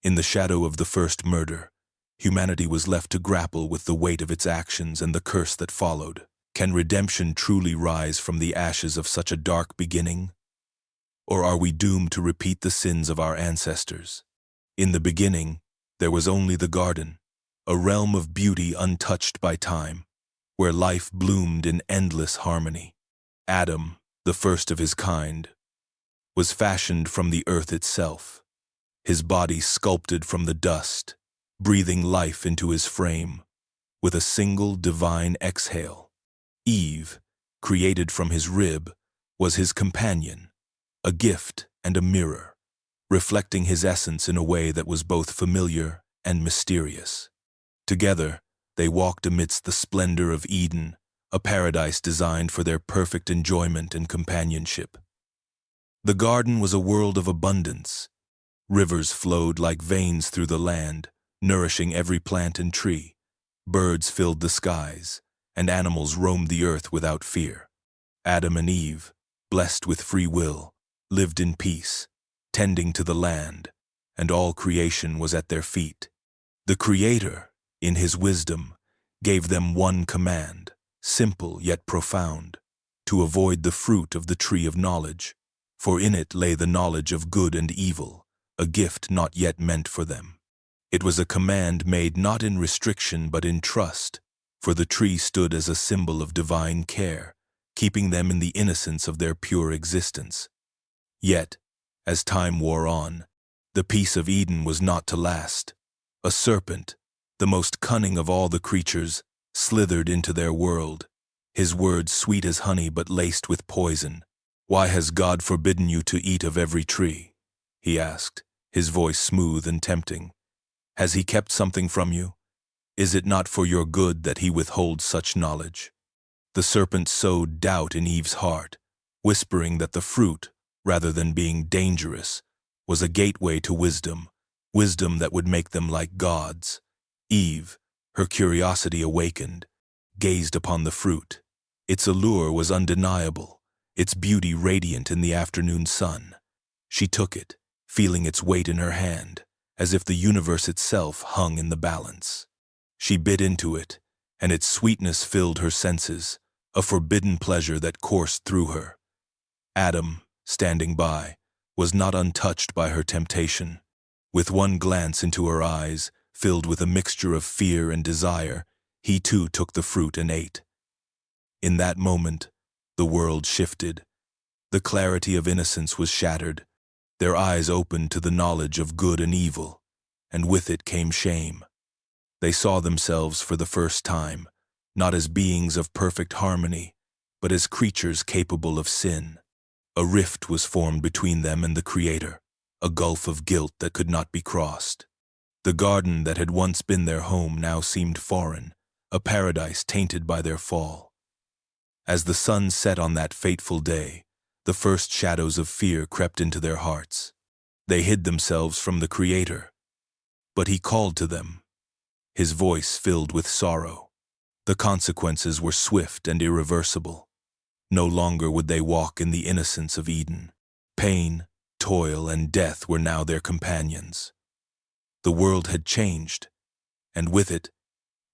In the shadow of the first murder, humanity was left to grapple with the weight of its actions and the curse that followed. Can redemption truly rise from the ashes of such a dark beginning? Or are we doomed to repeat the sins of our ancestors? In the beginning, there was only the garden, a realm of beauty untouched by time, where life bloomed in endless harmony. Adam, the first of his kind, was fashioned from the earth itself, his body sculpted from the dust, breathing life into his frame with a single divine exhale. Eve, created from his rib, was his companion, a gift and a mirror, reflecting his essence in a way that was both familiar and mysterious. Together, they walked amidst the splendor of Eden, a paradise designed for their perfect enjoyment and companionship. The garden was a world of abundance. Rivers flowed like veins through the land, nourishing every plant and tree. Birds filled the skies, and animals roamed the earth without fear. Adam and Eve, blessed with free will, lived in peace, tending to the land, and all creation was at their feet. The Creator, in his wisdom, gave them one command, simple yet profound, to avoid the fruit of the tree of knowledge, for in it lay the knowledge of good and evil, a gift not yet meant for them. It was a command made not in restriction but in trust, for the tree stood as a symbol of divine care, keeping them in the innocence of their pure existence. Yet, as time wore on, the peace of Eden was not to last. A serpent, the most cunning of all the creatures, slithered into their world, his words sweet as honey but laced with poison. "Why has God forbidden you to eat of every tree?" he asked, his voice smooth and tempting. "Has he kept something from you? Is it not for your good that he withholds such knowledge?" The serpent sowed doubt in Eve's heart, whispering that the fruit, rather than being dangerous, was a gateway to wisdom, wisdom that would make them like gods. Eve, her curiosity awakened, gazed upon the fruit. Its allure was undeniable, its beauty radiant in the afternoon sun. She took it, feeling its weight in her hand, as if the universe itself hung in the balance. She bit into it, and its sweetness filled her senses, a forbidden pleasure that coursed through her. Adam, standing by, was not untouched by her temptation. With one glance into her eyes, filled with a mixture of fear and desire, he too took the fruit and ate. In that moment, the world shifted. The clarity of innocence was shattered. Their eyes opened to the knowledge of good and evil, and with it came shame. They saw themselves for the first time, not as beings of perfect harmony, but as creatures capable of sin. A rift was formed between them and the Creator, a gulf of guilt that could not be crossed. The garden that had once been their home now seemed foreign, a paradise tainted by their fall. As the sun set on that fateful day, the first shadows of fear crept into their hearts. They hid themselves from the Creator, but he called to them, his voice filled with sorrow. The consequences were swift and irreversible. No longer would they walk in the innocence of Eden. Pain, toil, and death were now their companions. The world had changed, and with it,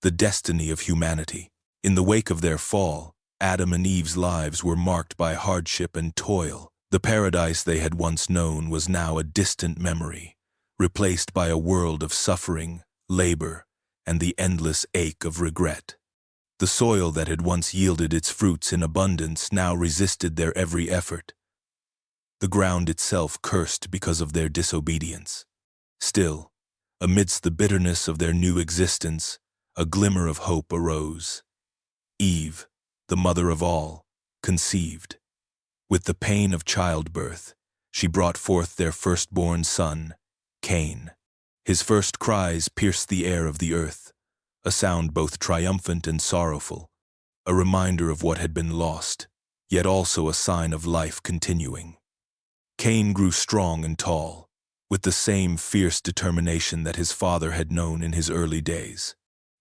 the destiny of humanity. In the wake of their fall, Adam and Eve's lives were marked by hardship and toil. The paradise they had once known was now a distant memory, replaced by a world of suffering, labor, and the endless ache of regret. The soil that had once yielded its fruits in abundance now resisted their every effort. The ground itself cursed because of their disobedience. Still, amidst the bitterness of their new existence, a glimmer of hope arose. Eve, the mother of all, conceived. With the pain of childbirth, she brought forth their firstborn son, Cain. His first cries pierced the air of the earth, a sound both triumphant and sorrowful, a reminder of what had been lost, yet also a sign of life continuing. Cain grew strong and tall, with the same fierce determination that his father had known in his early days.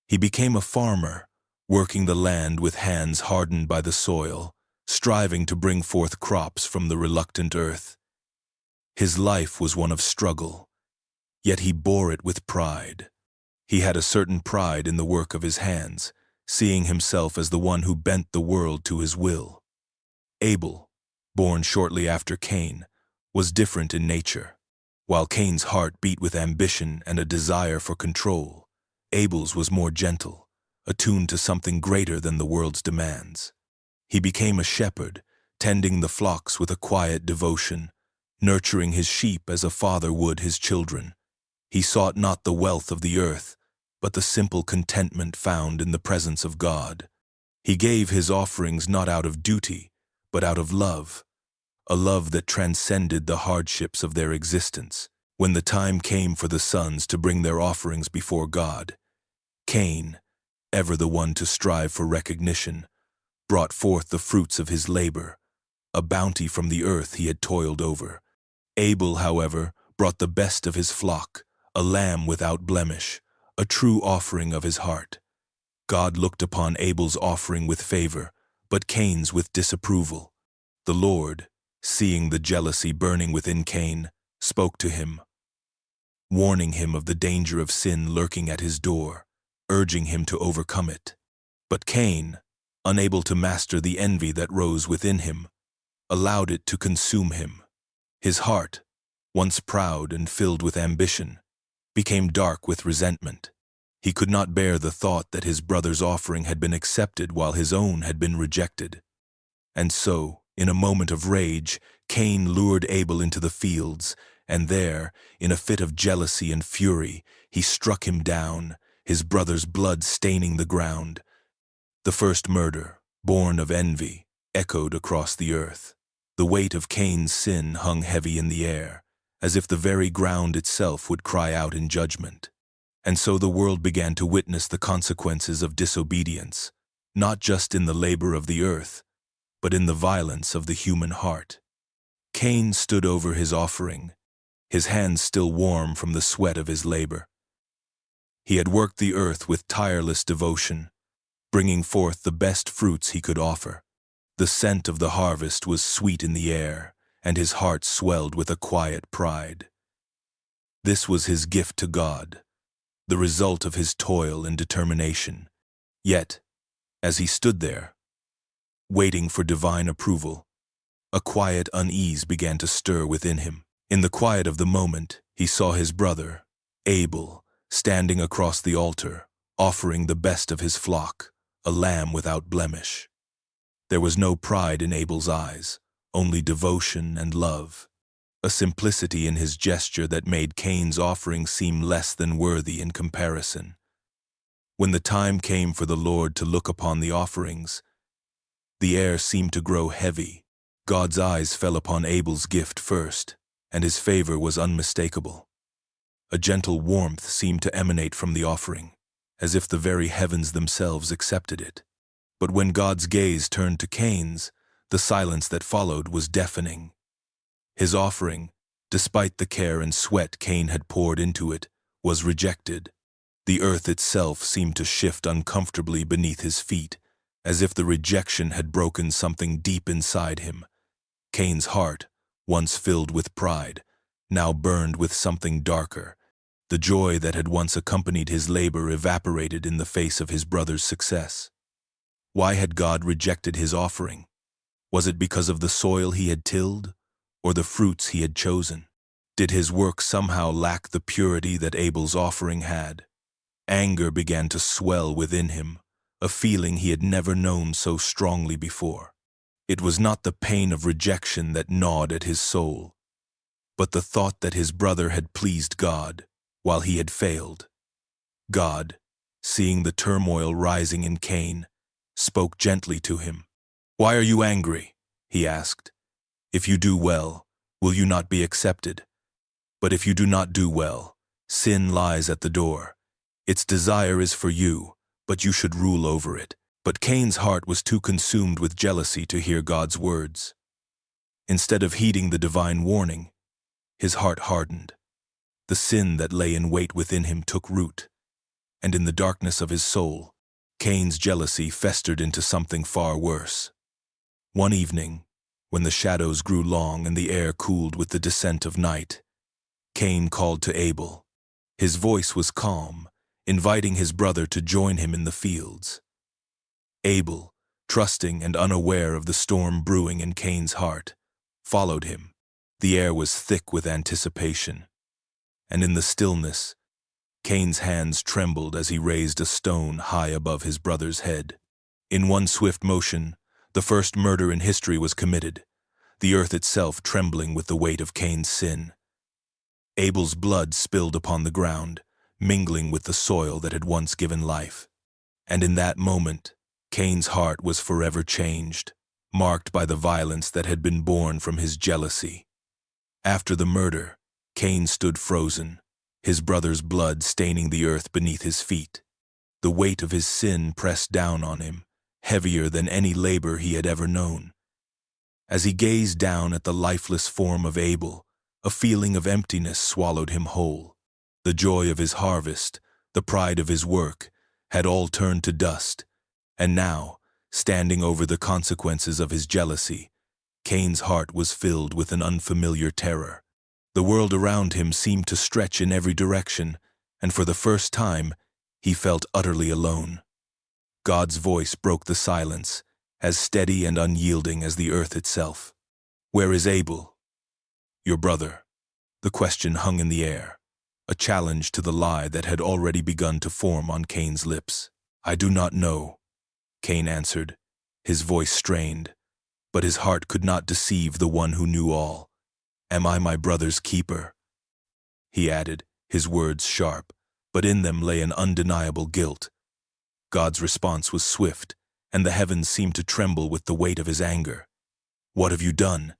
He became a farmer, working the land with hands hardened by the soil, striving to bring forth crops from the reluctant earth. His life was one of struggle, Yet he bore it with pride. He had a certain pride in the work of his hands, seeing himself as the one who bent the world to his will. Abel, born shortly after Cain, was different in nature. While Cain's heart beat with ambition and a desire for control, Abel's was more gentle, attuned to something greater than the world's demands. He became a shepherd, tending the flocks with a quiet devotion, nurturing his sheep as a father would his children. He sought not the wealth of the earth, but the simple contentment found in the presence of God. He gave his offerings not out of duty, but out of love, a love that transcended the hardships of their existence. When the time came for the sons to bring their offerings before God, Cain, ever the one to strive for recognition, brought forth the fruits of his labor, a bounty from the earth he had toiled over. Abel, however, brought the best of his flock, a lamb without blemish, a true offering of his heart. God looked upon Abel's offering with favor, but Cain's with disapproval. The Lord, seeing the jealousy burning within Cain, spoke to him, warning him of the danger of sin lurking at his door, urging him to overcome it. But Cain, unable to master the envy that rose within him, allowed it to consume him. His heart, once proud and filled with ambition, became dark with resentment. He could not bear the thought that his brother's offering had been accepted while his own had been rejected. And so, in a moment of rage, Cain lured Abel into the fields, and there, in a fit of jealousy and fury, he struck him down, his brother's blood staining the ground. The first murder, born of envy, echoed across the earth. The weight of Cain's sin hung heavy in the air, as if the very ground itself would cry out in judgment. And so the world began to witness the consequences of disobedience, not just in the labor of the earth, but in the violence of the human heart. Cain stood over his offering, his hands still warm from the sweat of his labor. He had worked the earth with tireless devotion, bringing forth the best fruits he could offer. The scent of the harvest was sweet in the air, and his heart swelled with a quiet pride. This was his gift to God, the result of his toil and determination. Yet, as he stood there, waiting for divine approval, a quiet unease began to stir within him. In the quiet of the moment, he saw his brother, Abel, standing across the altar, offering the best of his flock, a lamb without blemish. There was no pride in Abel's eyes, only devotion and love, a simplicity in his gesture that made Cain's offering seem less than worthy in comparison. When the time came for the Lord to look upon the offerings, the air seemed to grow heavy. God's eyes fell upon Abel's gift first, and his favor was unmistakable. A gentle warmth seemed to emanate from the offering, as if the very heavens themselves accepted it. But when God's gaze turned to Cain's, the silence that followed was deafening. His offering, despite the care and sweat Cain had poured into it, was rejected. The earth itself seemed to shift uncomfortably beneath his feet, as if the rejection had broken something deep inside him. Cain's heart, once filled with pride, now burned with something darker. The joy that had once accompanied his labor evaporated in the face of his brother's success. Why had God rejected his offering? Was it because of the soil he had tilled, or the fruits he had chosen? Did his work somehow lack the purity that Abel's offering had? Anger began to swell within him, a feeling he had never known so strongly before. It was not the pain of rejection that gnawed at his soul, but the thought that his brother had pleased God while he had failed. God, seeing the turmoil rising in Cain, spoke gently to him. "Why are you angry?" he asked. "If you do well, will you not be accepted? But if you do not do well, sin lies at the door. Its desire is for you, but you should rule over it." But Cain's heart was too consumed with jealousy to hear God's words. Instead of heeding the divine warning, his heart hardened. The sin that lay in wait within him took root, and in the darkness of his soul, Cain's jealousy festered into something far worse. One evening, when the shadows grew long and the air cooled with the descent of night, Cain called to Abel. His voice was calm, inviting his brother to join him in the fields. Abel, trusting and unaware of the storm brewing in Cain's heart, followed him. The air was thick with anticipation, and in the stillness, Cain's hands trembled as he raised a stone high above his brother's head. In one swift motion, the first murder in history was committed, the earth itself trembling with the weight of Cain's sin. Abel's blood spilled upon the ground, mingling with the soil that had once given life. And in that moment, Cain's heart was forever changed, marked by the violence that had been born from his jealousy. After the murder, Cain stood frozen, his brother's blood staining the earth beneath his feet. The weight of his sin pressed down on him, heavier than any labor he had ever known. As he gazed down at the lifeless form of Abel, a feeling of emptiness swallowed him whole. The joy of his harvest, the pride of his work, had all turned to dust, and now, standing over the consequences of his jealousy, Cain's heart was filled with an unfamiliar terror. The world around him seemed to stretch in every direction, and for the first time, he felt utterly alone. God's voice broke the silence, as steady and unyielding as the earth itself. "Where is Abel?" "Your brother." The question hung in the air, a challenge to the lie that had already begun to form on Cain's lips. "I do not know," Cain answered, his voice strained, but his heart could not deceive the one who knew all. "Am I my brother's keeper?" he added, his words sharp, but in them lay an undeniable guilt. God's response was swift, and the heavens seemed to tremble with the weight of his anger. "What have you done?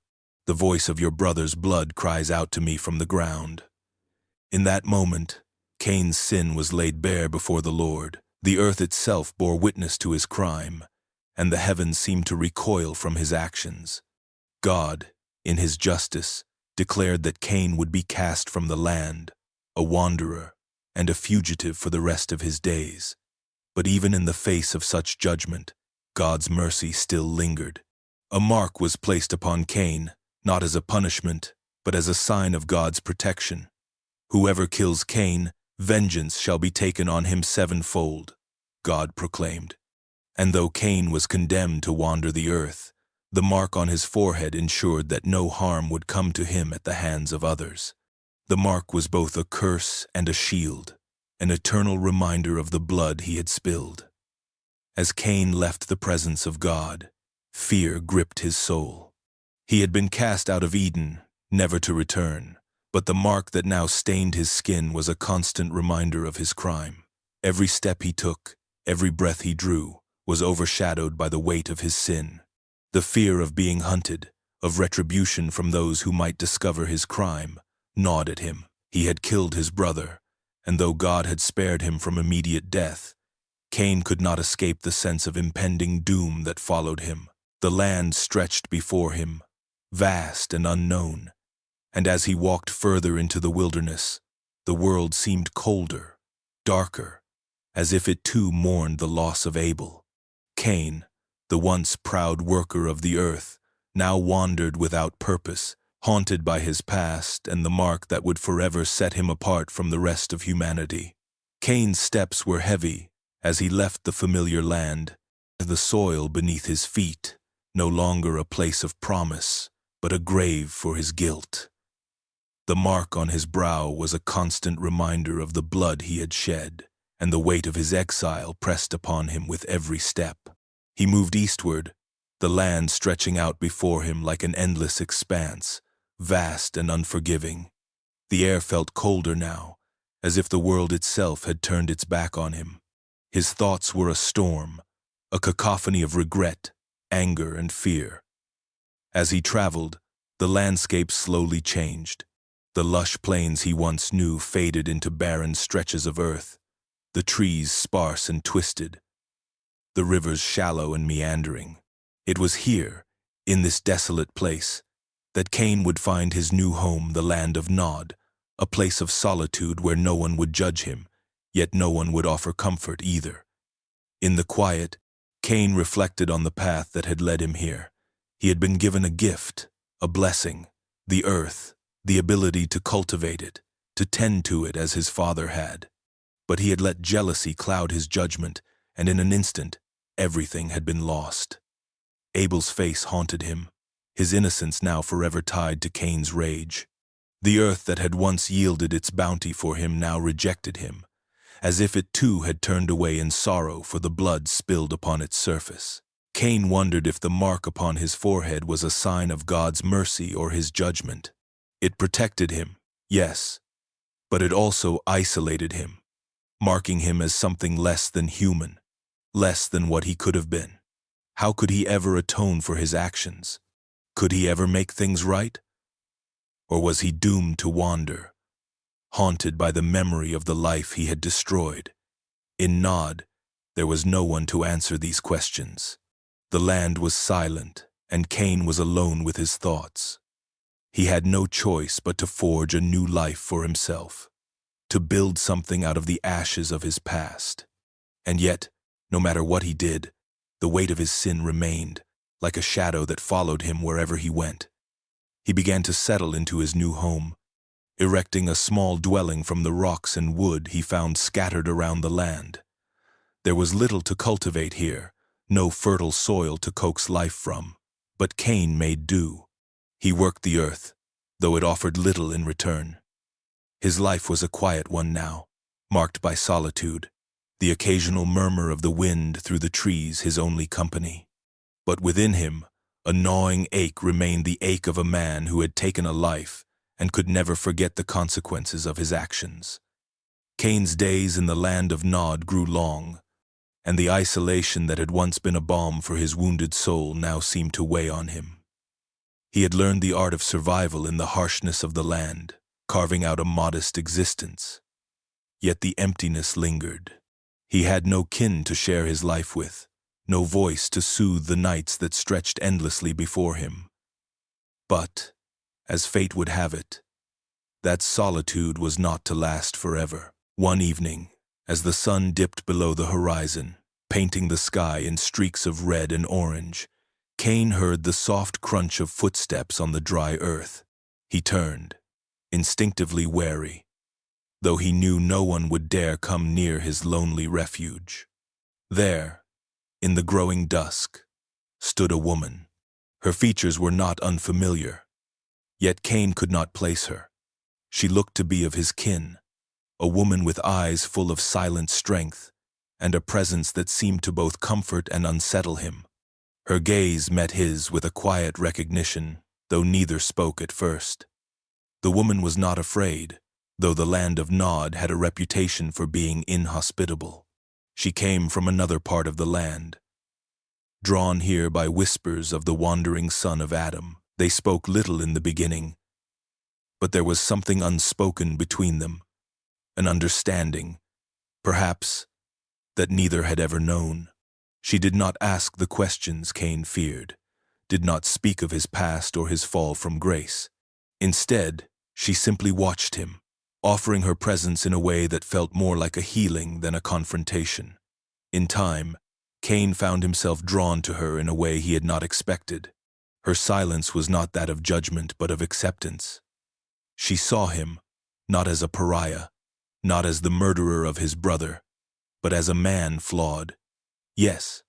The voice of your brother's blood cries out to me from the ground." In that moment, Cain's sin was laid bare before the Lord. The earth itself bore witness to his crime, and the heavens seemed to recoil from his actions. God, in his justice, declared that Cain would be cast from the land, a wanderer and a fugitive for the rest of his days. But even in the face of such judgment, God's mercy still lingered. A mark was placed upon Cain, not as a punishment, but as a sign of God's protection. "Whoever kills Cain, vengeance shall be taken on him sevenfold," God proclaimed. And though Cain was condemned to wander the earth, the mark on his forehead ensured that no harm would come to him at the hands of others. The mark was both a curse and a shield, an eternal reminder of the blood he had spilled. As Cain left the presence of God, fear gripped his soul. He had been cast out of Eden, never to return, but the mark that now stained his skin was a constant reminder of his crime. Every step he took, every breath he drew, was overshadowed by the weight of his sin. The fear of being hunted, of retribution from those who might discover his crime, gnawed at him. He had killed his brother, and though God had spared him from immediate death, Cain could not escape the sense of impending doom that followed him. The land stretched before him, vast and unknown, and as he walked further into the wilderness, the world seemed colder, darker, as if it too mourned the loss of Abel. Cain, the once proud worker of the earth, now wandered without purpose, haunted by his past and the mark that would forever set him apart from the rest of humanity. Cain's steps were heavy as he left the familiar land, the soil beneath his feet, no longer a place of promise, but a grave for his guilt. The mark on his brow was a constant reminder of the blood he had shed, and the weight of his exile pressed upon him with every step. He moved eastward, the land stretching out before him like an endless expanse, vast and unforgiving. The air felt colder now, as if the world itself had turned its back on him. His thoughts were a storm, a cacophony of regret, anger, and fear. As he traveled, the landscape slowly changed. The lush plains he once knew faded into barren stretches of earth, the trees sparse and twisted, the rivers shallow and meandering. It was here, in this desolate place, that Cain would find his new home, the land of Nod, a place of solitude where no one would judge him, yet no one would offer comfort either. In the quiet, Cain reflected on the path that had led him here. He had been given a gift, a blessing, the earth, the ability to cultivate it. to tend to it as his father had. But he had let jealousy cloud his judgment, and in an instant, everything had been lost. Abel's face haunted him, his innocence now forever tied to Cain's rage. The earth that had once yielded its bounty for him now rejected him, as if it too had turned away in sorrow for the blood spilled upon its surface. Cain wondered if the mark upon his forehead was a sign of God's mercy or his judgment. It protected him, yes, but it also isolated him, marking him as something less than human, less than what he could have been. How could he ever atone for his actions? Could he ever make things right? Or was he doomed to wander, haunted by the memory of the life he had destroyed? In Nod, there was no one to answer these questions. The land was silent, and Cain was alone with his thoughts. He had no choice but to forge a new life for himself, to build something out of the ashes of his past. And yet, no matter what he did, the weight of his sin remained, like a shadow that followed him wherever he went. He began to settle into his new home, erecting a small dwelling from the rocks and wood he found scattered around the land. There was little to cultivate here, no fertile soil to coax life from, but Cain made do. He worked the earth, though it offered little in return. His life was a quiet one now, marked by solitude, the occasional murmur of the wind through the trees his only company. But within him, a gnawing ache remained, the ache of a man who had taken a life and could never forget the consequences of his actions. Cain's days in the land of Nod grew long, and the isolation that had once been a balm for his wounded soul now seemed to weigh on him. He had learned the art of survival in the harshness of the land, carving out a modest existence. Yet the emptiness lingered. He had no kin to share his life with, no voice to soothe the nights that stretched endlessly before him. But, as fate would have it, that solitude was not to last forever. One evening, as the sun dipped below the horizon, painting the sky in streaks of red and orange, Cain heard the soft crunch of footsteps on the dry earth. He turned, instinctively wary, though he knew no one would dare come near his lonely refuge. There, in the growing dusk, stood a woman. Her features were not unfamiliar, yet Cain could not place her. She looked to be of his kin, a woman with eyes full of silent strength, and a presence that seemed to both comfort and unsettle him. Her gaze met his with a quiet recognition, though neither spoke at first. The woman was not afraid, though the land of Nod had a reputation for being inhospitable. She came from another part of the land. Drawn here by whispers of the wandering son of Adam, they spoke little in the beginning, but there was something unspoken between them, an understanding, perhaps, that neither had ever known. She did not ask the questions Cain feared, did not speak of his past or his fall from grace. Instead, she simply watched him, offering her presence in a way that felt more like a healing than a confrontation. In time, Cain found himself drawn to her in a way he had not expected. Her silence was not that of judgment but of acceptance. She saw him, not as a pariah, not as the murderer of his brother, but as a man flawed. Yes,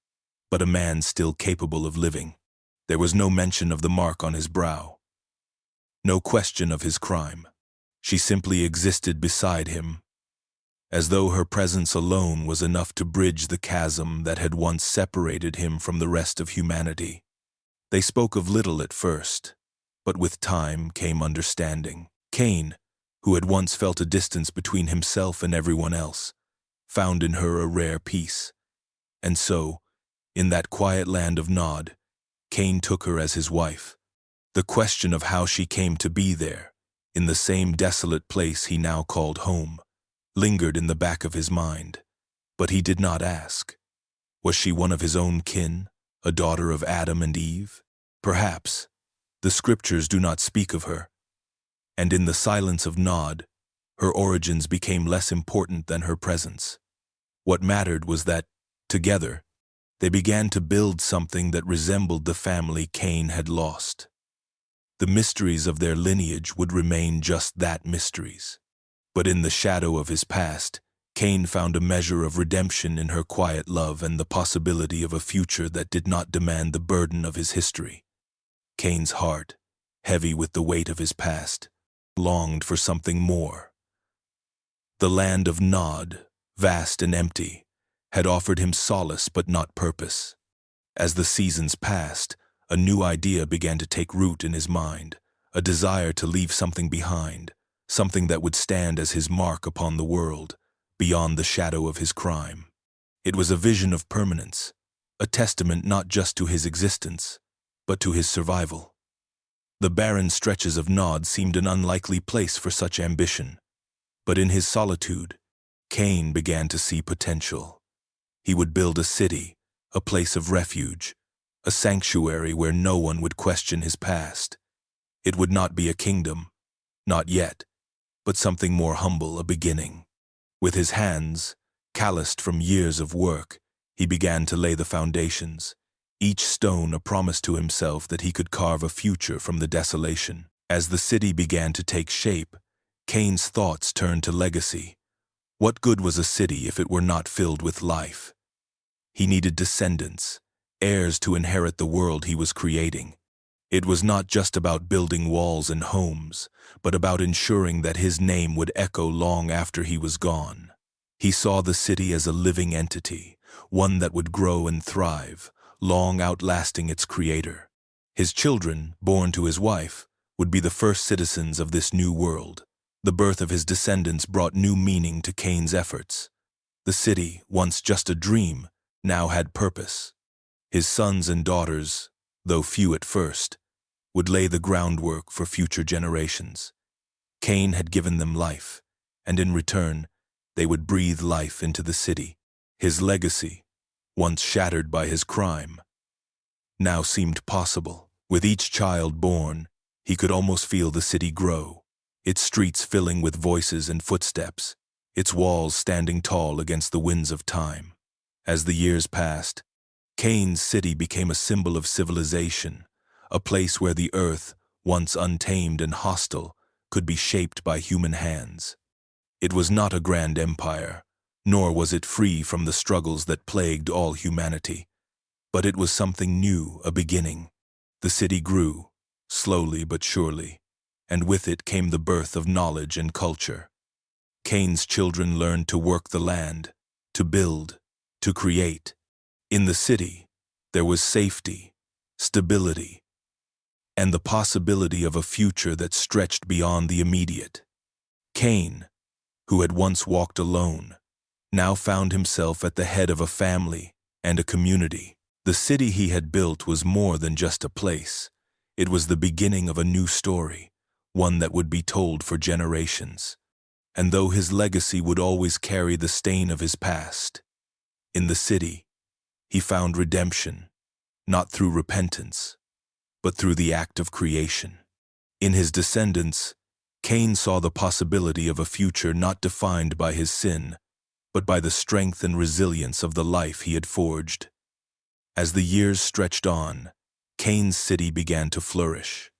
but a man still capable of living. There was no mention of the mark on his brow, no question of his crime. She simply existed beside him, as though her presence alone was enough to bridge the chasm that had once separated him from the rest of humanity. They spoke of little at first, but with time came understanding. Cain, who had once felt a distance between himself and everyone else, found in her a rare peace. And so, in that quiet land of Nod, Cain took her as his wife. The question of how she came to be there, in the same desolate place he now called home, lingered in the back of his mind. But he did not ask. Was she one of his own kin, a daughter of Adam and Eve? Perhaps. The scriptures do not speak of her. And in the silence of Nod, her origins became less important than her presence. What mattered was that, together, they began to build something that resembled the family Cain had lost. The mysteries of their lineage would remain just that, mysteries. But in the shadow of his past, Cain found a measure of redemption in her quiet love and the possibility of a future that did not demand the burden of his history. Cain's heart, heavy with the weight of his past, longed for something more. The land of Nod, vast and empty, had offered him solace but not purpose. As the seasons passed, a new idea began to take root in his mind, a desire to leave something behind, something that would stand as his mark upon the world, beyond the shadow of his crime. It was a vision of permanence, a testament not just to his existence, but to his survival. The barren stretches of Nod seemed an unlikely place for such ambition, but in his solitude, Cain began to see potential. He would build a city, a place of refuge, a sanctuary where no one would question his past. It would not be a kingdom, not yet, but something more humble, a beginning. With his hands, calloused from years of work, he began to lay the foundations, each stone a promise to himself that he could carve a future from the desolation. As the city began to take shape, Cain's thoughts turned to legacy. What good was a city if it were not filled with life? He needed descendants, heirs to inherit the world he was creating. It was not just about building walls and homes, but about ensuring that his name would echo long after he was gone. He saw the city as a living entity, one that would grow and thrive, long outlasting its creator. His children, born to his wife, would be the first citizens of this new world. The birth of his descendants brought new meaning to Cain's efforts. The city, once just a dream, now had purpose. His sons and daughters, though few at first, would lay the groundwork for future generations. Cain had given them life, and in return, they would breathe life into the city. His legacy, once shattered by his crime, now seemed possible. With each child born, he could almost feel the city grow, its streets filling with voices and footsteps, its walls standing tall against the winds of time. As the years passed, Cain's city became a symbol of civilization, a place where the earth, once untamed and hostile, could be shaped by human hands. It was not a grand empire, nor was it free from the struggles that plagued all humanity. But it was something new, a beginning. The city grew, slowly but surely, and with it came the birth of knowledge and culture. Cain's children learned to work the land, to build, to create. In the city, there was safety, stability, and the possibility of a future that stretched beyond the immediate. Cain, who had once walked alone, now found himself at the head of a family and a community. The city he had built was more than just a place. It was the beginning of a new story, one that would be told for generations. And though his legacy would always carry the stain of his past, in the city, he found redemption, not through repentance, but through the act of creation. In his descendants, Cain saw the possibility of a future not defined by his sin, but by the strength and resilience of the life he had forged. As the years stretched on, Cain's city began to flourish.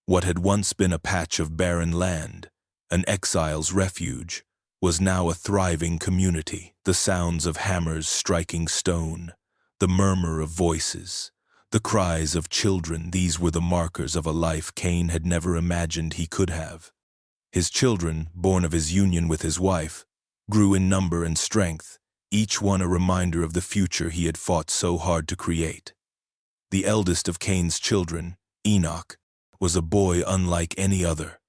What had once been a patch of barren land, an exile's refuge, was now a thriving community. The sounds of hammers striking stone, the murmur of voices, the cries of children, these were the markers of a life Cain had never imagined he could have. His children, born of his union with his wife, grew in number and strength, each one a reminder of the future he had fought so hard to create. The eldest of Cain's children, Enoch, was a boy unlike any other.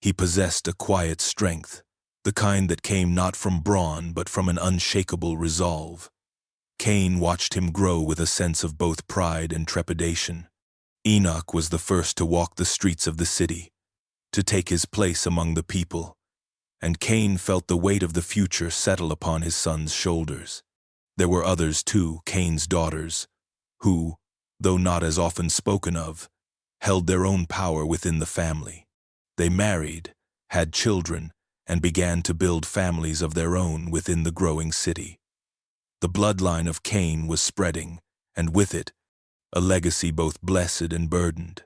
He possessed a quiet strength, the kind that came not from brawn but from an unshakable resolve. Cain watched him grow with a sense of both pride and trepidation. Enoch was the first to walk the streets of the city, to take his place among the people, and Cain felt the weight of the future settle upon his son's shoulders. There were others too, Cain's daughters, who, though not as often spoken of, held their own power within the family. They married, had children, and began to build families of their own within the growing city. The bloodline of Cain was spreading, and with it, a legacy both blessed and burdened.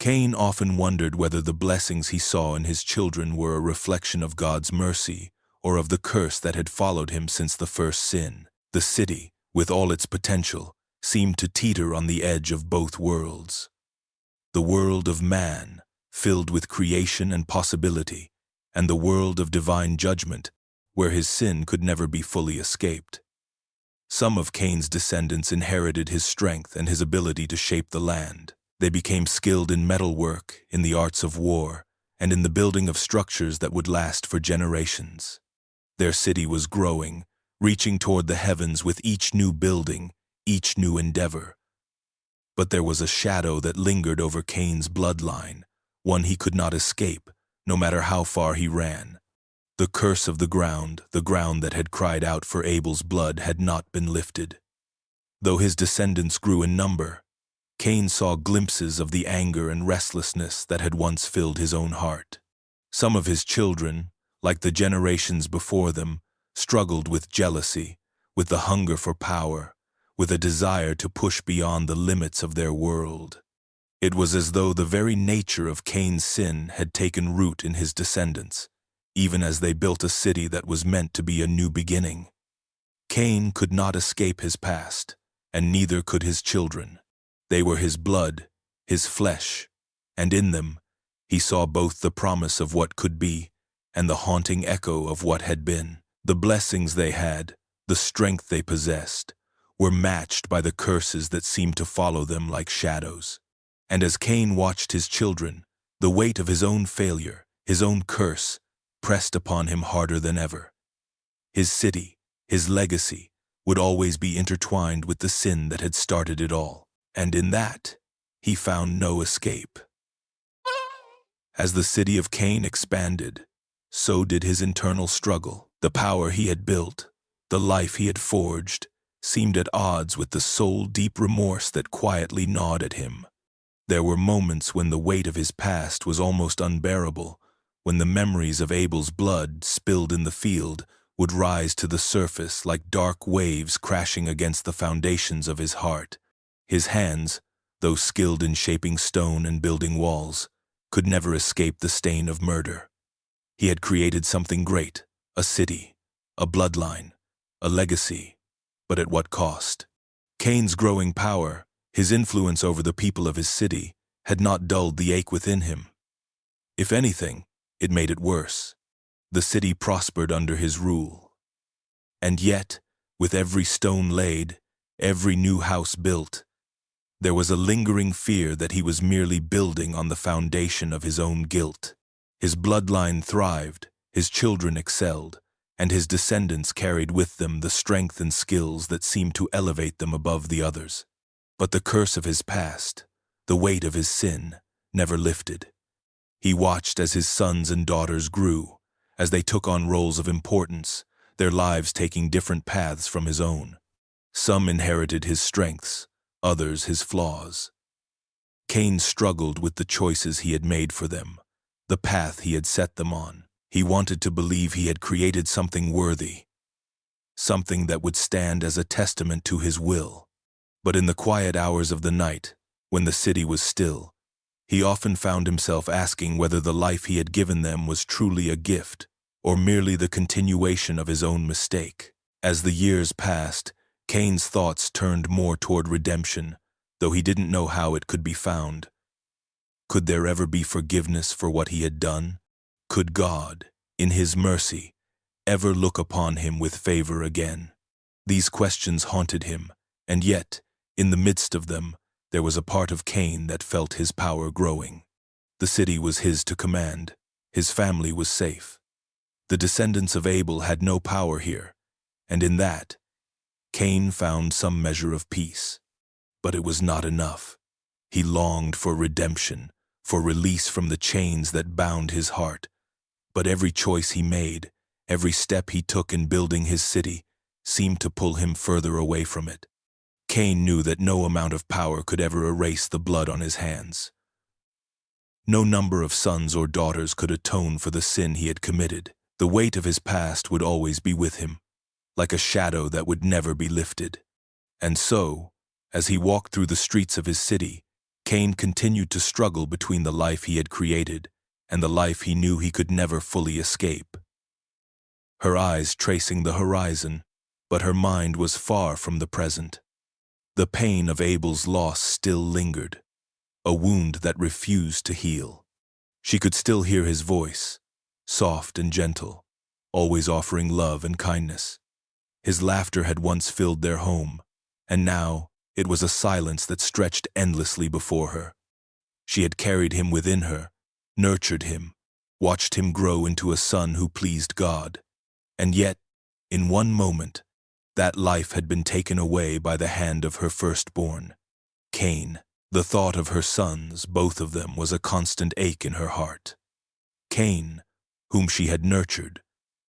Cain often wondered whether the blessings he saw in his children were a reflection of God's mercy or of the curse that had followed him since the first sin. The city, with all its potential, seemed to teeter on the edge of both worlds. The world of man, filled with creation and possibility, and the world of divine judgment, where his sin could never be fully escaped. Some of Cain's descendants inherited his strength and his ability to shape the land. They became skilled in metalwork, in the arts of war, and in the building of structures that would last for generations. Their city was growing, reaching toward the heavens with each new building, each new endeavor. But there was a shadow that lingered over Cain's bloodline, one he could not escape, no matter how far he ran. The curse of the ground that had cried out for Abel's blood, had not been lifted. Though his descendants grew in number, Cain saw glimpses of the anger and restlessness that had once filled his own heart. Some of his children, like the generations before them, struggled with jealousy, with the hunger for power, with a desire to push beyond the limits of their world. It was as though the very nature of Cain's sin had taken root in his descendants, even as they built a city that was meant to be a new beginning. Cain could not escape his past, and neither could his children. They were his blood, his flesh, and in them he saw both the promise of what could be and the haunting echo of what had been. The blessings they had, the strength they possessed, were matched by the curses that seemed to follow them like shadows. And as Cain watched his children, the weight of his own failure, his own curse, pressed upon him harder than ever. His city, his legacy, would always be intertwined with the sin that had started it all. And in that, he found no escape. As the city of Cain expanded, so did his internal struggle. The power he had built, the life he had forged, seemed at odds with the soul-deep remorse that quietly gnawed at him. There were moments when the weight of his past was almost unbearable, when the memories of Abel's blood spilled in the field would rise to the surface like dark waves crashing against the foundations of his heart. His hands, though skilled in shaping stone and building walls, could never escape the stain of murder. He had created something great, a city, a bloodline, a legacy, but at what cost? Cain's growing power, his influence over the people of his city, had not dulled the ache within him. If anything, it made it worse. The city prospered under his rule. And yet, with every stone laid, every new house built, there was a lingering fear that he was merely building on the foundation of his own guilt. His bloodline thrived, his children excelled, and his descendants carried with them the strength and skills that seemed to elevate them above the others. But the curse of his past, the weight of his sin, never lifted. He watched as his sons and daughters grew, as they took on roles of importance, their lives taking different paths from his own. Some inherited his strengths, others his flaws. Cain struggled with the choices he had made for them, the path he had set them on. He wanted to believe he had created something worthy, something that would stand as a testament to his will. But in the quiet hours of the night, when the city was still, he often found himself asking whether the life he had given them was truly a gift, or merely the continuation of his own mistake. As the years passed, Cain's thoughts turned more toward redemption, though he didn't know how it could be found. Could there ever be forgiveness for what he had done? Could God, in his mercy, ever look upon him with favor again? These questions haunted him, and yet, in the midst of them, there was a part of Cain that felt his power growing. The city was his to command. His family was safe. The descendants of Abel had no power here, and in that, Cain found some measure of peace. But it was not enough. He longed for redemption, for release from the chains that bound his heart. But every choice he made, every step he took in building his city, seemed to pull him further away from it. Cain knew that no amount of power could ever erase the blood on his hands. No number of sons or daughters could atone for the sin he had committed. The weight of his past would always be with him, like a shadow that would never be lifted. And so, as he walked through the streets of his city, Cain continued to struggle between the life he had created and the life he knew he could never fully escape. Her eyes tracing the horizon, but her mind was far from the present. The pain of Abel's loss still lingered, a wound that refused to heal. She could still hear his voice, soft and gentle, always offering love and kindness. His laughter had once filled their home, and now it was a silence that stretched endlessly before her. She had carried him within her, nurtured him, watched him grow into a son who pleased God. And yet, in one moment, that life had been taken away by the hand of her firstborn, Cain. The thought of her sons, both of them, was a constant ache in her heart. Cain, whom she had nurtured,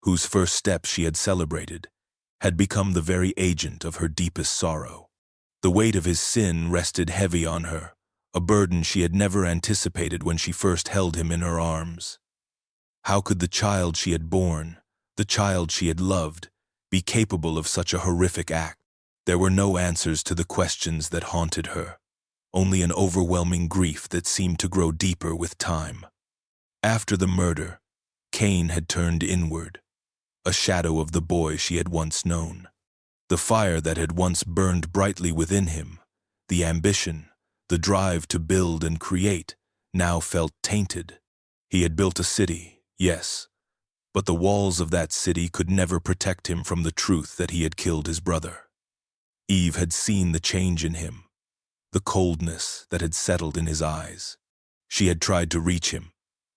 whose first steps she had celebrated, had become the very agent of her deepest sorrow. The weight of his sin rested heavy on her, a burden she had never anticipated when she first held him in her arms. How could the child she had borne, the child she had loved, be capable of such a horrific act? There were no answers to the questions that haunted her, only an overwhelming grief that seemed to grow deeper with time. After the murder, Cain had turned inward, a shadow of the boy she had once known. The fire that had once burned brightly within him, the ambition, the drive to build and create, now felt tainted. He had built a city, yes, but the walls of that city could never protect him from the truth that he had killed his brother. Eve had seen the change in him, the coldness that had settled in his eyes. She had tried to reach him,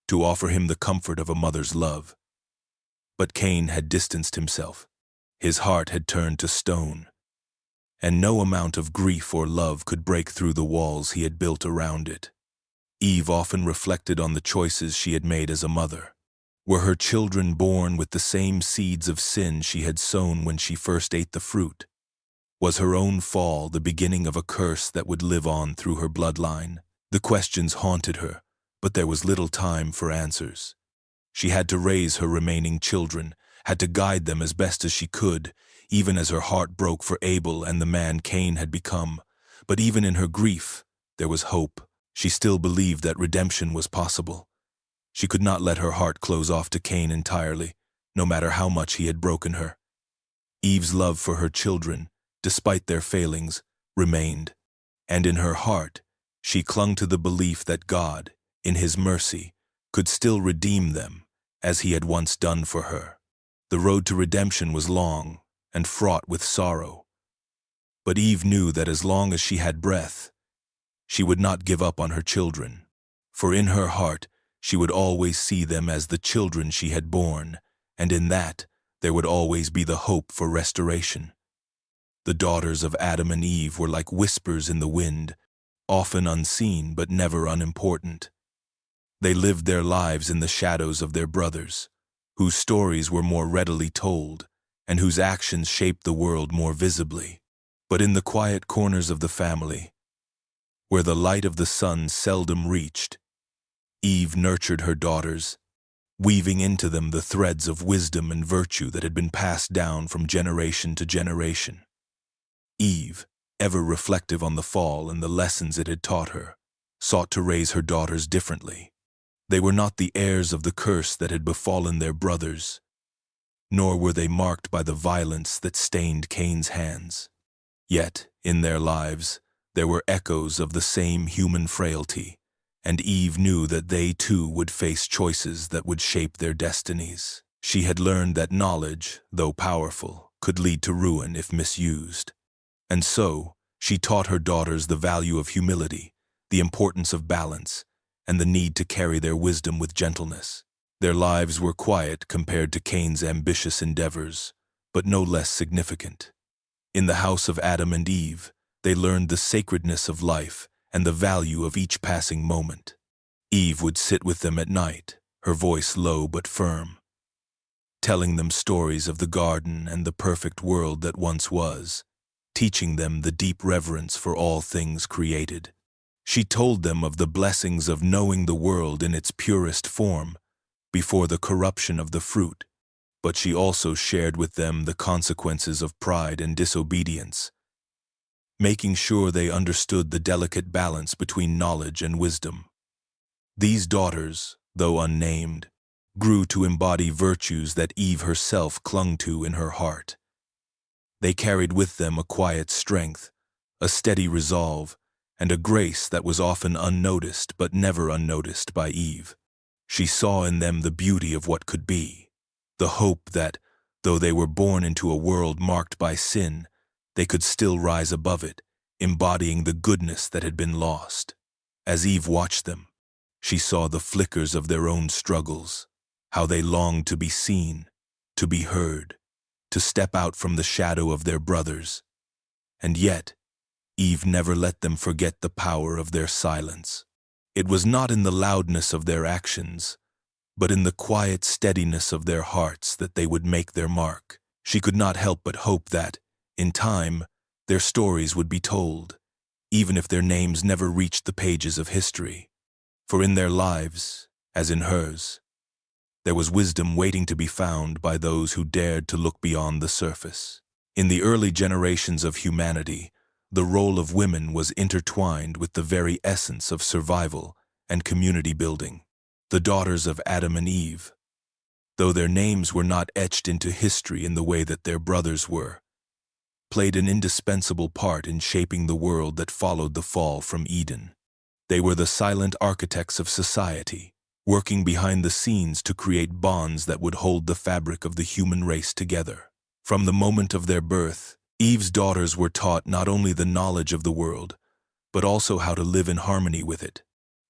to offer him the comfort of a mother's love. But Cain had distanced himself. His heart had turned to stone, and no amount of grief or love could break through the walls he had built around it. Eve often reflected on the choices she had made as a mother. Were her children born with the same seeds of sin she had sown when she first ate the fruit? Was her own fall the beginning of a curse that would live on through her bloodline? The questions haunted her, but there was little time for answers. She had to raise her remaining children, had to guide them as best as she could, even as her heart broke for Abel and the man Cain had become. But even in her grief, there was hope. She still believed that redemption was possible. She could not let her heart close off to Cain entirely, no matter how much he had broken her. Eve's love for her children, despite their failings, remained, and in her heart, she clung to the belief that God, in his mercy, could still redeem them, as he had once done for her. The road to redemption was long and fraught with sorrow. But Eve knew that as long as she had breath, she would not give up on her children, for in her heart she would always see them as the children she had borne, and in that there would always be the hope for restoration. The daughters of Adam and Eve were like whispers in the wind, often unseen but never unimportant. They lived their lives in the shadows of their brothers, whose stories were more readily told, and whose actions shaped the world more visibly. But in the quiet corners of the family, where the light of the sun seldom reached, Eve nurtured her daughters, weaving into them the threads of wisdom and virtue that had been passed down from generation to generation. Eve, ever reflective on the fall and the lessons it had taught her, sought to raise her daughters differently. They were not the heirs of the curse that had befallen their brothers, nor were they marked by the violence that stained Cain's hands. Yet, in their lives, there were echoes of the same human frailty, and Eve knew that they too would face choices that would shape their destinies. She had learned that knowledge, though powerful, could lead to ruin if misused. And so, she taught her daughters the value of humility, the importance of balance, and the need to carry their wisdom with gentleness. Their lives were quiet compared to Cain's ambitious endeavors, but no less significant. In the house of Adam and Eve, they learned the sacredness of life and the value of each passing moment. Eve would sit with them at night, her voice low but firm, telling them stories of the garden and the perfect world that once was, teaching them the deep reverence for all things created. She told them of the blessings of knowing the world in its purest form, before the corruption of the fruit, but she also shared with them the consequences of pride and disobedience, making sure they understood the delicate balance between knowledge and wisdom. These daughters, though unnamed, grew to embody virtues that Eve herself clung to in her heart. They carried with them a quiet strength, a steady resolve, and a grace that was often unnoticed but never unnoticed by Eve. She saw in them the beauty of what could be, the hope that, though they were born into a world marked by sin, they could still rise above it, embodying the goodness that had been lost. As Eve watched them, she saw the flickers of their own struggles, how they longed to be seen, to be heard, to step out from the shadow of their brothers. And yet, Eve never let them forget the power of their silence. It was not in the loudness of their actions, but in the quiet steadiness of their hearts that they would make their mark. She could not help but hope that, in time, their stories would be told, even if their names never reached the pages of history. For in their lives, as in hers, there was wisdom waiting to be found by those who dared to look beyond the surface. In the early generations of humanity, the role of women was intertwined with the very essence of survival and community building. The daughters of Adam and Eve, though their names were not etched into history in the way that their brothers were, played an indispensable part in shaping the world that followed the fall from Eden. They were the silent architects of society, working behind the scenes to create bonds that would hold the fabric of the human race together. From the moment of their birth, Eve's daughters were taught not only the knowledge of the world, but also how to live in harmony with it.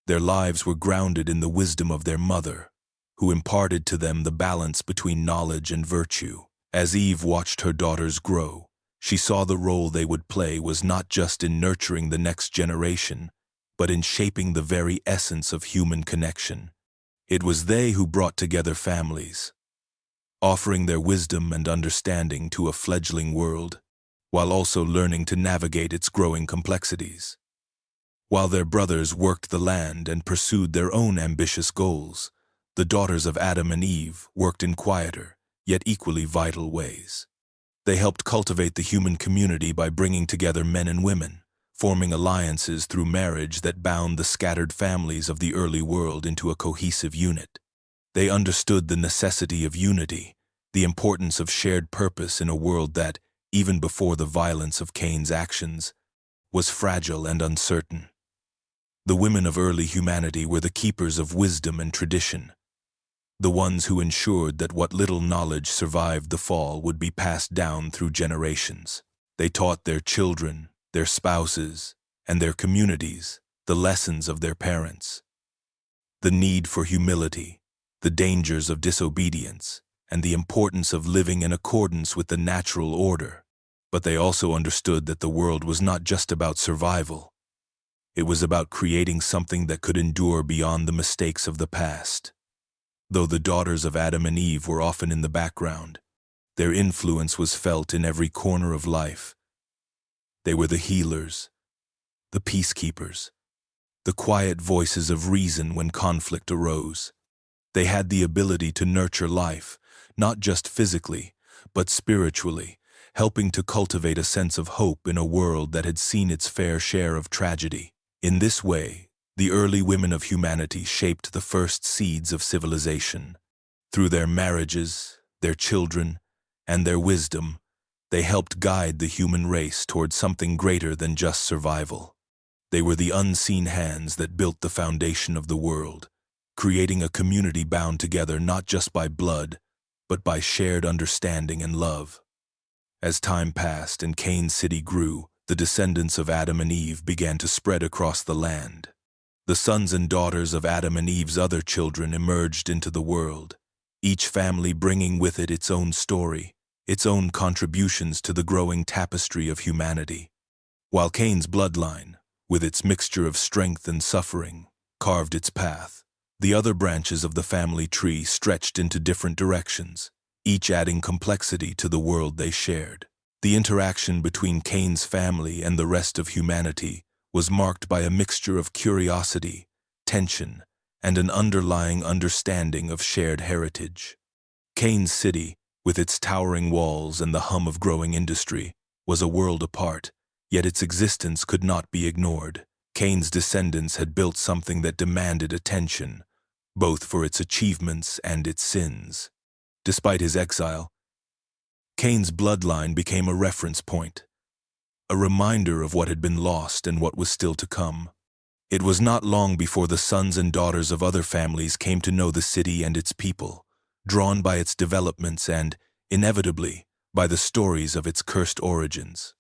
Their lives were grounded in the wisdom of their mother, who imparted to them the balance between knowledge and virtue. As Eve watched her daughters grow, she saw the role they would play was not just in nurturing the next generation, but in shaping the very essence of human connection. It was they who brought together families, offering their wisdom and understanding to a fledgling world, while also learning to navigate its growing complexities. While their brothers worked the land and pursued their own ambitious goals, the daughters of Adam and Eve worked in quieter, yet equally vital ways. They helped cultivate the human community by bringing together men and women, forming alliances through marriage that bound the scattered families of the early world into a cohesive unit. They understood the necessity of unity, the importance of shared purpose in a world that, even before the violence of Cain's actions, was fragile and uncertain. The women of early humanity were the keepers of wisdom and tradition, the ones who ensured that what little knowledge survived the fall would be passed down through generations. They taught their children, their spouses, and their communities the lessons of their parents, the need for humility, the dangers of disobedience, and the importance of living in accordance with the natural order. But they also understood that the world was not just about survival. It was about creating something that could endure beyond the mistakes of the past. Though the daughters of Adam and Eve were often in the background, their influence was felt in every corner of life. They were the healers, the peacekeepers, the quiet voices of reason when conflict arose. They had the ability to nurture life, not just physically, but spiritually, helping to cultivate a sense of hope in a world that had seen its fair share of tragedy. In this way, the early women of humanity shaped the first seeds of civilization. Through their marriages, their children, and their wisdom, they helped guide the human race toward something greater than just survival. They were the unseen hands that built the foundation of the world, creating a community bound together not just by blood, but by shared understanding and love. As time passed and Cain's city grew, the descendants of Adam and Eve began to spread across the land. The sons and daughters of Adam and Eve's other children emerged into the world, each family bringing with it its own story, its own contributions to the growing tapestry of humanity. While Cain's bloodline, with its mixture of strength and suffering, carved its path, the other branches of the family tree stretched into different directions, each adding complexity to the world they shared. The interaction between Cain's family and the rest of humanity was marked by a mixture of curiosity, tension, and an underlying understanding of shared heritage. Cain's city, with its towering walls and the hum of growing industry, was a world apart, Yet its existence could not be ignored. Cain's descendants had built something that demanded attention, both for its achievements and its sins. Despite his exile, Cain's bloodline became a reference point, a reminder of what had been lost and what was still to come. It was not long before the sons and daughters of other families came to know the city and its people, drawn by its developments and, inevitably, by the stories of its cursed origins.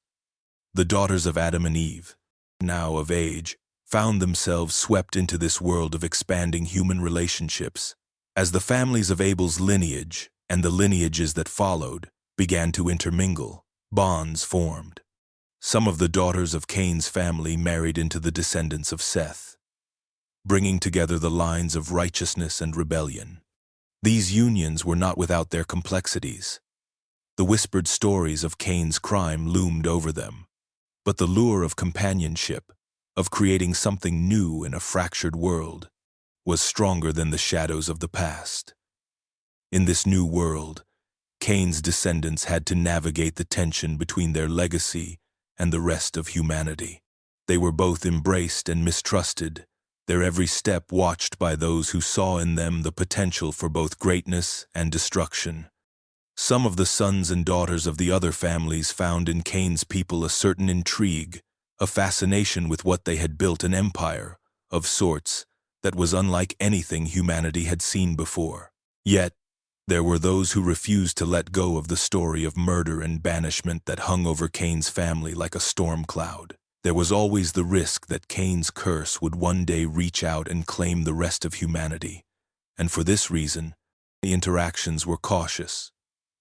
The daughters of Adam and Eve, now of age, found themselves swept into this world of expanding human relationships. As the families of Abel's lineage and the lineages that followed began to intermingle, bonds formed. Some of the daughters of Cain's family married into the descendants of Seth, bringing together the lines of righteousness and rebellion. These unions were not without their complexities. The whispered stories of Cain's crime loomed over them, but the lure of companionship, of creating something new in a fractured world, was stronger than the shadows of the past. In this new world, Cain's descendants had to navigate the tension between their legacy and the rest of humanity. They were both embraced and mistrusted, their every step watched by those who saw in them the potential for both greatness and destruction. Some of the sons and daughters of the other families found in Cain's people a certain intrigue, a fascination with what they had built, an empire, of sorts, that was unlike anything humanity had seen before. Yet, there were those who refused to let go of the story of murder and banishment that hung over Cain's family like a storm cloud. There was always the risk that Cain's curse would one day reach out and claim the rest of humanity, and for this reason, the interactions were cautious.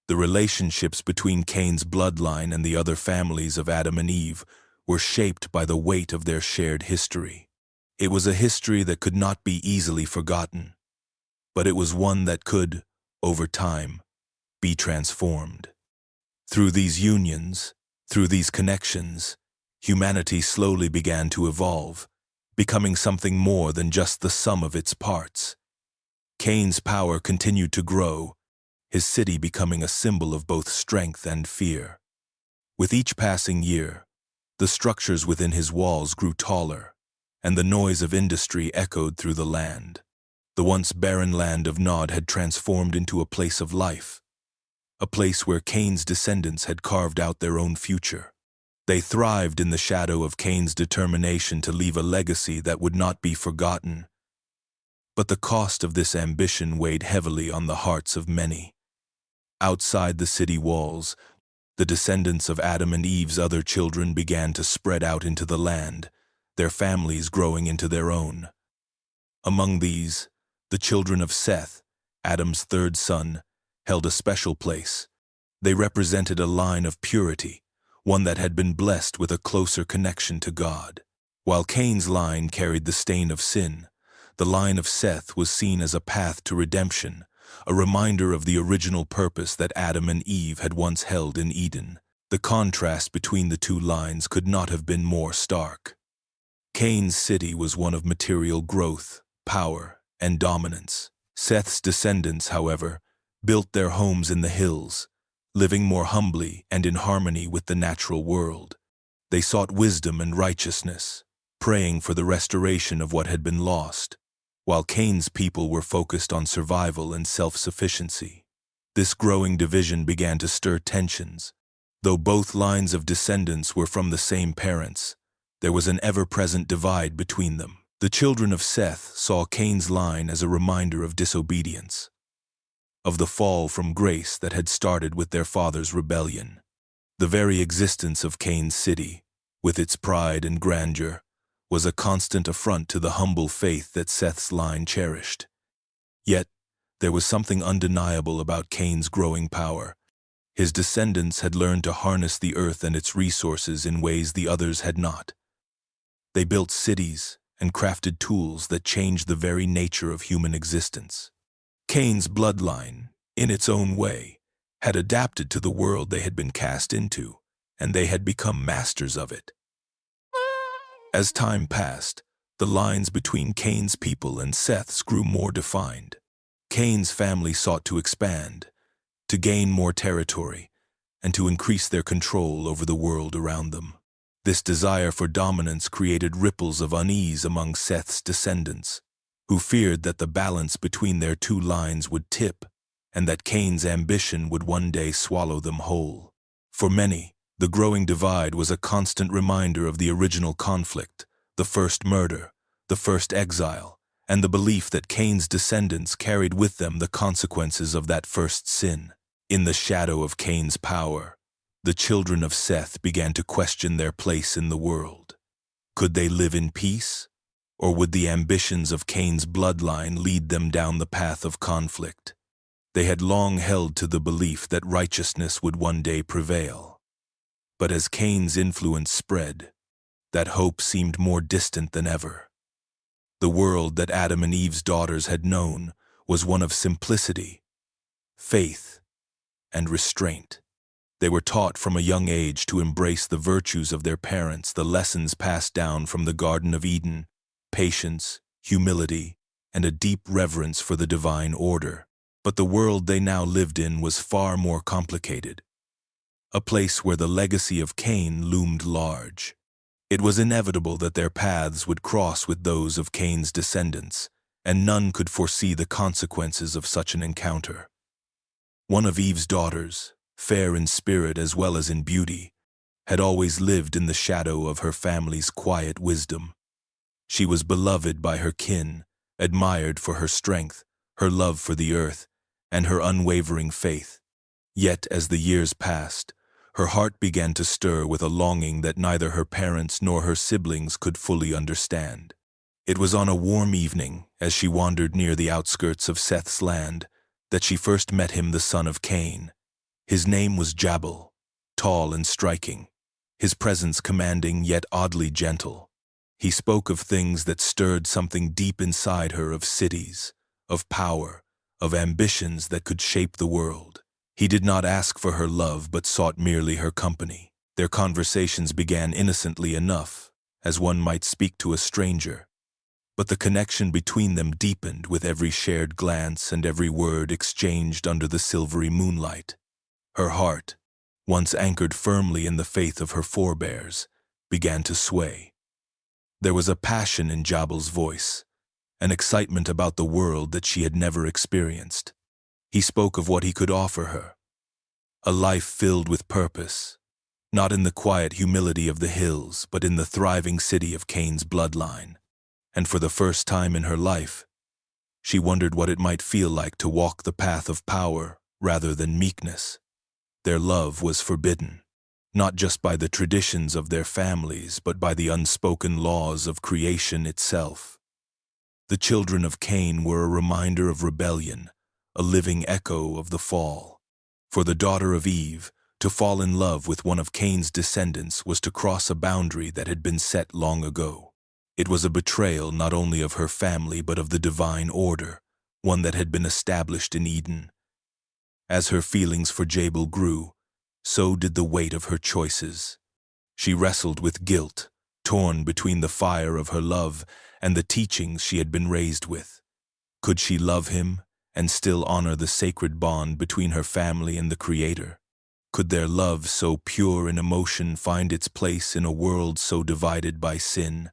The relationships between Cain's bloodline and the other families of Adam and Eve were shaped by the weight of their shared history. It was a history that could not be easily forgotten, but it was one that could, over time, be transformed. Through these unions, through these connections, humanity slowly began to evolve, becoming something more than just the sum of its parts. Cain's power continued to grow, his city becoming a symbol of both strength and fear. With each passing year, the structures within his walls grew taller, and the noise of industry echoed through the land. The once barren land of Nod had transformed into a place of life, a place where Cain's descendants had carved out their own future. They thrived in the shadow of Cain's determination to leave a legacy that would not be forgotten. But the cost of this ambition weighed heavily on the hearts of many. Outside the city walls, the descendants of Adam and Eve's other children began to spread out into the land, their families growing into their own. Among these, the children of Seth, Adam's third son, held a special place. They represented a line of purity, one that had been blessed with a closer connection to God. While Cain's line carried the stain of sin, the line of Seth was seen as a path to redemption, a reminder of the original purpose that Adam and Eve had once held in Eden. The contrast between the two lines could not have been more stark. Cain's city was one of material growth, power, and dominance. Seth's descendants, however, built their homes in the hills, living more humbly and in harmony with the natural world. They sought wisdom and righteousness, praying for the restoration of what had been lost, while Cain's people were focused on survival and self-sufficiency. This growing division began to stir tensions. Though both lines of descendants were from the same parents, there was an ever-present divide between them. The children of Seth saw Cain's line as a reminder of disobedience, of the fall from grace that had started with their father's rebellion. The very existence of Cain's city, with its pride and grandeur, was a constant affront to the humble faith that Seth's line cherished. Yet, there was something undeniable about Cain's growing power. His descendants had learned to harness the earth and its resources in ways the others had not. They built cities and crafted tools that changed the very nature of human existence. Cain's bloodline, in its own way, had adapted to the world they had been cast into, and they had become masters of it. As time passed, the lines between Cain's people and Seth's grew more defined. Cain's family sought to expand, to gain more territory, and to increase their control over the world around them. This desire for dominance created ripples of unease among Seth's descendants, who feared that the balance between their two lines would tip and that Cain's ambition would one day swallow them whole. For many, the growing divide was a constant reminder of the original conflict, the first murder, the first exile, and the belief that Cain's descendants carried with them the consequences of that first sin. In the shadow of Cain's power, the children of Seth began to question their place in the world. Could they live in peace, or would the ambitions of Cain's bloodline lead them down the path of conflict? They had long held to the belief that righteousness would one day prevail. But as Cain's influence spread, that hope seemed more distant than ever. The world that Adam and Eve's daughters had known was one of simplicity, faith, and restraint. They were taught from a young age to embrace the virtues of their parents, the lessons passed down from the Garden of Eden, patience, humility, and a deep reverence for the divine order. But the world they now lived in was far more complicated, a place where the legacy of Cain loomed large. It was inevitable that their paths would cross with those of Cain's descendants, and none could foresee the consequences of such an encounter. One of Eve's daughters, fair in spirit as well as in beauty, had always lived in the shadow of her family's quiet wisdom. She was beloved by her kin, admired for her strength, her love for the earth, and her unwavering faith. Yet, as the years passed, her heart began to stir with a longing that neither her parents nor her siblings could fully understand. It was on a warm evening, as she wandered near the outskirts of Seth's land, that she first met him, the son of Cain. His name was Jabal, tall and striking, his presence commanding yet oddly gentle. He spoke of things that stirred something deep inside her, of cities, of power, of ambitions that could shape the world. He did not ask for her love but sought merely her company. Their conversations began innocently enough, as one might speak to a stranger. But the connection between them deepened with every shared glance and every word exchanged under the silvery moonlight. Her heart, once anchored firmly in the faith of her forebears, began to sway. There was a passion in Jabal's voice, an excitement about the world that she had never experienced. He spoke of what he could offer her, a life filled with purpose, not in the quiet humility of the hills, but in the thriving city of Cain's bloodline. And for the first time in her life, she wondered what it might feel like to walk the path of power rather than meekness. Their love was forbidden, not just by the traditions of their families, but by the unspoken laws of creation itself. The children of Cain were a reminder of rebellion, a living echo of the fall. For the daughter of Eve, to fall in love with one of Cain's descendants was to cross a boundary that had been set long ago. It was a betrayal not only of her family but of the divine order, one that had been established in Eden. As her feelings for Jabal grew, so did the weight of her choices. She wrestled with guilt, torn between the fire of her love and the teachings she had been raised with. Could she love him and still honor the sacred bond between her family and the Creator? Could their love, so pure in emotion, find its place in a world so divided by sin?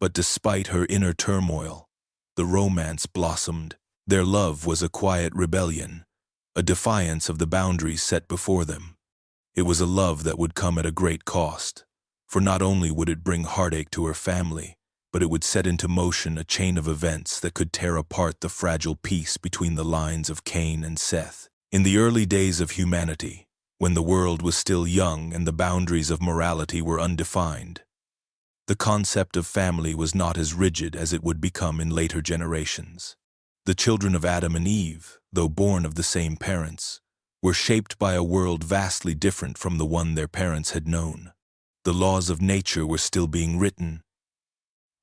But despite her inner turmoil, the romance blossomed. Their love was a quiet rebellion, a defiance of the boundaries set before them. It was a love that would come at a great cost, for not only would it bring heartache to her family, but it would set into motion a chain of events that could tear apart the fragile peace between the lines of Cain and Seth. In the early days of humanity, when the world was still young and the boundaries of morality were undefined, the concept of family was not as rigid as it would become in later generations. The children of Adam and Eve, though born of the same parents, were shaped by a world vastly different from the one their parents had known. The laws of nature were still being written,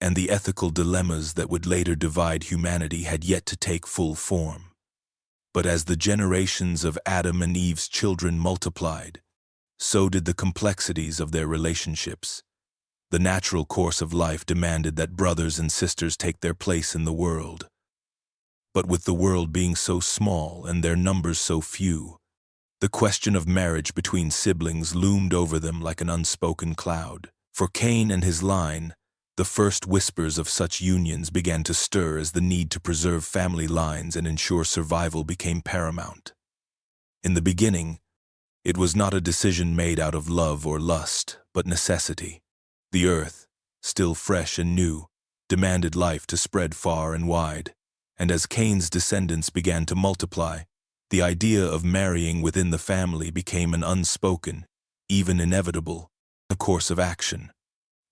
and the ethical dilemmas that would later divide humanity had yet to take full form. But as the generations of Adam and Eve's children multiplied, so did the complexities of their relationships. The natural course of life demanded that brothers and sisters take their place in the world. But with the world being so small and their numbers so few, the question of marriage between siblings loomed over them like an unspoken cloud. For Cain and his line, the first whispers of such unions began to stir as the need to preserve family lines and ensure survival became paramount. In the beginning, it was not a decision made out of love or lust, but necessity. The earth, still fresh and new, demanded life to spread far and wide, and as Cain's descendants began to multiply, the idea of marrying within the family became an unspoken, even inevitable, course of action.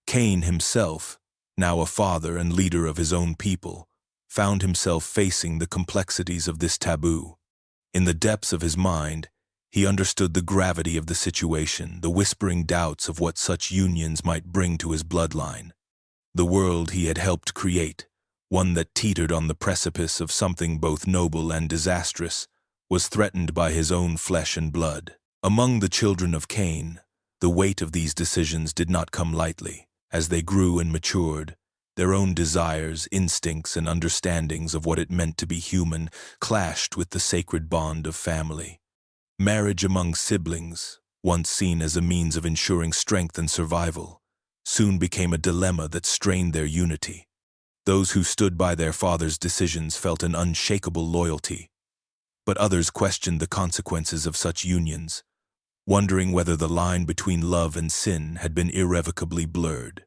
Cain himself, now a father and leader of his own people, found himself facing the complexities of this taboo. In the depths of his mind, he understood the gravity of the situation, the whispering doubts of what such unions might bring to his bloodline. The world he had helped create, one that teetered on the precipice of something both noble and disastrous, was threatened by his own flesh and blood. Among the children of Cain, the weight of these decisions did not come lightly. As they grew and matured, their own desires, instincts, and understandings of what it meant to be human clashed with the sacred bond of family. Marriage among siblings, once seen as a means of ensuring strength and survival, soon became a dilemma that strained their unity. Those who stood by their father's decisions felt an unshakable loyalty, but others questioned the consequences of such unions, wondering whether the line between love and sin had been irrevocably blurred.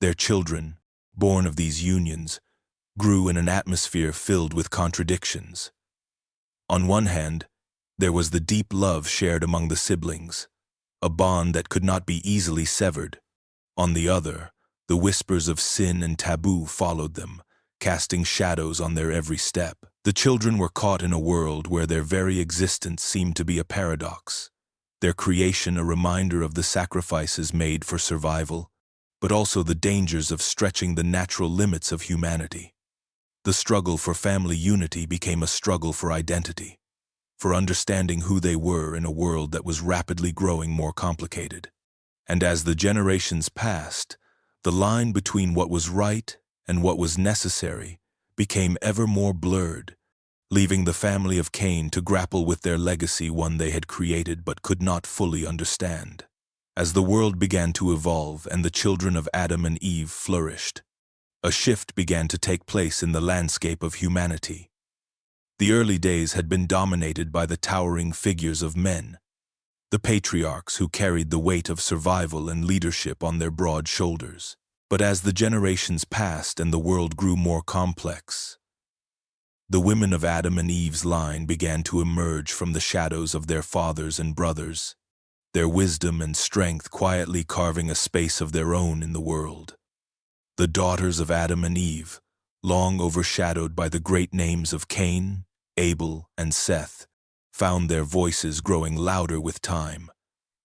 Their children, born of these unions, grew in an atmosphere filled with contradictions. On one hand, there was the deep love shared among the siblings, a bond that could not be easily severed. On the other, the whispers of sin and taboo followed them, casting shadows on their every step. The children were caught in a world where their very existence seemed to be a paradox, their creation a reminder of the sacrifices made for survival, but also the dangers of stretching the natural limits of humanity. The struggle for family unity became a struggle for identity, for understanding who they were in a world that was rapidly growing more complicated. And as the generations passed, the line between what was right and what was necessary became ever more blurred, leaving the family of Cain to grapple with their legacy, one they had created but could not fully understand. As the world began to evolve and the children of Adam and Eve flourished, a shift began to take place in the landscape of humanity. The early days had been dominated by the towering figures of men, the patriarchs who carried the weight of survival and leadership on their broad shoulders. But as the generations passed and the world grew more complex, the women of Adam and Eve's line began to emerge from the shadows of their fathers and brothers, their wisdom and strength quietly carving a space of their own in the world. The daughters of Adam and Eve, long overshadowed by the great names of Cain, Abel, and Seth, found their voices growing louder with time.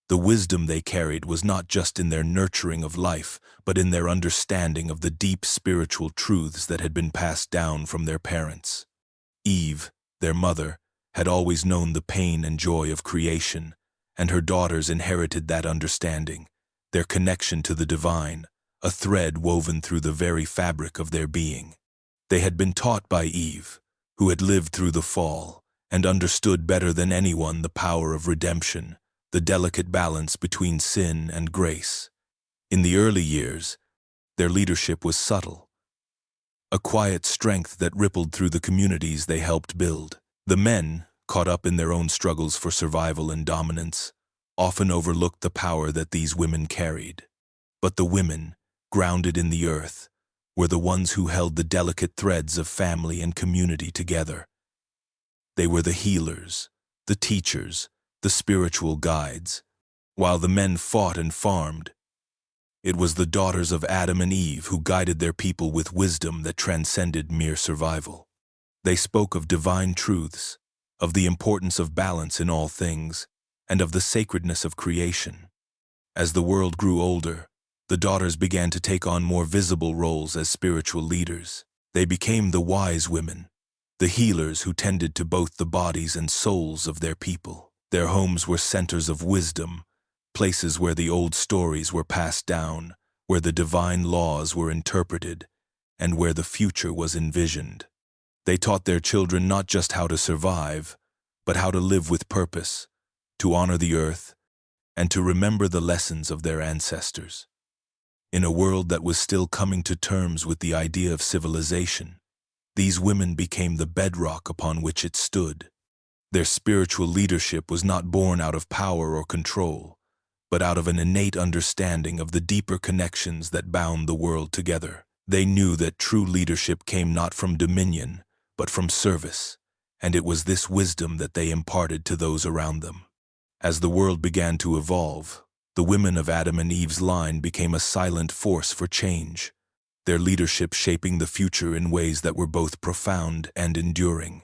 The wisdom they carried was not just in their nurturing of life, but in their understanding of the deep spiritual truths that had been passed down from their parents. Eve, their mother, had always known the pain and joy of creation, and her daughters inherited that understanding, their connection to the divine, a thread woven through the very fabric of their being. They had been taught by Eve, who had lived through the fall, and understood better than anyone the power of redemption, the delicate balance between sin and grace. In the early years, their leadership was subtle, a quiet strength that rippled through the communities they helped build. The men, caught up in their own struggles for survival and dominance, often overlooked the power that these women carried. But the women, grounded in the earth, were the ones who held the delicate threads of family and community together. They were the healers, the teachers, the spiritual guides. While the men fought and farmed, it was the daughters of Adam and Eve who guided their people with wisdom that transcended mere survival. They spoke of divine truths, of the importance of balance in all things, and of the sacredness of creation. As the world grew older, the daughters began to take on more visible roles as spiritual leaders. They became the wise women, the healers who tended to both the bodies and souls of their people. Their homes were centers of wisdom, places where the old stories were passed down, where the divine laws were interpreted, and where the future was envisioned. They taught their children not just how to survive, but how to live with purpose, to honor the earth, and to remember the lessons of their ancestors. In a world that was still coming to terms with the idea of civilization, these women became the bedrock upon which it stood. Their spiritual leadership was not born out of power or control, but out of an innate understanding of the deeper connections that bound the world together. They knew that true leadership came not from dominion, but from service, and it was this wisdom that they imparted to those around them. As the world began to evolve, the women of Adam and Eve's line became a silent force for change, their leadership shaping the future in ways that were both profound and enduring.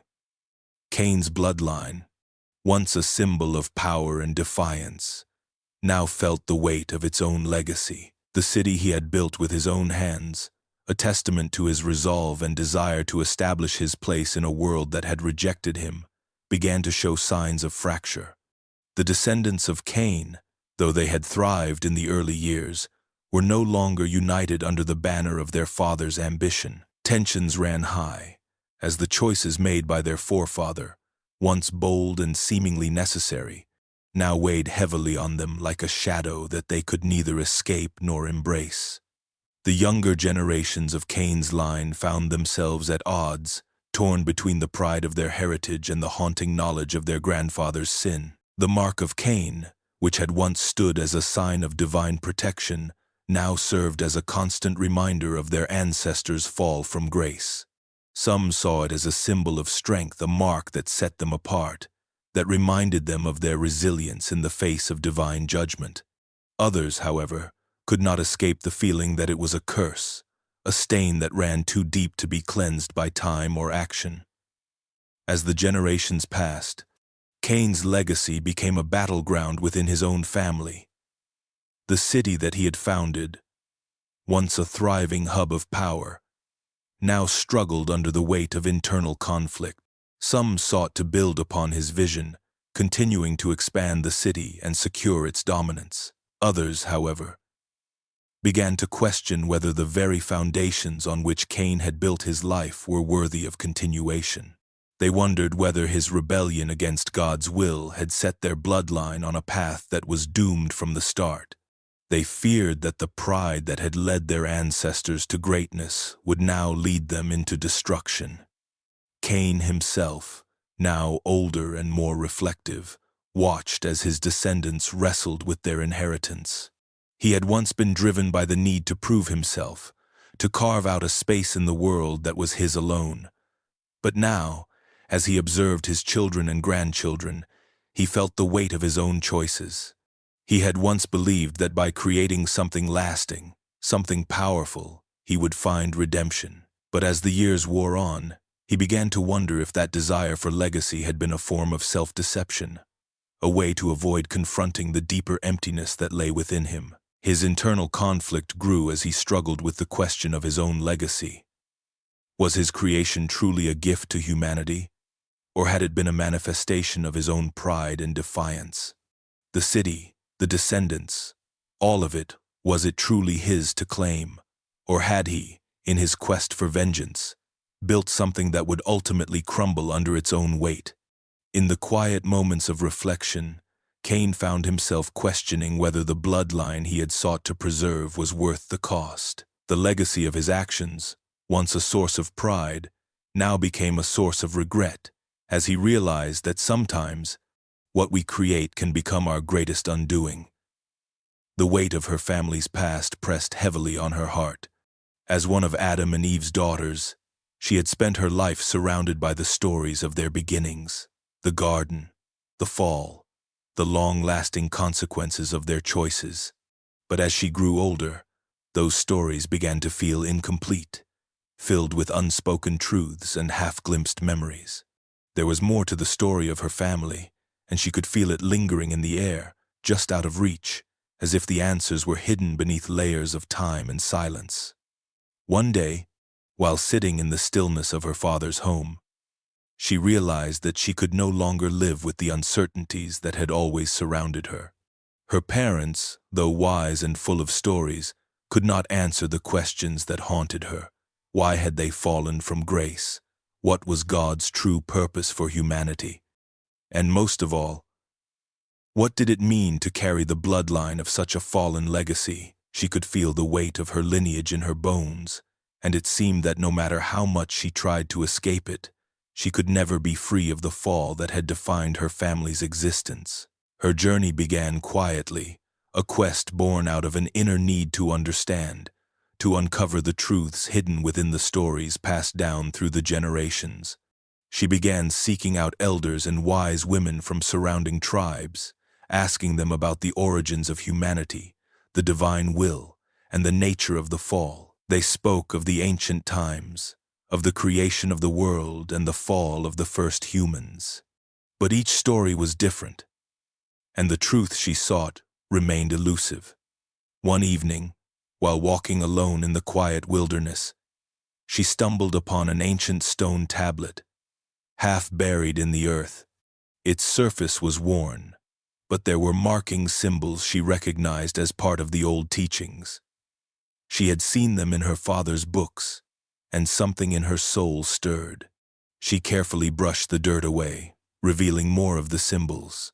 Cain's bloodline, once a symbol of power and defiance, now felt the weight of its own legacy. The city he had built with his own hands, a testament to his resolve and desire to establish his place in a world that had rejected him, began to show signs of fracture. The descendants of Cain, though they had thrived in the early years, were no longer united under the banner of their father's ambition. Tensions ran high, as the choices made by their forefather, once bold and seemingly necessary, now weighed heavily on them like a shadow that they could neither escape nor embrace. The younger generations of Cain's line found themselves at odds, torn between the pride of their heritage and the haunting knowledge of their grandfather's sin. The mark of Cain, which had once stood as a sign of divine protection, now served as a constant reminder of their ancestors' fall from grace. Some saw it as a symbol of strength, a mark that set them apart, that reminded them of their resilience in the face of divine judgment. Others, however, could not escape the feeling that it was a curse, a stain that ran too deep to be cleansed by time or action. As the generations passed, Cain's legacy became a battleground within his own family. The city that he had founded, once a thriving hub of power, now struggled under the weight of internal conflict. Some sought to build upon his vision, continuing to expand the city and secure its dominance. Others, however, began to question whether the very foundations on which Cain had built his life were worthy of continuation. They wondered whether his rebellion against God's will had set their bloodline on a path that was doomed from the start. They feared that the pride that had led their ancestors to greatness would now lead them into destruction. Cain himself, now older and more reflective, watched as his descendants wrestled with their inheritance. He had once been driven by the need to prove himself, to carve out a space in the world that was his alone. But now, as he observed his children and grandchildren, he felt the weight of his own choices. He had once believed that by creating something lasting, something powerful, he would find redemption. But as the years wore on, he began to wonder if that desire for legacy had been a form of self-deception, a way to avoid confronting the deeper emptiness that lay within him. His internal conflict grew as he struggled with the question of his own legacy. Was his creation truly a gift to humanity, or had it been a manifestation of his own pride and defiance? The city, the descendants, all of it, was it truly his to claim? Or had he, in his quest for vengeance, built something that would ultimately crumble under its own weight? In the quiet moments of reflection, Cain found himself questioning whether the bloodline he had sought to preserve was worth the cost. The legacy of his actions, once a source of pride, now became a source of regret, as he realized that sometimes what we create can become our greatest undoing. The weight of her family's past pressed heavily on her heart. As one of Adam and Eve's daughters, she had spent her life surrounded by the stories of their beginnings, the garden, the fall, the long-lasting consequences of their choices. But as she grew older, those stories began to feel incomplete, filled with unspoken truths and half-glimpsed memories. There was more to the story of her family, and she could feel it lingering in the air, just out of reach, as if the answers were hidden beneath layers of time and silence. One day, while sitting in the stillness of her father's home, she realized that she could no longer live with the uncertainties that had always surrounded her. Her parents, though wise and full of stories, could not answer the questions that haunted her. Why had they fallen from grace? What was God's true purpose for humanity? And most of all, what did it mean to carry the bloodline of such a fallen legacy? She could feel the weight of her lineage in her bones, and it seemed that no matter how much she tried to escape it, she could never be free of the fall that had defined her family's existence. Her journey began quietly, a quest born out of an inner need to understand, to uncover the truths hidden within the stories passed down through the generations. She began seeking out elders and wise women from surrounding tribes, asking them about the origins of humanity, the divine will, and the nature of the fall. They spoke of the ancient times, of the creation of the world and the fall of the first humans. But each story was different, and the truth she sought remained elusive. One evening, while walking alone in the quiet wilderness, she stumbled upon an ancient stone tablet, half buried in the earth. Its surface was worn, but there were marking symbols she recognized as part of the old teachings. She had seen them in her father's books, and something in her soul stirred. She carefully brushed the dirt away, revealing more of the symbols.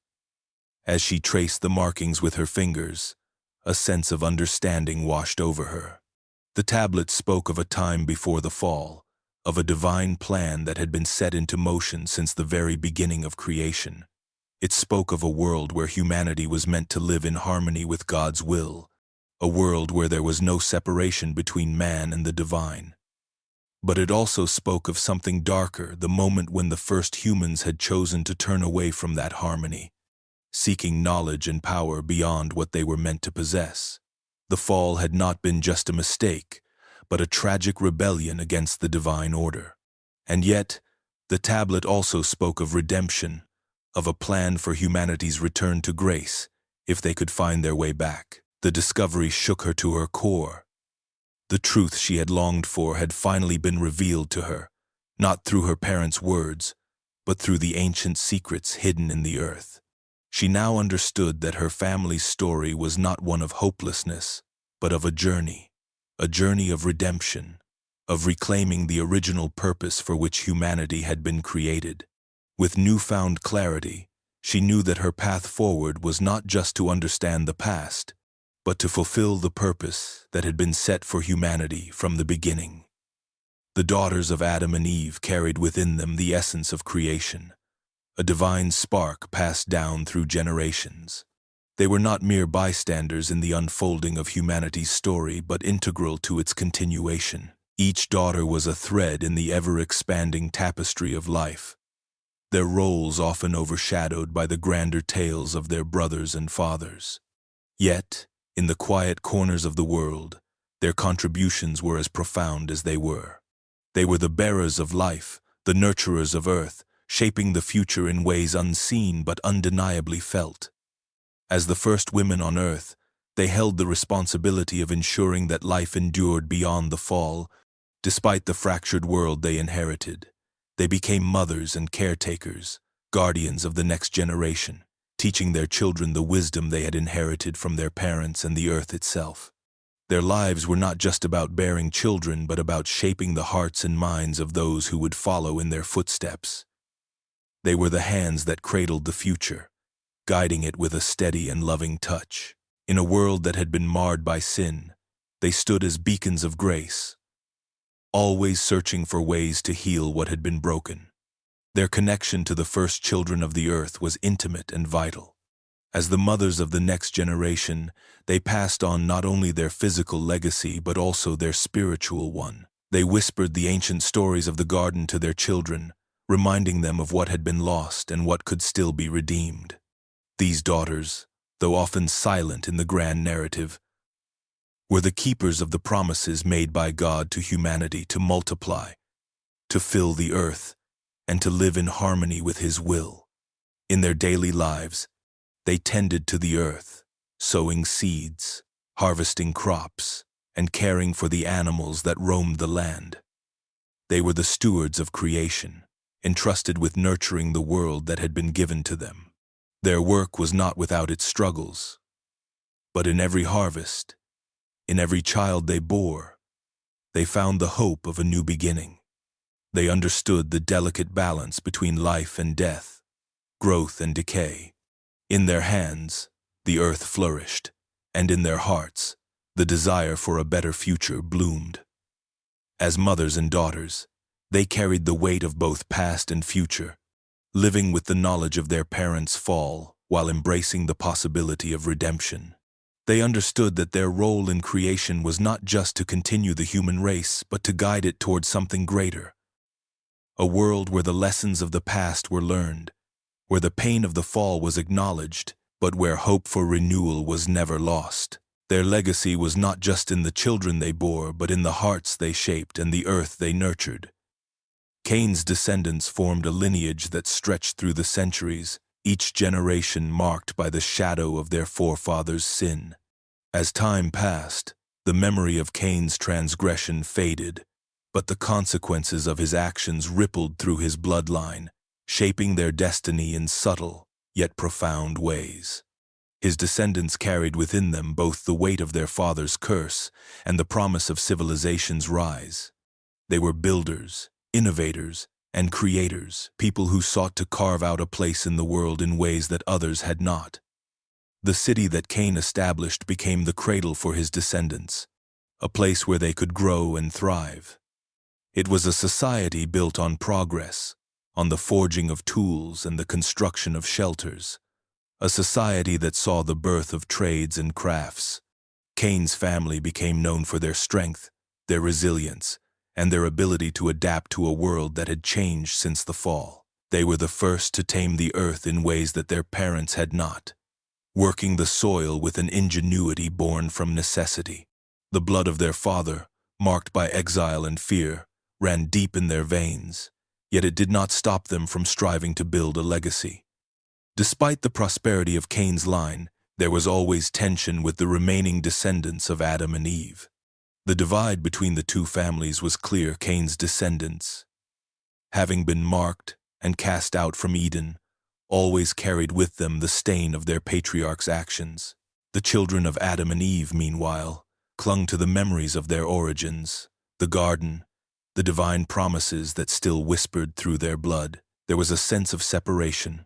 As she traced the markings with her fingers, a sense of understanding washed over her. The tablet spoke of a time before the fall, of a divine plan that had been set into motion since the very beginning of creation. It spoke of a world where humanity was meant to live in harmony with God's will, a world where there was no separation between man and the divine. But it also spoke of something darker, the moment when the first humans had chosen to turn away from that harmony, seeking knowledge and power beyond what they were meant to possess. The fall had not been just a mistake, but a tragic rebellion against the divine order. And yet, the tablet also spoke of redemption, of a plan for humanity's return to grace, if they could find their way back. The discovery shook her to her core. The truth she had longed for had finally been revealed to her, not through her parents' words, but through the ancient secrets hidden in the earth. She now understood that her family's story was not one of hopelessness, but of a journey of redemption, of reclaiming the original purpose for which humanity had been created. With newfound clarity, she knew that her path forward was not just to understand the past, but to fulfill the purpose that had been set for humanity from the beginning. The daughters of Adam and Eve carried within them the essence of creation, a divine spark passed down through generations. They were not mere bystanders in the unfolding of humanity's story, but integral to its continuation. Each daughter was a thread in the ever-expanding tapestry of life, their roles often overshadowed by the grander tales of their brothers and fathers. Yet, in the quiet corners of the world, their contributions were as profound as they were. They were the bearers of life, the nurturers of earth, shaping the future in ways unseen but undeniably felt. As the first women on earth, they held the responsibility of ensuring that life endured beyond the fall. Despite the fractured world they inherited, they became mothers and caretakers, guardians of the next generation, teaching their children the wisdom they had inherited from their parents and the earth itself. Their lives were not just about bearing children, but about shaping the hearts and minds of those who would follow in their footsteps. They were the hands that cradled the future, guiding it with a steady and loving touch. In a world that had been marred by sin, they stood as beacons of grace, always searching for ways to heal what had been broken. Their connection to the first children of the earth was intimate and vital. As the mothers of the next generation, they passed on not only their physical legacy but also their spiritual one. They whispered the ancient stories of the garden to their children, reminding them of what had been lost and what could still be redeemed. These daughters, though often silent in the grand narrative, were the keepers of the promises made by God to humanity to multiply, to fill the earth, and to live in harmony with His will. In their daily lives, they tended to the earth, sowing seeds, harvesting crops, and caring for the animals that roamed the land. They were the stewards of creation, entrusted with nurturing the world that had been given to them. Their work was not without its struggles, but in every harvest, in every child they bore, they found the hope of a new beginning. They understood the delicate balance between life and death, growth and decay. In their hands, the earth flourished, and in their hearts, The desire for a better future bloomed. As mothers and daughters, they carried the weight of both past and future, living with the knowledge of their parents' fall while embracing the possibility of redemption. They understood that their role in creation was not just to continue the human race, but to guide it towards something greater. A world where the lessons of the past were learned, where the pain of the fall was acknowledged, but where hope for renewal was never lost. Their legacy was not just in the children they bore, but in the hearts they shaped and the earth they nurtured. Cain's descendants formed a lineage that stretched through the centuries, each generation marked by the shadow of their forefathers' sin. As time passed, the memory of Cain's transgression faded, but the consequences of his actions rippled through his bloodline, shaping their destiny in subtle, yet profound ways. His descendants carried within them both the weight of their father's curse and the promise of civilization's rise. They were builders, innovators, and creators, people who sought to carve out a place in the world in ways that others had not. The city that Cain established became the cradle for his descendants, a place where they could grow and thrive. It was a society built on progress, on the forging of tools and the construction of shelters, a society that saw the birth of trades and crafts. Cain's family became known for their strength, their resilience, and their ability to adapt to a world that had changed since the fall. They were the first to tame the earth in ways that their parents had not, working the soil with an ingenuity born from necessity. The blood of their father, marked by exile and fear, ran deep in their veins, yet it did not stop them from striving to build a legacy. Despite the prosperity of Cain's line, there was always tension with the remaining descendants of Adam and Eve. The divide between the two families was clear. Cain's descendants, having been marked and cast out from Eden, always carried with them the stain of their patriarch's actions. The children of Adam and Eve, meanwhile, clung to the memories of their origins, the garden, the divine promises that still whispered through their blood. There was a sense of separation,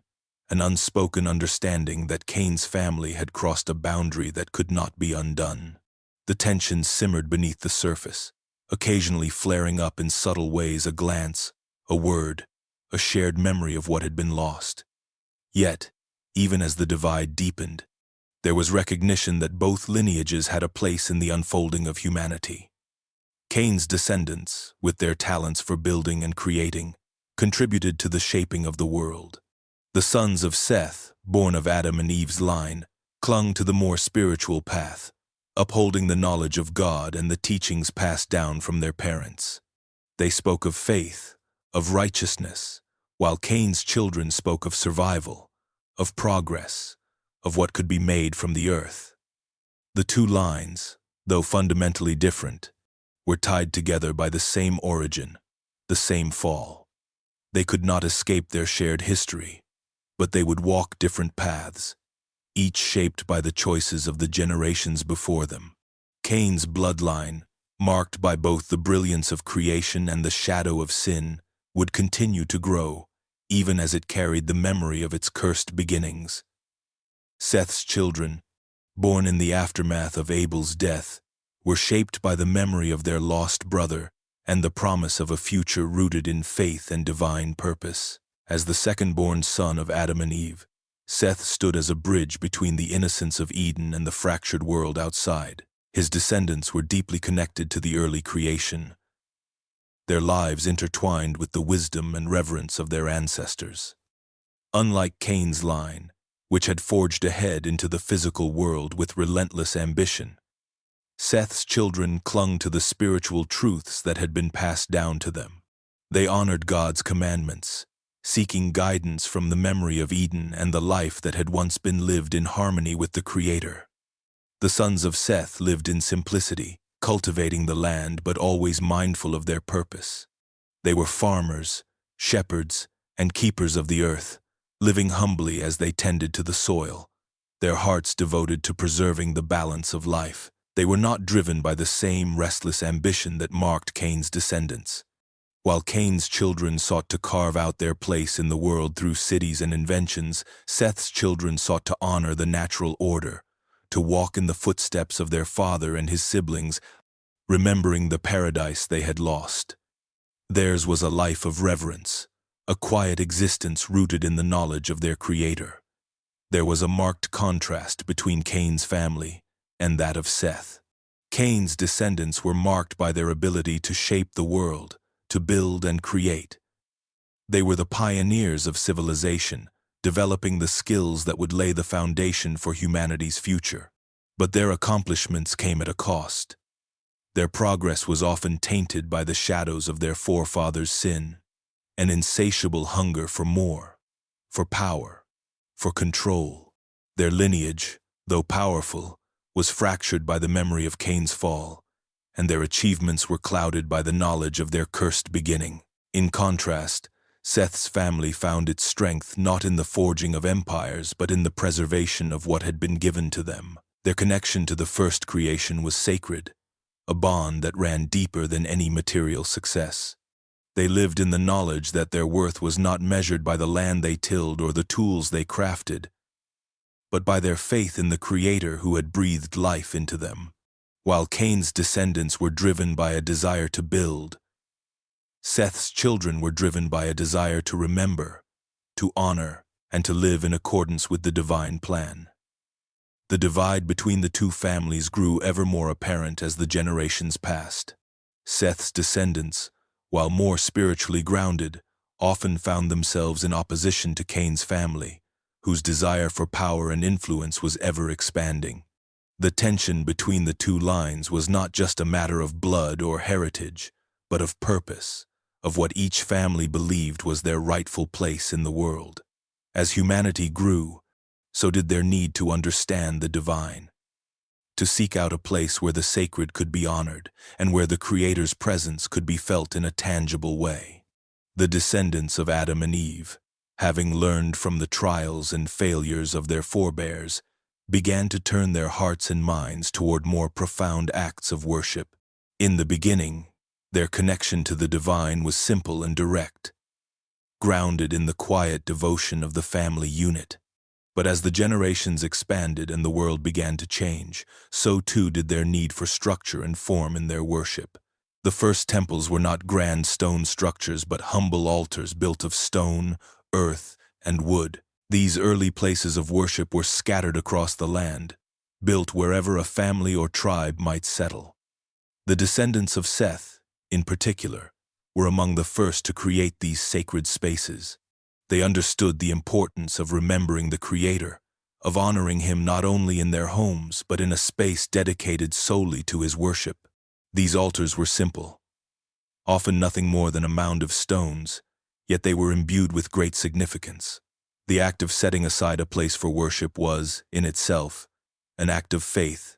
an unspoken understanding that Cain's family had crossed a boundary that could not be undone. The tension simmered beneath the surface, occasionally flaring up in subtle ways, a glance, a word, a shared memory of what had been lost. Yet, even as the divide deepened, there was recognition that both lineages had a place in the unfolding of humanity. Cain's descendants, with their talents for building and creating, contributed to the shaping of the world. The sons of Seth, born of Adam and Eve's line, clung to the more spiritual path, upholding the knowledge of God and the teachings passed down from their parents. They spoke of faith, of righteousness, while Cain's children spoke of survival, of progress, of what could be made from the earth. The two lines, though fundamentally different, were tied together by the same origin, the same fall. They could not escape their shared history, but they would walk different paths, each shaped by the choices of the generations before them. Cain's bloodline, marked by both the brilliance of creation and the shadow of sin, would continue to grow, even as it carried the memory of its cursed beginnings. Seth's children, born in the aftermath of Abel's death, were shaped by the memory of their lost brother and the promise of a future rooted in faith and divine purpose. As the second-born son of Adam and Eve, Seth stood as a bridge between the innocence of Eden and the fractured world outside. His descendants were deeply connected to the early creation, their lives intertwined with the wisdom and reverence of their ancestors. Unlike Cain's line, which had forged ahead into the physical world with relentless ambition, Seth's children clung to the spiritual truths that had been passed down to them. They honored God's commandments, seeking guidance from the memory of Eden and the life that had once been lived in harmony with the Creator. The sons of Seth lived in simplicity, cultivating the land but always mindful of their purpose. They were farmers, shepherds, and keepers of the earth, living humbly as they tended to the soil, their hearts devoted to preserving the balance of life. They were not driven by the same restless ambition that marked Cain's descendants. While Cain's children sought to carve out their place in the world through cities and inventions, Seth's children sought to honor the natural order, to walk in the footsteps of their father and his siblings, remembering the paradise they had lost. Theirs was a life of reverence, a quiet existence rooted in the knowledge of their Creator. There was a marked contrast between Cain's family and that of Seth. Cain's descendants were marked by their ability to shape the world, to build and create. They were the pioneers of civilization, developing the skills that would lay the foundation for humanity's future. But their accomplishments came at a cost. Their progress was often tainted by the shadows of their forefathers' sin, an insatiable hunger for more, for power, for control. Their lineage, though powerful, was fractured by the memory of Cain's fall, and their achievements were clouded by the knowledge of their cursed beginning. In contrast, Seth's family found its strength not in the forging of empires, but in the preservation of what had been given to them. Their connection to the first creation was sacred, a bond that ran deeper than any material success. They lived in the knowledge that their worth was not measured by the land they tilled or the tools they crafted, but by their faith in the Creator who had breathed life into them. While Cain's descendants were driven by a desire to build, Seth's children were driven by a desire to remember, to honor, and to live in accordance with the divine plan. The divide between the two families grew ever more apparent as the generations passed. Seth's descendants, while more spiritually grounded, often found themselves in opposition to Cain's family, whose desire for power and influence was ever expanding. The tension between the two lines was not just a matter of blood or heritage, but of purpose, of what each family believed was their rightful place in the world. As humanity grew, so did their need to understand the divine, to seek out a place where the sacred could be honored and where the Creator's presence could be felt in a tangible way. The descendants of Adam and Eve, having learned from the trials and failures of their forebears, began to turn their hearts and minds toward more profound acts of worship. In the beginning, their connection to the divine was simple and direct, grounded in the quiet devotion of the family unit. But as the generations expanded and the world began to change, so too did their need for structure and form in their worship. The first temples were not grand stone structures but humble altars built of stone, earth, and wood. These early places of worship were scattered across the land, built wherever a family or tribe might settle. The descendants of Seth, in particular, were among the first to create these sacred spaces. They understood the importance of remembering the Creator, of honoring Him not only in their homes but in a space dedicated solely to His worship. These altars were simple, often nothing more than a mound of stones, yet they were imbued with great significance. The act of setting aside a place for worship was, in itself, an act of faith,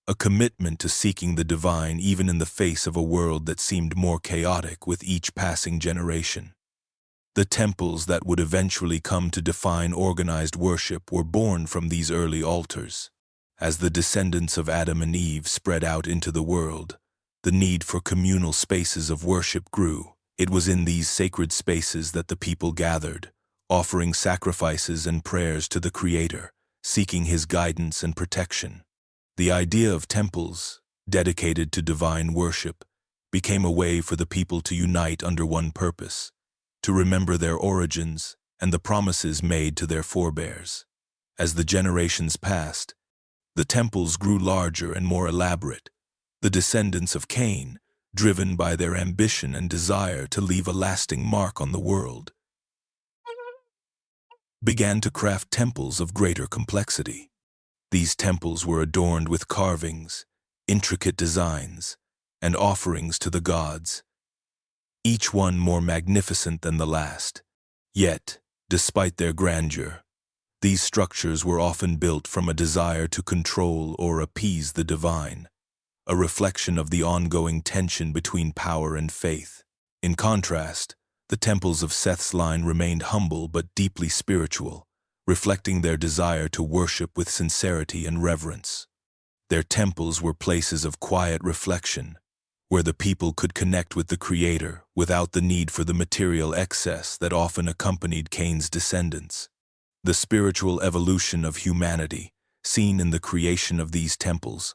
a commitment to seeking the divine even in the face of a world that seemed more chaotic with each passing generation. The temples that would eventually come to define organized worship were born from these early altars. As the descendants of Adam and Eve spread out into the world, the need for communal spaces of worship grew. It was in these sacred spaces that the people gathered, offering sacrifices and prayers to the Creator, seeking His guidance and protection. The idea of temples, dedicated to divine worship, became a way for the people to unite under one purpose, to remember their origins and the promises made to their forebears. As the generations passed, the temples grew larger and more elaborate. The descendants of Cain, driven by their ambition and desire to leave a lasting mark on the world, began to craft temples of greater complexity. These temples were adorned with carvings, intricate designs, and offerings to the gods, each one more magnificent than the last. Yet, despite their grandeur, these structures were often built from a desire to control or appease the divine, a reflection of the ongoing tension between power and faith. In contrast, the temples of Seth's line remained humble but deeply spiritual, reflecting their desire to worship with sincerity and reverence. Their temples were places of quiet reflection, where the people could connect with the Creator without the need for the material excess that often accompanied Cain's descendants. The spiritual evolution of humanity, seen in the creation of these temples,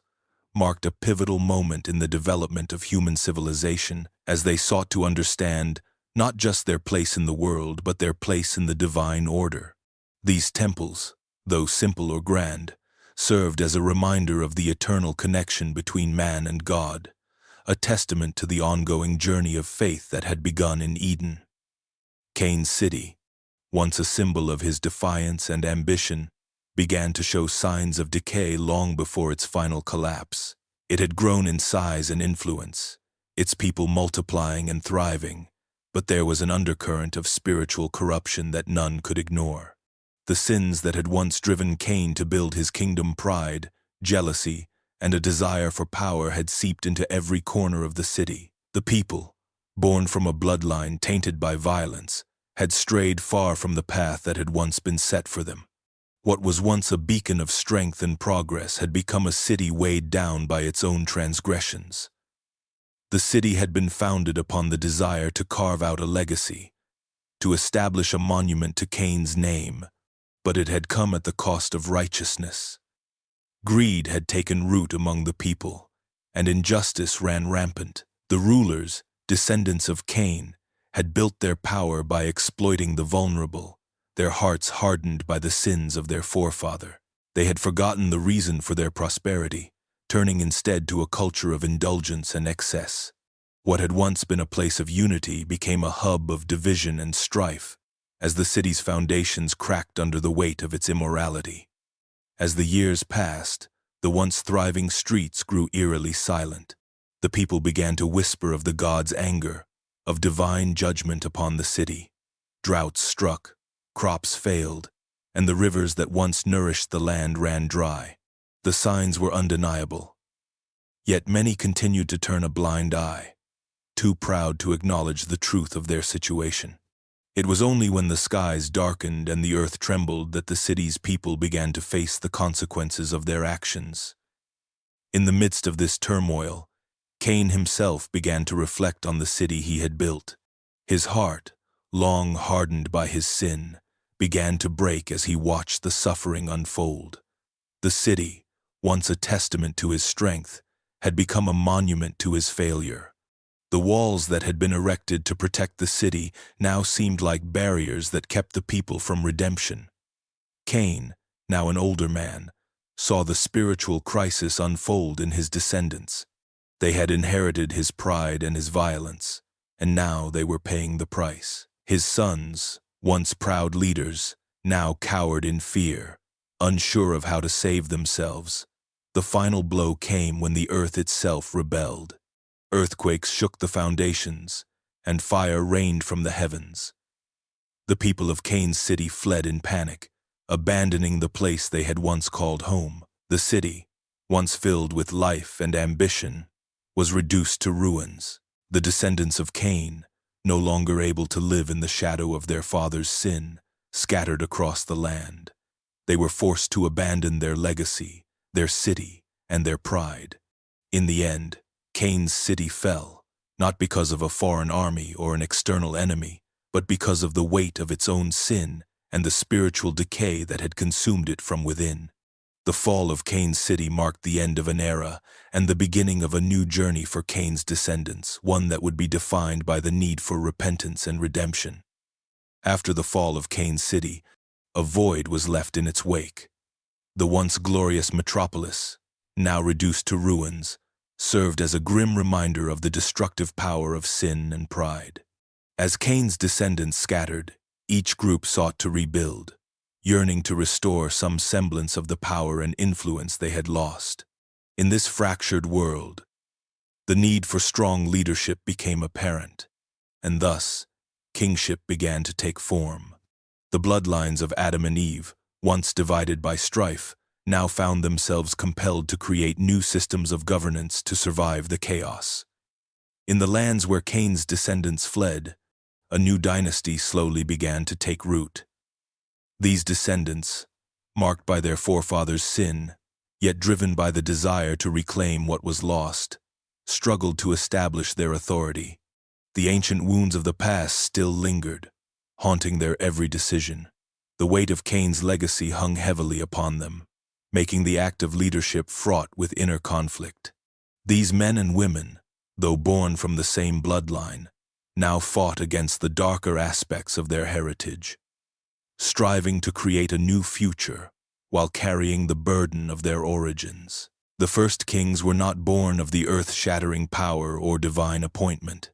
marked a pivotal moment in the development of human civilization as they sought to understand not just their place in the world, but their place in the divine order. These temples, though simple or grand, served as a reminder of the eternal connection between man and God, a testament to the ongoing journey of faith that had begun in Eden. Cain's city, once a symbol of his defiance and ambition, began to show signs of decay long before its final collapse. It had grown in size and influence, its people multiplying and thriving, but there was an undercurrent of spiritual corruption that none could ignore. The sins that had once driven Cain to build his kingdom, pride, jealousy, and a desire for power, had seeped into every corner of the city. The people, born from a bloodline tainted by violence, had strayed far from the path that had once been set for them. What was once a beacon of strength and progress had become a city weighed down by its own transgressions. The city had been founded upon the desire to carve out a legacy, to establish a monument to Cain's name, but it had come at the cost of righteousness. Greed had taken root among the people, and injustice ran rampant. The rulers, descendants of Cain, had built their power by exploiting the vulnerable, their hearts hardened by the sins of their forefather. They had forgotten the reason for their prosperity, turning instead to a culture of indulgence and excess. What had once been a place of unity became a hub of division and strife, as the city's foundations cracked under the weight of its immorality. As the years passed, the once thriving streets grew eerily silent. The people began to whisper of the gods' anger, of divine judgment upon the city. Droughts struck, crops failed, and the rivers that once nourished the land ran dry. The signs were undeniable. Yet many continued to turn a blind eye, too proud to acknowledge the truth of their situation. It was only when the skies darkened and the earth trembled that the city's people began to face the consequences of their actions. In the midst of this turmoil, Cain himself began to reflect on the city he had built. His heart, long hardened by his sin, began to break as he watched the suffering unfold. The city, once a testament to his strength, had become a monument to his failure. The walls that had been erected to protect the city now seemed like barriers that kept the people from redemption. Cain, now an older man, saw the spiritual crisis unfold in his descendants. They had inherited his pride and his violence, and now they were paying the price. His sons, once proud leaders, now cowered in fear, unsure of how to save themselves. The final blow came when the earth itself rebelled. Earthquakes shook the foundations, and fire rained from the heavens. The people of Cain's city fled in panic, abandoning the place they had once called home. The city, once filled with life and ambition, was reduced to ruins. The descendants of Cain, no longer able to live in the shadow of their father's sin, scattered across the land. They were forced to abandon their legacy, their city, and their pride. In the end, Cain's city fell, not because of a foreign army or an external enemy, but because of the weight of its own sin and the spiritual decay that had consumed it from within. The fall of Cain's city marked the end of an era and the beginning of a new journey for Cain's descendants, one that would be defined by the need for repentance and redemption. After the fall of Cain's city, a void was left in its wake. The once glorious metropolis, now reduced to ruins, served as a grim reminder of the destructive power of sin and pride. As Cain's descendants scattered, each group sought to rebuild, yearning to restore some semblance of the power and influence they had lost. In this fractured world, the need for strong leadership became apparent, and thus, kingship began to take form. The bloodlines of Adam and Eve, once divided by strife, now found themselves compelled to create new systems of governance to survive the chaos. In the lands where Cain's descendants fled, a new dynasty slowly began to take root. These descendants, marked by their forefathers' sin, yet driven by the desire to reclaim what was lost, struggled to establish their authority. The ancient wounds of the past still lingered, haunting their every decision. The weight of Cain's legacy hung heavily upon them. making the act of leadership fraught with inner conflict. These men and women, though born from the same bloodline, now fought against the darker aspects of their heritage, striving to create a new future while carrying the burden of their origins. The first kings were not born of the earth-shattering power or divine appointment.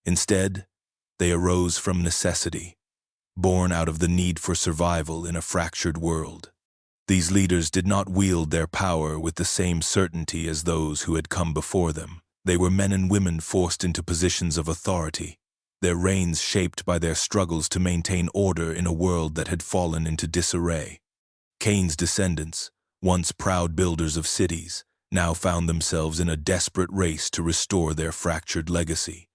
Instead, they arose from necessity, born out of the need for survival in a fractured world. These leaders did not wield their power with the same certainty as those who had come before them. They were men and women forced into positions of authority, their reigns shaped by their struggles to maintain order in a world that had fallen into disarray. Cain's descendants, once proud builders of cities, now found themselves in a desperate race to restore their fractured legacy.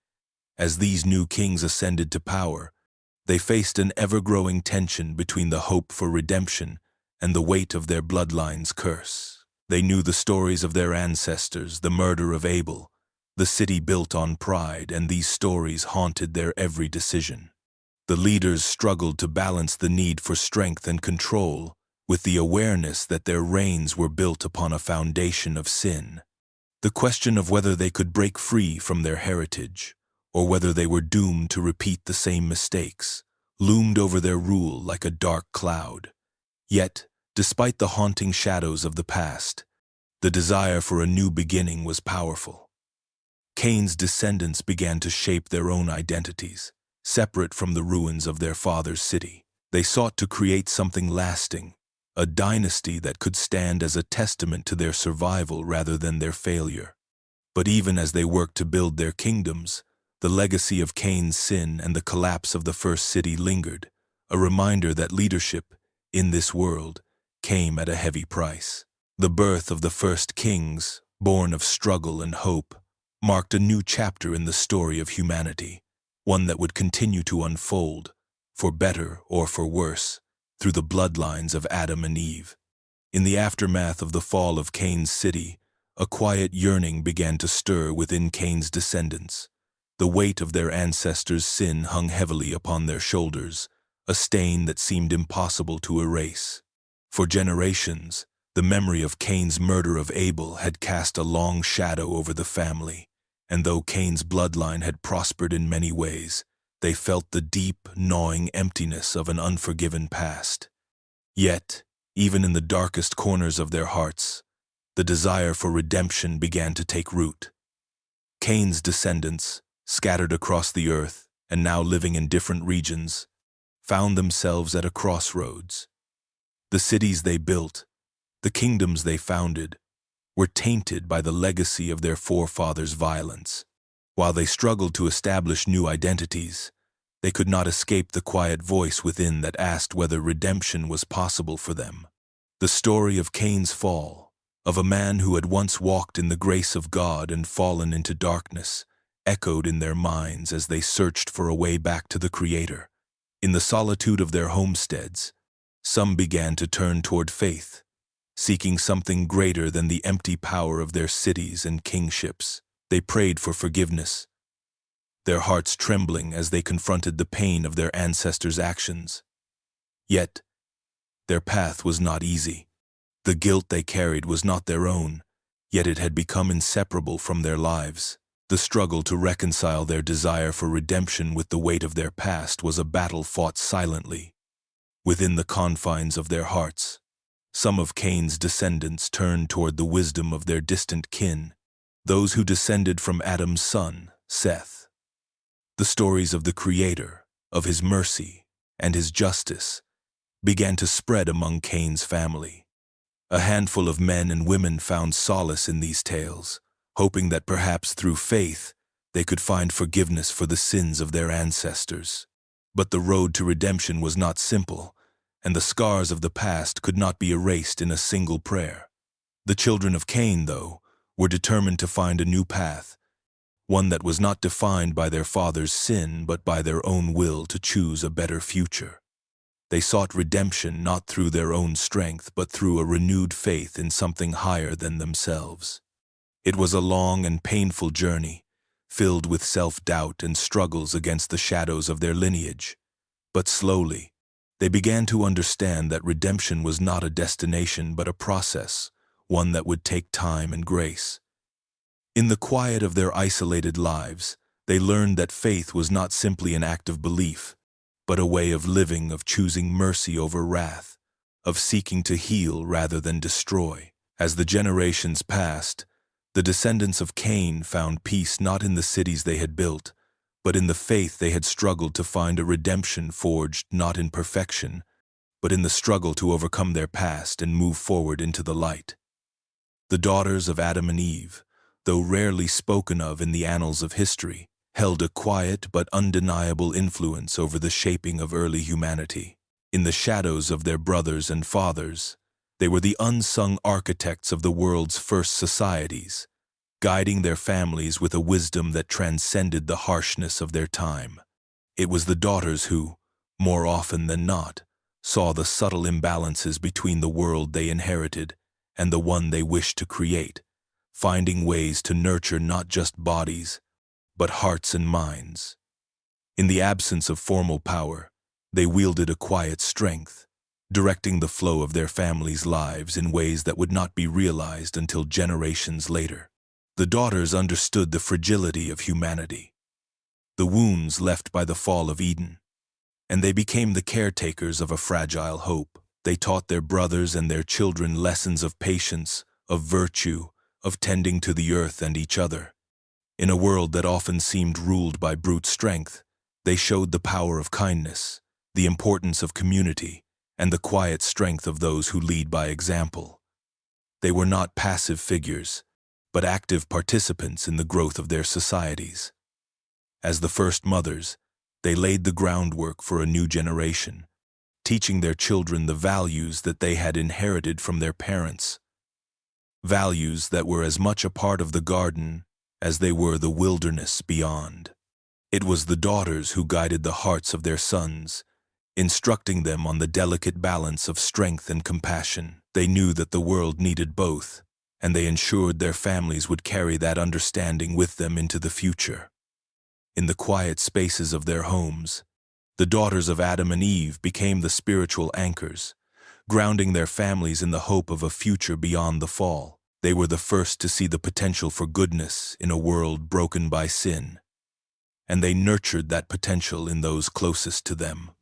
As these new kings ascended to power, they faced an ever-growing tension between the hope for redemption and the weight of their bloodline's curse. They knew the stories of their ancestors, the murder of Abel, the city built on pride, and these stories haunted their every decision. The leaders struggled to balance the need for strength and control with the awareness that their reigns were built upon a foundation of sin. The question of whether they could break free from their heritage, or whether they were doomed to repeat the same mistakes, loomed over their rule like a dark cloud. Yet, despite the haunting shadows of the past, the desire for a new beginning was powerful. Cain's descendants began to shape their own identities, separate from the ruins of their father's city. They sought to create something lasting, a dynasty that could stand as a testament to their survival rather than their failure. But even as they worked to build their kingdoms, the legacy of Cain's sin and the collapse of the first city lingered, a reminder that leadership, in this world, came at a heavy price. The birth of the first kings, born of struggle and hope, marked a new chapter in the story of humanity, one that would continue to unfold, for better or for worse, through the bloodlines of Adam and Eve. In the aftermath of the fall of Cain's city, a quiet yearning began to stir within Cain's descendants. The weight of their ancestors' sin hung heavily upon their shoulders, a stain that seemed impossible to erase. For generations, the memory of Cain's murder of Abel had cast a long shadow over the family, and though Cain's bloodline had prospered in many ways, they felt the deep, gnawing emptiness of an unforgiven past. Yet, even in the darkest corners of their hearts, the desire for redemption began to take root. Cain's descendants, scattered across the earth and now living in different regions, found themselves at a crossroads. The cities they built, the kingdoms they founded, were tainted by the legacy of their forefathers' violence. While they struggled to establish new identities, they could not escape the quiet voice within that asked whether redemption was possible for them. The story of Cain's fall, of a man who had once walked in the grace of God and fallen into darkness, echoed in their minds as they searched for a way back to the Creator. In the solitude of their homesteads, some began to turn toward faith, seeking something greater than the empty power of their cities and kingships. They prayed for forgiveness, their hearts trembling as they confronted the pain of their ancestors' actions. Yet, their path was not easy. The guilt they carried was not their own, yet it had become inseparable from their lives. The struggle to reconcile their desire for redemption with the weight of their past was a battle fought silently. Within the confines of their hearts, some of Cain's descendants turned toward the wisdom of their distant kin, those who descended from Adam's son, Seth. The stories of the Creator, of his mercy, and his justice began to spread among Cain's family. A handful of men and women found solace in these tales, hoping that perhaps through faith they could find forgiveness for the sins of their ancestors. But the road to redemption was not simple, and the scars of the past could not be erased in a single prayer. The children of Cain, though, were determined to find a new path, one that was not defined by their father's sin but by their own will to choose a better future. They sought redemption not through their own strength but through a renewed faith in something higher than themselves. It was a long and painful journey, filled with self-doubt and struggles against the shadows of their lineage. But slowly, They began to understand that redemption was not a destination but a process, one that would take time and grace. In the quiet of their isolated lives, they learned that faith was not simply an act of belief, but a way of living, of choosing mercy over wrath, of seeking to heal rather than destroy. As the generations passed, the descendants of Cain found peace not in the cities they had built, but in the faith they had struggled to find, a redemption forged not in perfection, but in the struggle to overcome their past and move forward into the light. The daughters of Adam and Eve, though rarely spoken of in the annals of history, held a quiet but undeniable influence over the shaping of early humanity. In the shadows of their brothers and fathers, they were the unsung architects of the world's first societies, guiding their families with a wisdom that transcended the harshness of their time. It was the daughters who, more often than not, saw the subtle imbalances between the world they inherited and the one they wished to create, finding ways to nurture not just bodies, but hearts and minds. In the absence of formal power, they wielded a quiet strength, directing the flow of their families' lives in ways that would not be realized until generations later. The daughters understood the fragility of humanity, the wounds left by the fall of Eden, and they became the caretakers of a fragile hope. They taught their brothers and their children lessons of patience, of virtue, of tending to the earth and each other. In a world that often seemed ruled by brute strength, they showed the power of kindness, the importance of community, and the quiet strength of those who lead by example. They were not passive figures, but active participants in the growth of their societies. As the first mothers, they laid the groundwork for a new generation, teaching their children the values that they had inherited from their parents, values that were as much a part of the garden as they were the wilderness beyond. It was the daughters who guided the hearts of their sons, instructing them on the delicate balance of strength and compassion. They knew that the world needed both, and they ensured their families would carry that understanding with them into the future. In the quiet spaces of their homes, the daughters of Adam and Eve became the spiritual anchors, grounding their families in the hope of a future beyond the fall. They were the first to see the potential for goodness in a world broken by sin, and they nurtured that potential in those closest to them.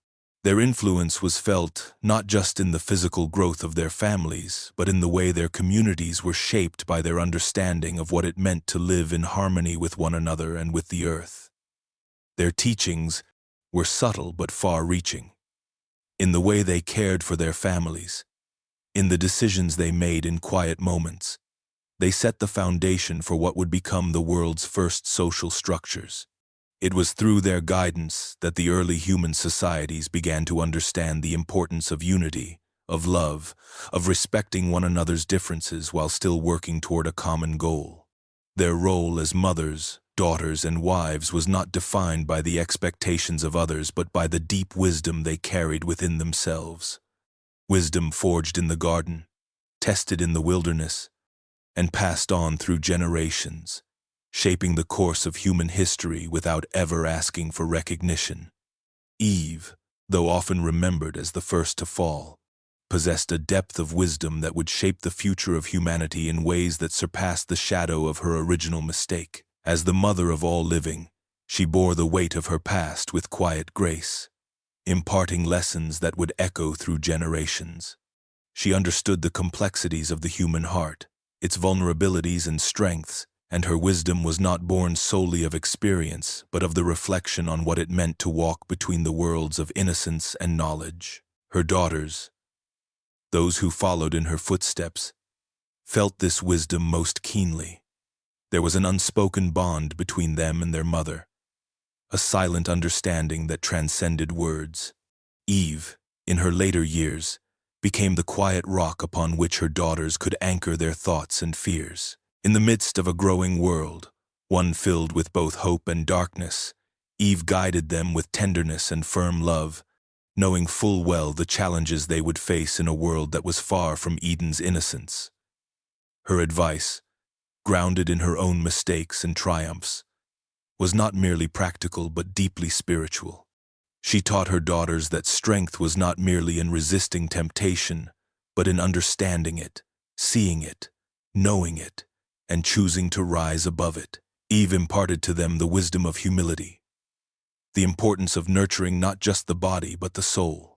Their influence was felt not just in the physical growth of their families, but in the way their communities were shaped by their understanding of what it meant to live in harmony with one another and with the earth. Their teachings were subtle but far-reaching, in the way they cared for their families, in the decisions they made in quiet moments. They set the foundation for what would become the world's first social structures. It was through their guidance that the early human societies began to understand the importance of unity, of love, of respecting one another's differences while still working toward a common goal. Their role as mothers, daughters, and wives was not defined by the expectations of others but by the deep wisdom they carried within themselves. Wisdom forged in the garden, tested in the wilderness, and passed on through generations, shaping the course of human history without ever asking for recognition. Eve, though often remembered as the first to fall, possessed a depth of wisdom that would shape the future of humanity in ways that surpassed the shadow of her original mistake. As the mother of all living, she bore the weight of her past with quiet grace, imparting lessons that would echo through generations. She understood the complexities of the human heart, its vulnerabilities and strengths, and her wisdom was not born solely of experience, but of the reflection on what it meant to walk between the worlds of innocence and knowledge. Her daughters, those who followed in her footsteps, felt this wisdom most keenly. There was an unspoken bond between them and their mother, a silent understanding that transcended words. Eve, in her later years, became the quiet rock upon which her daughters could anchor their thoughts and fears. In the midst of a growing world, one filled with both hope and darkness, Eve guided them with tenderness and firm love, knowing full well the challenges they would face in a world that was far from Eden's innocence. Her advice, grounded in her own mistakes and triumphs, was not merely practical but deeply spiritual. She taught her daughters that strength was not merely in resisting temptation, but in understanding it, seeing it, knowing it, and choosing to rise above it. Eve imparted to them the wisdom of humility, the importance of nurturing not just the body but the soul.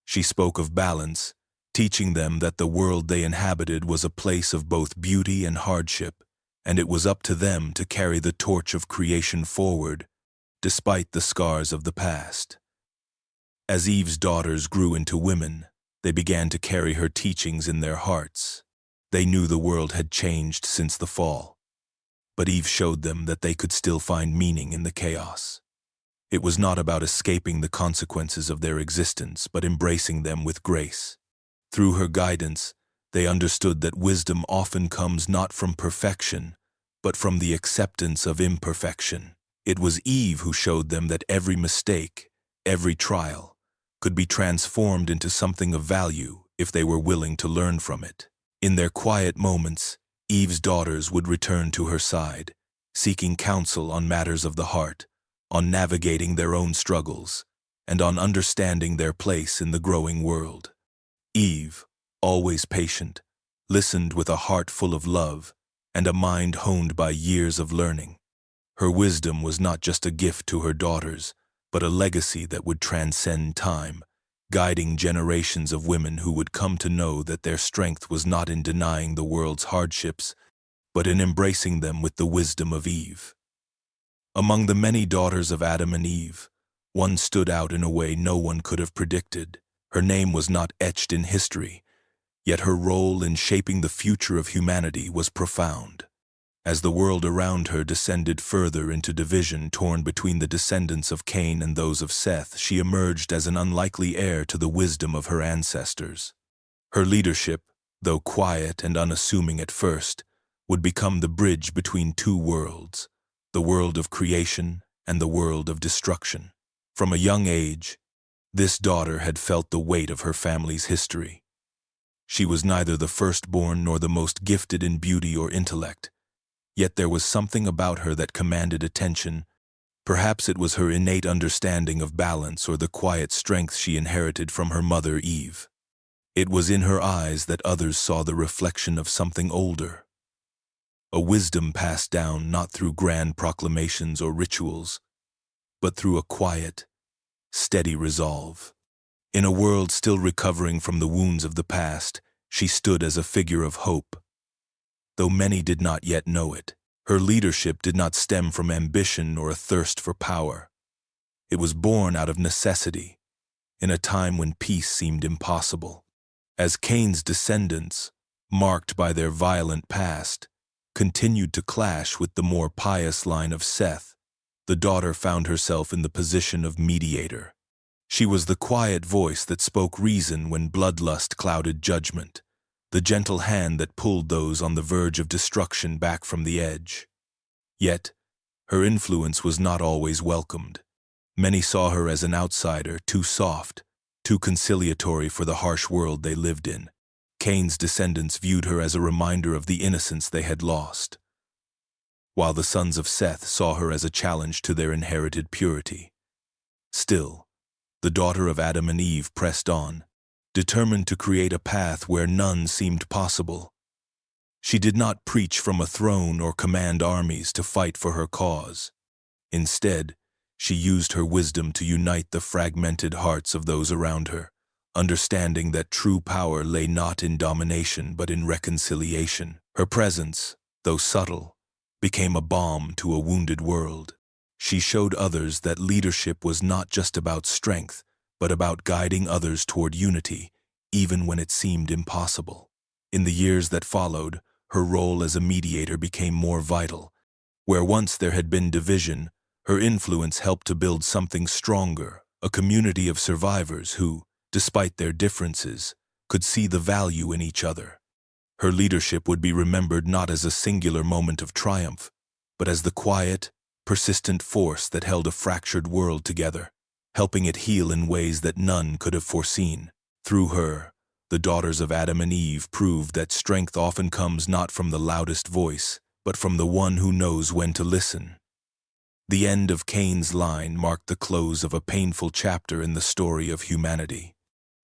She spoke of balance, teaching them that the world they inhabited was a place of both beauty and hardship, and it was up to them to carry the torch of creation forward, despite the scars of the past. As Eve's daughters grew into women, they began to carry her teachings in their hearts. They knew the world had changed since the fall, but Eve showed them that they could still find meaning in the chaos. It was not about escaping the consequences of their existence, but embracing them with grace. Through her guidance, they understood that wisdom often comes not from perfection, but from the acceptance of imperfection. It was Eve who showed them that every mistake, every trial, could be transformed into something of value if they were willing to learn from it. In their quiet moments, Eve's daughters would return to her side, seeking counsel on matters of the heart, on navigating their own struggles, and on understanding their place in the growing world. Eve, always patient, listened with a heart full of love and a mind honed by years of learning. Her wisdom was not just a gift to her daughters, but a legacy that would transcend time, guiding generations of women who would come to know that their strength was not in denying the world's hardships, but in embracing them with the wisdom of Eve. Among the many daughters of Adam and Eve, one stood out in a way no one could have predicted. Her name was not etched in history, yet her role in shaping the future of humanity was profound. As the world around her descended further into division torn between the descendants of Cain and those of Seth, she emerged as an unlikely heir to the wisdom of her ancestors. Her leadership, though quiet and unassuming at first, would become the bridge between two worlds, the world of creation and the world of destruction. From a young age, this daughter had felt the weight of her family's history. She was neither the firstborn nor the most gifted in beauty or intellect, yet there was something about her that commanded attention. Perhaps it was her innate understanding of balance or the quiet strength she inherited from her mother Eve. It was in her eyes that others saw the reflection of something older, a wisdom passed down not through grand proclamations or rituals, but through a quiet, steady resolve. In a world still recovering from the wounds of the past, she stood as a figure of hope. Though many did not yet know it, her leadership did not stem from ambition or a thirst for power. It was born out of necessity, in a time when peace seemed impossible. As Cain's descendants, marked by their violent past, continued to clash with the more pious line of Seth, the daughter found herself in the position of mediator. She was the quiet voice that spoke reason when bloodlust clouded judgment, the gentle hand that pulled those on the verge of destruction back from the edge. Yet, her influence was not always welcomed. Many saw her as an outsider, too soft, too conciliatory for the harsh world they lived in. Cain's descendants viewed her as a reminder of the innocence they had lost, while the sons of Seth saw her as a challenge to their inherited purity. Still, the daughter of Adam and Eve pressed on, determined to create a path where none seemed possible. She did not preach from a throne or command armies to fight for her cause. Instead, she used her wisdom to unite the fragmented hearts of those around her, understanding that true power lay not in domination but in reconciliation. Her presence, though subtle, became a balm to a wounded world. She showed others that leadership was not just about strength, but about guiding others toward unity, even when it seemed impossible. In the years that followed, her role as a mediator became more vital. Where once there had been division, her influence helped to build something stronger, a community of survivors who, despite their differences, could see the value in each other. Her leadership would be remembered not as a singular moment of triumph, but as the quiet, persistent force that held a fractured world together, helping it heal in ways that none could have foreseen. Through her, the daughters of Adam and Eve proved that strength often comes not from the loudest voice, but from the one who knows when to listen. The end of Cain's line marked the close of a painful chapter in the story of humanity.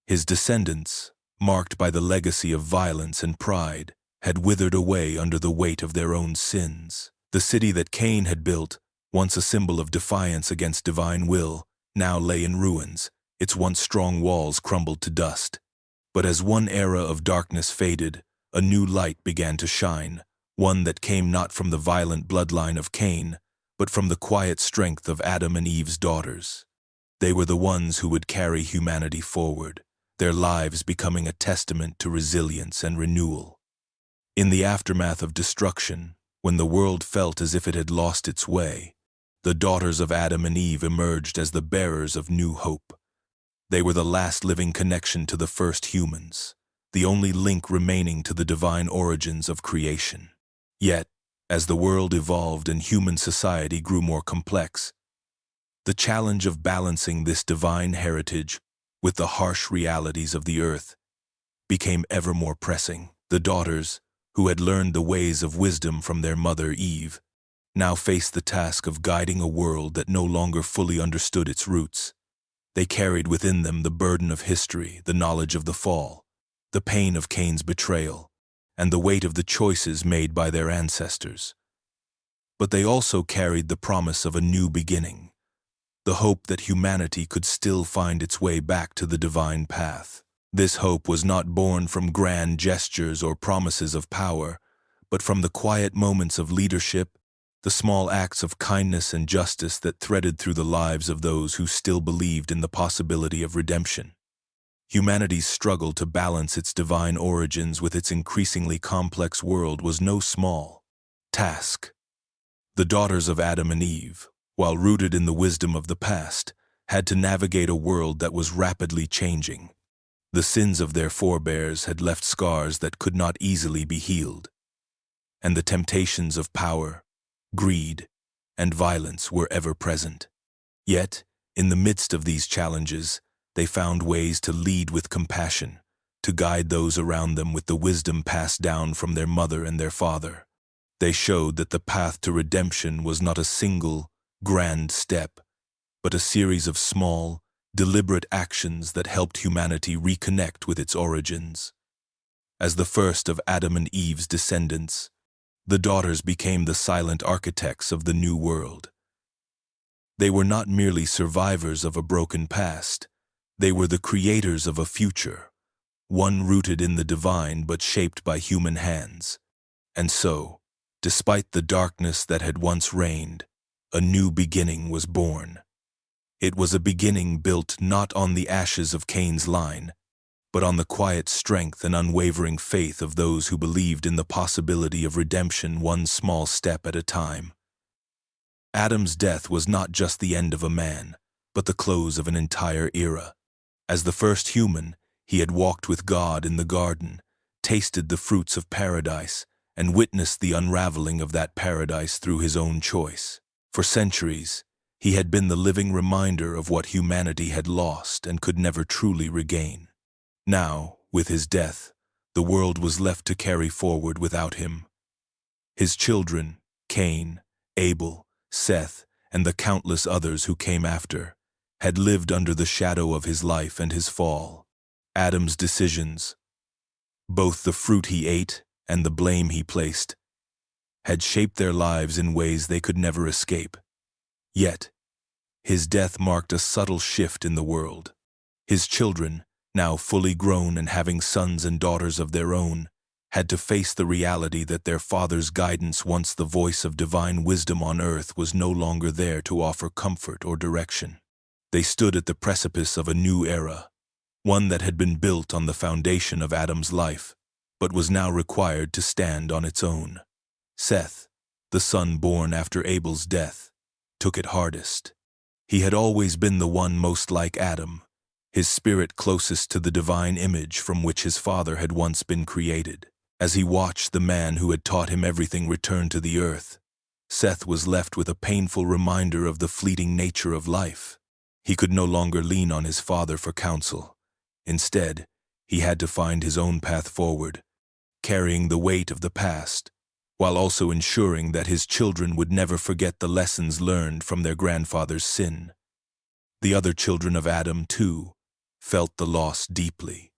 His descendants, marked by the legacy of violence and pride, had withered away under the weight of their own sins. The city that Cain had built, once a symbol of defiance against divine will, now lay in ruins, its once strong walls crumbled to dust. But as one era of darkness faded, a new light began to shine, one that came not from the violent bloodline of Cain, but from the quiet strength of Adam and Eve's daughters. They were the ones who would carry humanity forward, their lives becoming a testament to resilience and renewal. In the aftermath of destruction, when the world felt as if it had lost its way, the daughters of Adam and Eve emerged as the bearers of new hope. They were the last living connection to the first humans, the only link remaining to the divine origins of creation. Yet, as the world evolved and human society grew more complex, the challenge of balancing this divine heritage with the harsh realities of the earth became ever more pressing. The daughters, who had learned the ways of wisdom from their mother Eve, now faced the task of guiding a world that no longer fully understood its roots. They carried within them the burden of history, the knowledge of the fall, the pain of Cain's betrayal, and the weight of the choices made by their ancestors. But they also carried the promise of a new beginning, the hope that humanity could still find its way back to the divine path. This hope was not born from grand gestures or promises of power, but from the quiet moments of leadership, the small acts of kindness and justice that threaded through the lives of those who still believed in the possibility of redemption. Humanity's struggle to balance its divine origins with its increasingly complex world was no small task. The daughters of Adam and Eve, while rooted in the wisdom of the past, had to navigate a world that was rapidly changing. The sins of their forebears had left scars that could not easily be healed, and the temptations of power, greed, and violence were ever present. Yet, in the midst of these challenges, they found ways to lead with compassion, to guide those around them with the wisdom passed down from their mother and their father. They showed that the path to redemption was not a single, grand step, but a series of small, deliberate actions that helped humanity reconnect with its origins. As the first of Adam and Eve's descendants, the daughters became the silent architects of the new world. They were not merely survivors of a broken past, they were the creators of a future, one rooted in the divine but shaped by human hands. And so, despite the darkness that had once reigned, a new beginning was born. It was a beginning built not on the ashes of Cain's line, but on the quiet strength and unwavering faith of those who believed in the possibility of redemption one small step at a time. Adam's death was not just the end of a man, but the close of an entire era. As the first human, he had walked with God in the garden, tasted the fruits of paradise, and witnessed the unraveling of that paradise through his own choice. For centuries, he had been the living reminder of what humanity had lost and could never truly regain. Now, with his death, the world was left to carry forward without him. His children, Cain, Abel, Seth, and the countless others who came after, had lived under the shadow of his life and his fall. Adam's decisions, both the fruit he ate and the blame he placed, had shaped their lives in ways they could never escape. Yet, his death marked a subtle shift in the world. His children, now fully grown and having sons and daughters of their own, had to face the reality that their father's guidance, once the voice of divine wisdom on earth, was no longer there to offer comfort or direction. They stood at the precipice of a new era, one that had been built on the foundation of Adam's life, but was now required to stand on its own. Seth, the son born after Abel's death, took it hardest. He had always been the one most like Adam, his spirit closest to the divine image from which his father had once been created. As he watched the man who had taught him everything return to the earth, Seth was left with a painful reminder of the fleeting nature of life. He could no longer lean on his father for counsel. Instead, he had to find his own path forward, carrying the weight of the past, while also ensuring that his children would never forget the lessons learned from their grandfather's sin. The other children of Adam, too, felt the loss deeply.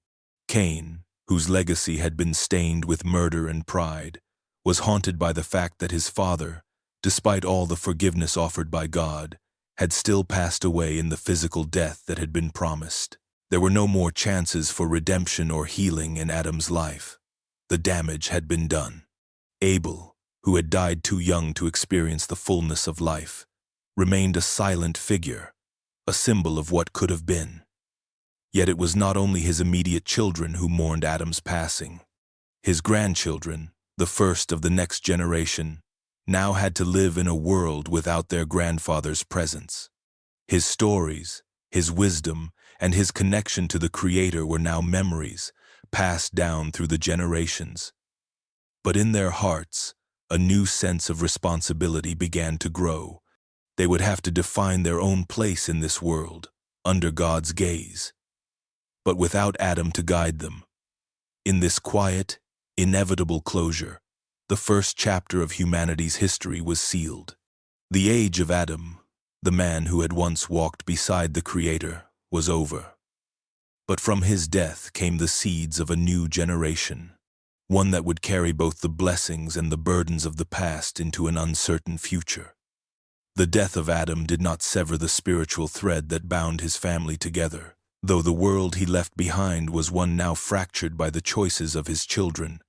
Cain, whose legacy had been stained with murder and pride, was haunted by the fact that his father, despite all the forgiveness offered by God, had still passed away in the physical death that had been promised. There were no more chances for redemption or healing in Adam's life. The damage had been done. Abel, who had died too young to experience the fullness of life, remained a silent figure, a symbol of what could have been. Yet it was not only his immediate children who mourned Adam's passing. His grandchildren, the first of the next generation, now had to live in a world without their grandfather's presence. His stories, his wisdom, and his connection to the Creator were now memories, passed down through the generations. But in their hearts, a new sense of responsibility began to grow. They would have to define their own place in this world, under God's gaze, but without Adam to guide them. In this quiet, inevitable closure, the first chapter of humanity's history was sealed. The age of Adam, the man who had once walked beside the Creator, was over. But from his death came the seeds of a new generation, one that would carry both the blessings and the burdens of the past into an uncertain future. The death of Adam did not sever the spiritual thread that bound his family together, though the world he left behind was one now fractured by the choices of his children.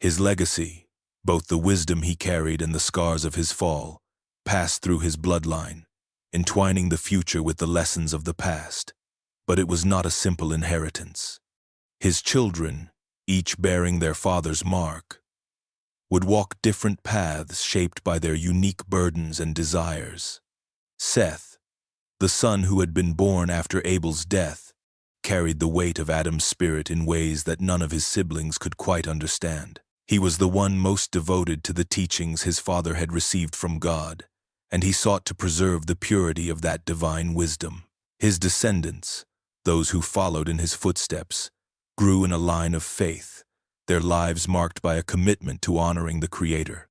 His legacy, both the wisdom he carried and the scars of his fall, passed through his bloodline, entwining the future with the lessons of the past. But it was not a simple inheritance. His children, each bearing their father's mark, would walk different paths shaped by their unique burdens and desires. Seth, the son who had been born after Abel's death, carried the weight of Adam's spirit in ways that none of his siblings could quite understand. He was the one most devoted to the teachings his father had received from God, and he sought to preserve the purity of that divine wisdom. His descendants, those who followed in his footsteps, grew in a line of faith, their lives marked by a commitment to honoring the Creator.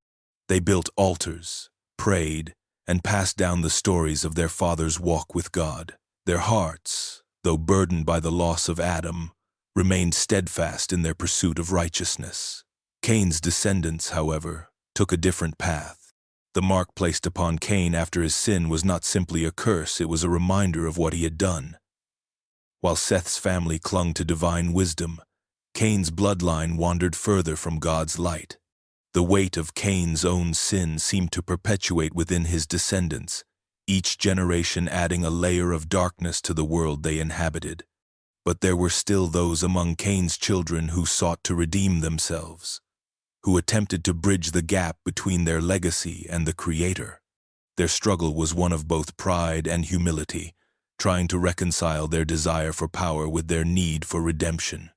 They built altars, prayed, and passed down the stories of their father's walk with God. Their hearts, though burdened by the loss of Adam, remained steadfast in their pursuit of righteousness. Cain's descendants, however, took a different path. The mark placed upon Cain after his sin was not simply a curse, it was a reminder of what he had done. While Seth's family clung to divine wisdom, Cain's bloodline wandered further from God's light. The weight of Cain's own sin seemed to perpetuate within his descendants, each generation adding a layer of darkness to the world they inhabited. But there were still those among Cain's children who sought to redeem themselves, who attempted to bridge the gap between their legacy and the Creator. Their struggle was one of both pride and humility, trying to reconcile their desire for power with their need for redemption.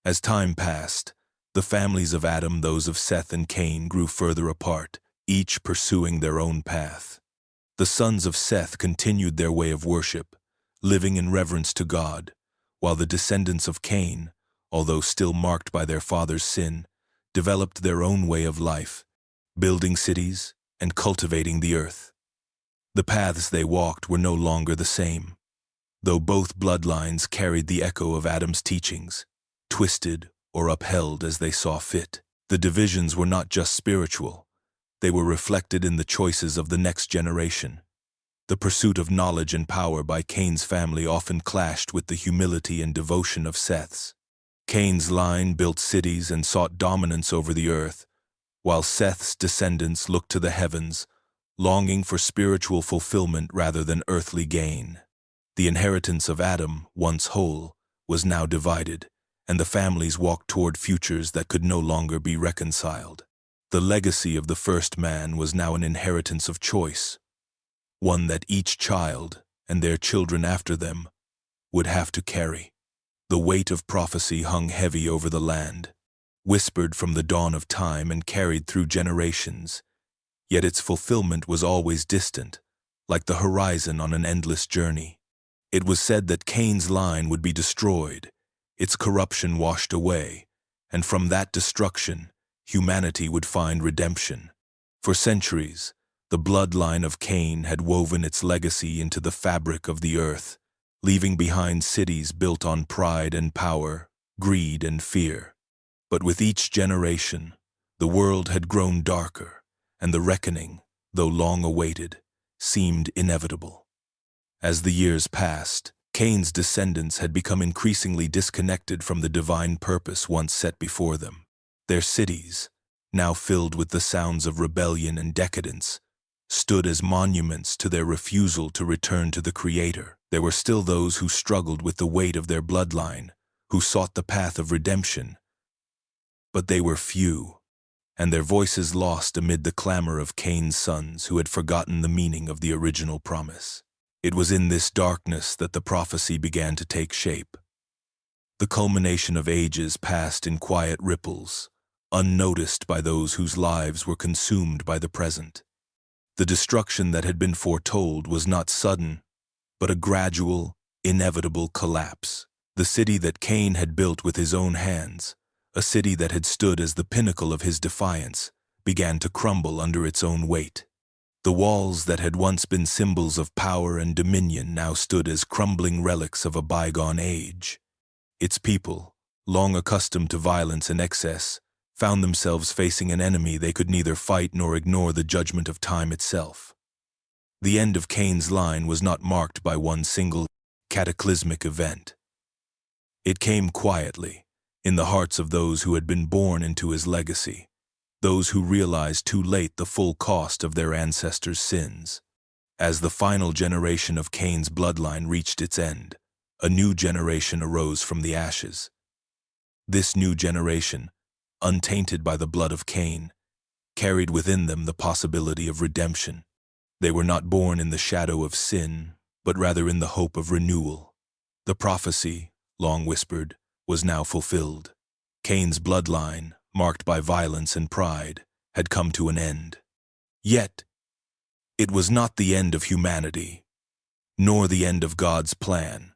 As time passed, the families of Adam, those of Seth and Cain, grew further apart, each pursuing their own path. The sons of Seth continued their way of worship, living in reverence to God, while the descendants of Cain, although still marked by their father's sin, developed their own way of life, building cities and cultivating the earth. The paths they walked were no longer the same, though both bloodlines carried the echo of Adam's teachings, twisted or upheld as they saw fit. The divisions were not just spiritual, they were reflected in the choices of the next generation. The pursuit of knowledge and power by Cain's family often clashed with the humility and devotion of Seth's. Cain's line built cities and sought dominance over the earth, while Seth's descendants looked to the heavens, longing for spiritual fulfillment rather than earthly gain. The inheritance of Adam, once whole, was now divided, and the families walked toward futures that could no longer be reconciled. The legacy of the first man was now an inheritance of choice, one that each child, and their children after them, would have to carry. The weight of prophecy hung heavy over the land, whispered from the dawn of time and carried through generations, yet its fulfillment was always distant, like the horizon on an endless journey. It was said that Cain's line would be destroyed, its corruption washed away, and from that destruction, humanity would find redemption. For centuries, the bloodline of Cain had woven its legacy into the fabric of the earth, leaving behind cities built on pride and power, greed and fear. But with each generation, the world had grown darker, and the reckoning, though long awaited, seemed inevitable. As the years passed, Cain's descendants had become increasingly disconnected from the divine purpose once set before them. Their cities, now filled with the sounds of rebellion and decadence, stood as monuments to their refusal to return to the Creator. There were still those who struggled with the weight of their bloodline, who sought the path of redemption. But they were few, and their voices lost amid the clamor of Cain's sons who had forgotten the meaning of the original promise. It was in this darkness that the prophecy began to take shape. The culmination of ages passed in quiet ripples, unnoticed by those whose lives were consumed by the present. The destruction that had been foretold was not sudden, but a gradual, inevitable collapse. The city that Cain had built with his own hands, a city that had stood as the pinnacle of his defiance, began to crumble under its own weight. The walls that had once been symbols of power and dominion now stood as crumbling relics of a bygone age. Its people, long accustomed to violence and excess, found themselves facing an enemy they could neither fight nor ignore the judgment of time itself. The end of Cain's line was not marked by one single, cataclysmic event. It came quietly, in the hearts of those who had been born into his legacy, those who realized too late the full cost of their ancestors' sins. As the final generation of Cain's bloodline reached its end, a new generation arose from the ashes. This new generation, untainted by the blood of Cain, carried within them the possibility of redemption. They were not born in the shadow of sin, but rather in the hope of renewal. The prophecy, long whispered, was now fulfilled. Cain's bloodline, marked by violence and pride, had come to an end. Yet, it was not the end of humanity, nor the end of God's plan.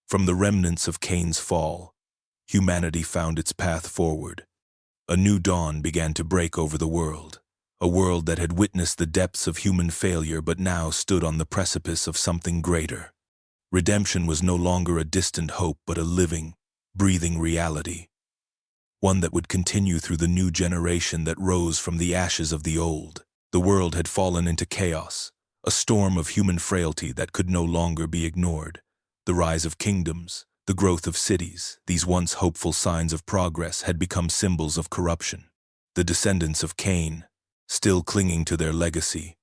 From the remnants of Cain's fall, humanity found its path forward. A new dawn began to break over the world, a world that had witnessed the depths of human failure but now stood on the precipice of something greater. Redemption was no longer a distant hope but a living, breathing reality, one that would continue through the new generation that rose from the ashes of the old. The world had fallen into chaos, a storm of human frailty that could no longer be ignored. The rise of kingdoms, the growth of cities, these once hopeful signs of progress had become symbols of corruption. The descendants of Cain, still clinging to their legacy,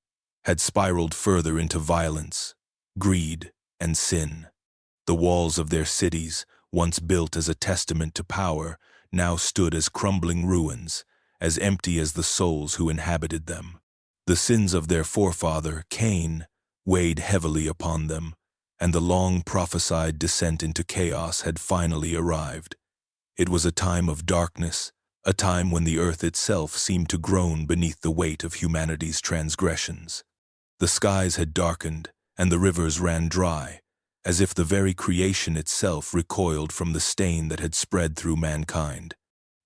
had spiraled further into violence, greed, and sin. The walls of their cities, once built as a testament to power, now stood as crumbling ruins, as empty as the souls who inhabited them. The sins of their forefather, Cain, weighed heavily upon them, and the long-prophesied descent into chaos had finally arrived. It was a time of darkness, a time when the earth itself seemed to groan beneath the weight of humanity's transgressions. The skies had darkened, and the rivers ran dry, as if the very creation itself recoiled from the stain that had spread through mankind.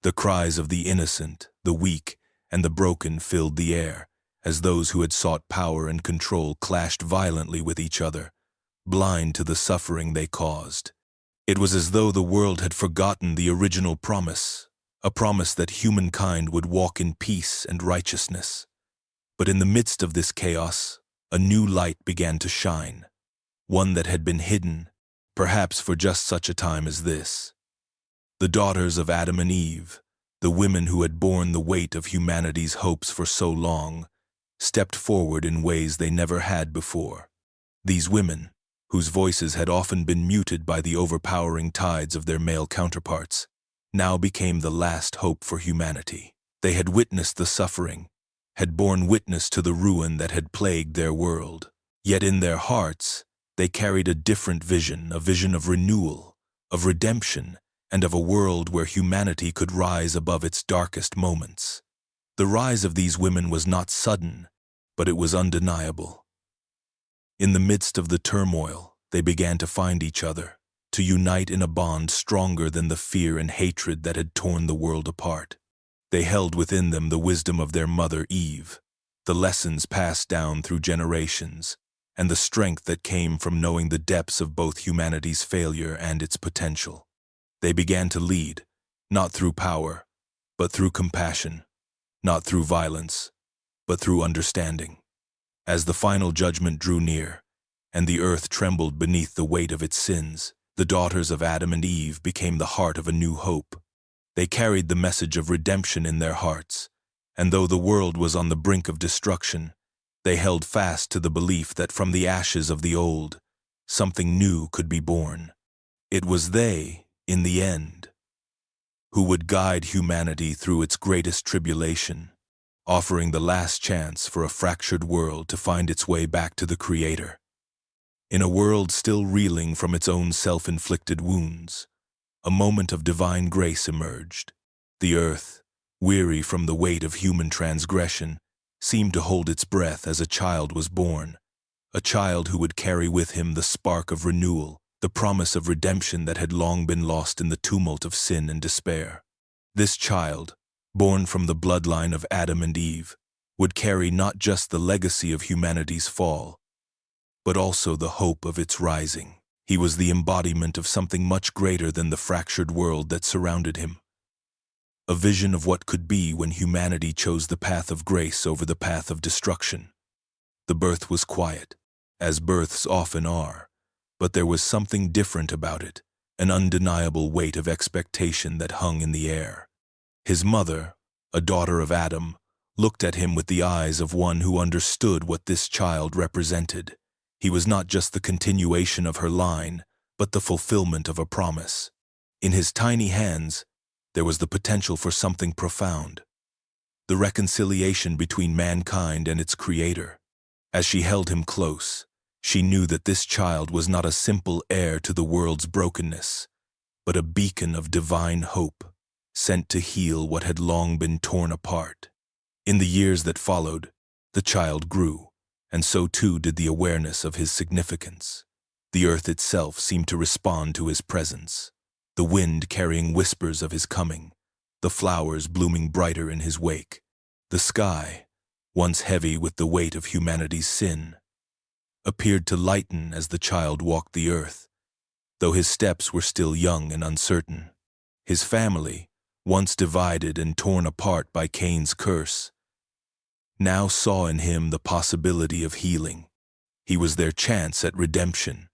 The cries of the innocent, the weak, and the broken filled the air, as those who had sought power and control clashed violently with each other, blind to the suffering they caused. It was as though the world had forgotten the original promise, a promise that humankind would walk in peace and righteousness. But in the midst of this chaos, a new light began to shine, one that had been hidden, perhaps for just such a time as this. The daughters of Adam and Eve, the women who had borne the weight of humanity's hopes for so long, stepped forward in ways they never had before. These women, whose voices had often been muted by the overpowering tides of their male counterparts, now became the last hope for humanity. They had witnessed the suffering, had borne witness to the ruin that had plagued their world. Yet in their hearts, they carried a different vision, a vision of renewal, of redemption, and of a world where humanity could rise above its darkest moments. The rise of these women was not sudden, but it was undeniable. In the midst of the turmoil, they began to find each other, to unite in a bond stronger than the fear and hatred that had torn the world apart. They held within them the wisdom of their mother Eve, the lessons passed down through generations, and the strength that came from knowing the depths of both humanity's failure and its potential. They began to lead, not through power, but through compassion, not through violence, but through understanding. As the final judgment drew near, and the earth trembled beneath the weight of its sins, the daughters of Adam and Eve became the heart of a new hope. They carried the message of redemption in their hearts, and though the world was on the brink of destruction, they held fast to the belief that from the ashes of the old, something new could be born. It was they, in the end, who would guide humanity through its greatest tribulation, offering the last chance for a fractured world to find its way back to the Creator. In a world still reeling from its own self-inflicted wounds, a moment of divine grace emerged. The earth, weary from the weight of human transgression, seemed to hold its breath as a child was born, a child who would carry with him the spark of renewal, the promise of redemption that had long been lost in the tumult of sin and despair. This child, born from the bloodline of Adam and Eve, would carry not just the legacy of humanity's fall, but also the hope of its rising. He was the embodiment of something much greater than the fractured world that surrounded him. A vision of what could be when humanity chose the path of grace over the path of destruction. The birth was quiet, as births often are, but there was something different about it, an undeniable weight of expectation that hung in the air. His mother, a daughter of Adam, looked at him with the eyes of one who understood what this child represented. He was not just the continuation of her line, but the fulfillment of a promise. In his tiny hands, there was the potential for something profound, the reconciliation between mankind and its Creator. As she held him close, she knew that this child was not a simple heir to the world's brokenness, but a beacon of divine hope, sent to heal what had long been torn apart. In the years that followed, the child grew, and so too did the awareness of his significance. The earth itself seemed to respond to his presence, the wind carrying whispers of his coming, the flowers blooming brighter in his wake. The sky, once heavy with the weight of humanity's sin, appeared to lighten as the child walked the earth, though his steps were still young and uncertain. His family, once divided and torn apart by Cain's curse, now saw in him the possibility of healing. He was their chance at redemption,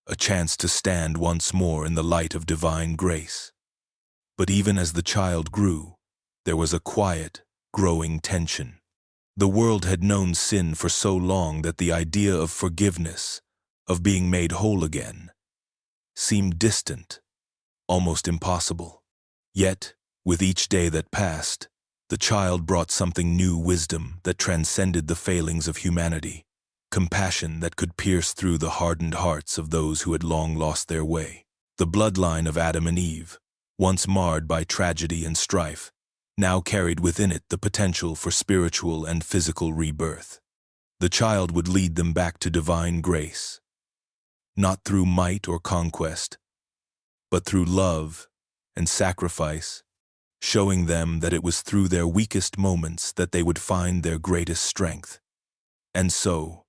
a chance to stand once more in the light of divine grace. But even as the child grew, there was a quiet, growing tension. The world had known sin for so long that the idea of forgiveness, of being made whole again, seemed distant, almost impossible. Yet, with each day that passed, the child brought something new: wisdom that transcended the failings of humanity, compassion that could pierce through the hardened hearts of those who had long lost their way. The bloodline of Adam and Eve, once marred by tragedy and strife, now carried within it the potential for spiritual and physical rebirth. The child would lead them back to divine grace, not through might or conquest, but through love and sacrifice, showing them that it was through their weakest moments that they would find their greatest strength. And so,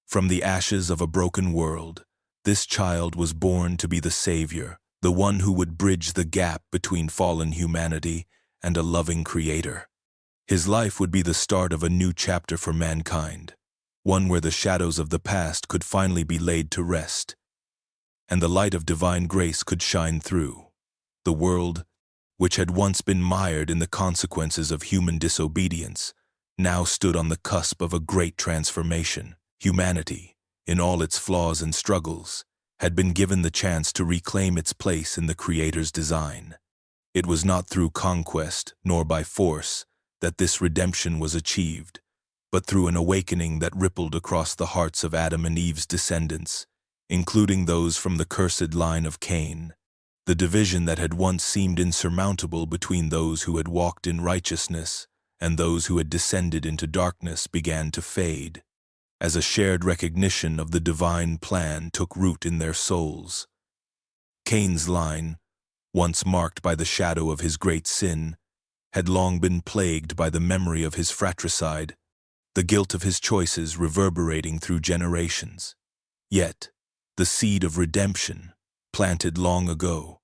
from the ashes of a broken world, this child was born to be the Savior, the one who would bridge the gap between fallen humanity and a loving Creator. His life would be the start of a new chapter for mankind, one where the shadows of the past could finally be laid to rest, and the light of divine grace could shine through. The world, which had once been mired in the consequences of human disobedience, now stood on the cusp of a great transformation. Humanity, in all its flaws and struggles, had been given the chance to reclaim its place in the Creator's design. It was not through conquest, nor by force, that this redemption was achieved, but through an awakening that rippled across the hearts of Adam and Eve's descendants, including those from the cursed line of Cain. The division that had once seemed insurmountable between those who had walked in righteousness and those who had descended into darkness began to fade, as a shared recognition of the divine plan took root in their souls. Cain's line, once marked by the shadow of his great sin, had long been plagued by the memory of his fratricide, the guilt of his choices reverberating through generations. Yet, the seed of redemption, planted long ago,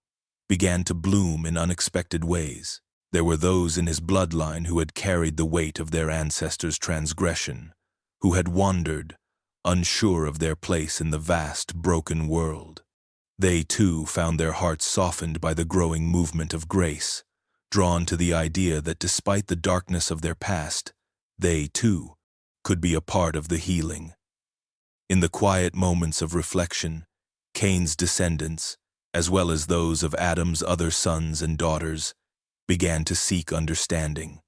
began to bloom in unexpected ways. There were those in his bloodline who had carried the weight of their ancestors' transgression, who had wandered, unsure of their place in the vast, broken world. They, too, found their hearts softened by the growing movement of grace, drawn to the idea that despite the darkness of their past, they, too, could be a part of the healing. In the quiet moments of reflection, Cain's descendants, as well as those of Adam's other sons and daughters, began to seek understanding.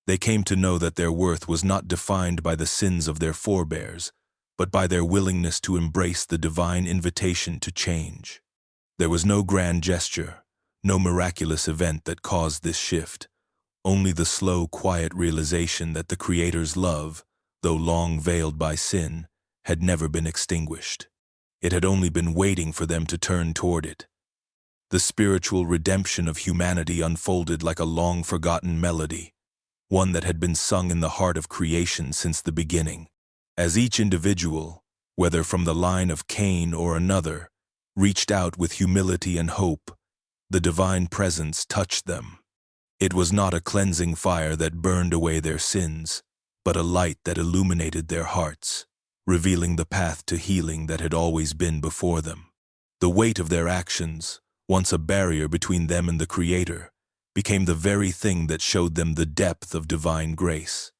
They came to know that their worth was not defined by the sins of their forebears, but by their willingness to embrace the divine invitation to change. There was no grand gesture, no miraculous event that caused this shift, only the slow, quiet realization that the Creator's love, though long veiled by sin, had never been extinguished. It had only been waiting for them to turn toward it. The spiritual redemption of humanity unfolded like a long-forgotten melody, one that had been sung in the heart of creation since the beginning. As each individual, whether from the line of Cain or another, reached out with humility and hope, the divine presence touched them. It was not a cleansing fire that burned away their sins, but a light that illuminated their hearts, revealing the path to healing that had always been before them. The weight of their actions, once a barrier between them and the Creator, became the very thing that showed them the depth of divine grace.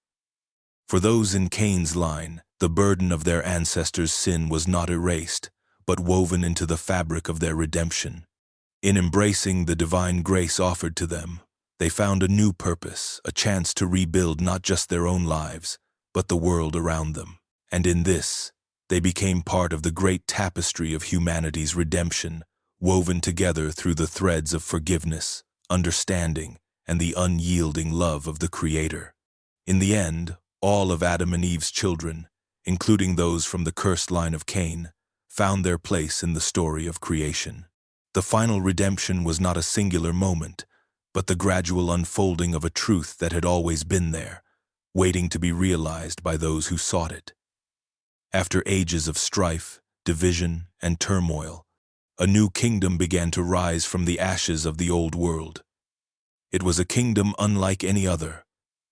For those in Cain's line, the burden of their ancestors' sin was not erased, but woven into the fabric of their redemption. In embracing the divine grace offered to them, they found a new purpose, a chance to rebuild not just their own lives, but the world around them. And in this, they became part of the great tapestry of humanity's redemption, woven together through the threads of forgiveness, understanding, and the unyielding love of the Creator. In the end, all of Adam and Eve's children, including those from the cursed line of Cain, found their place in the story of creation. The final redemption was not a singular moment, but the gradual unfolding of a truth that had always been there, waiting to be realized by those who sought it. After ages of strife, division, and turmoil, a new kingdom began to rise from the ashes of the old world. It was a kingdom unlike any other,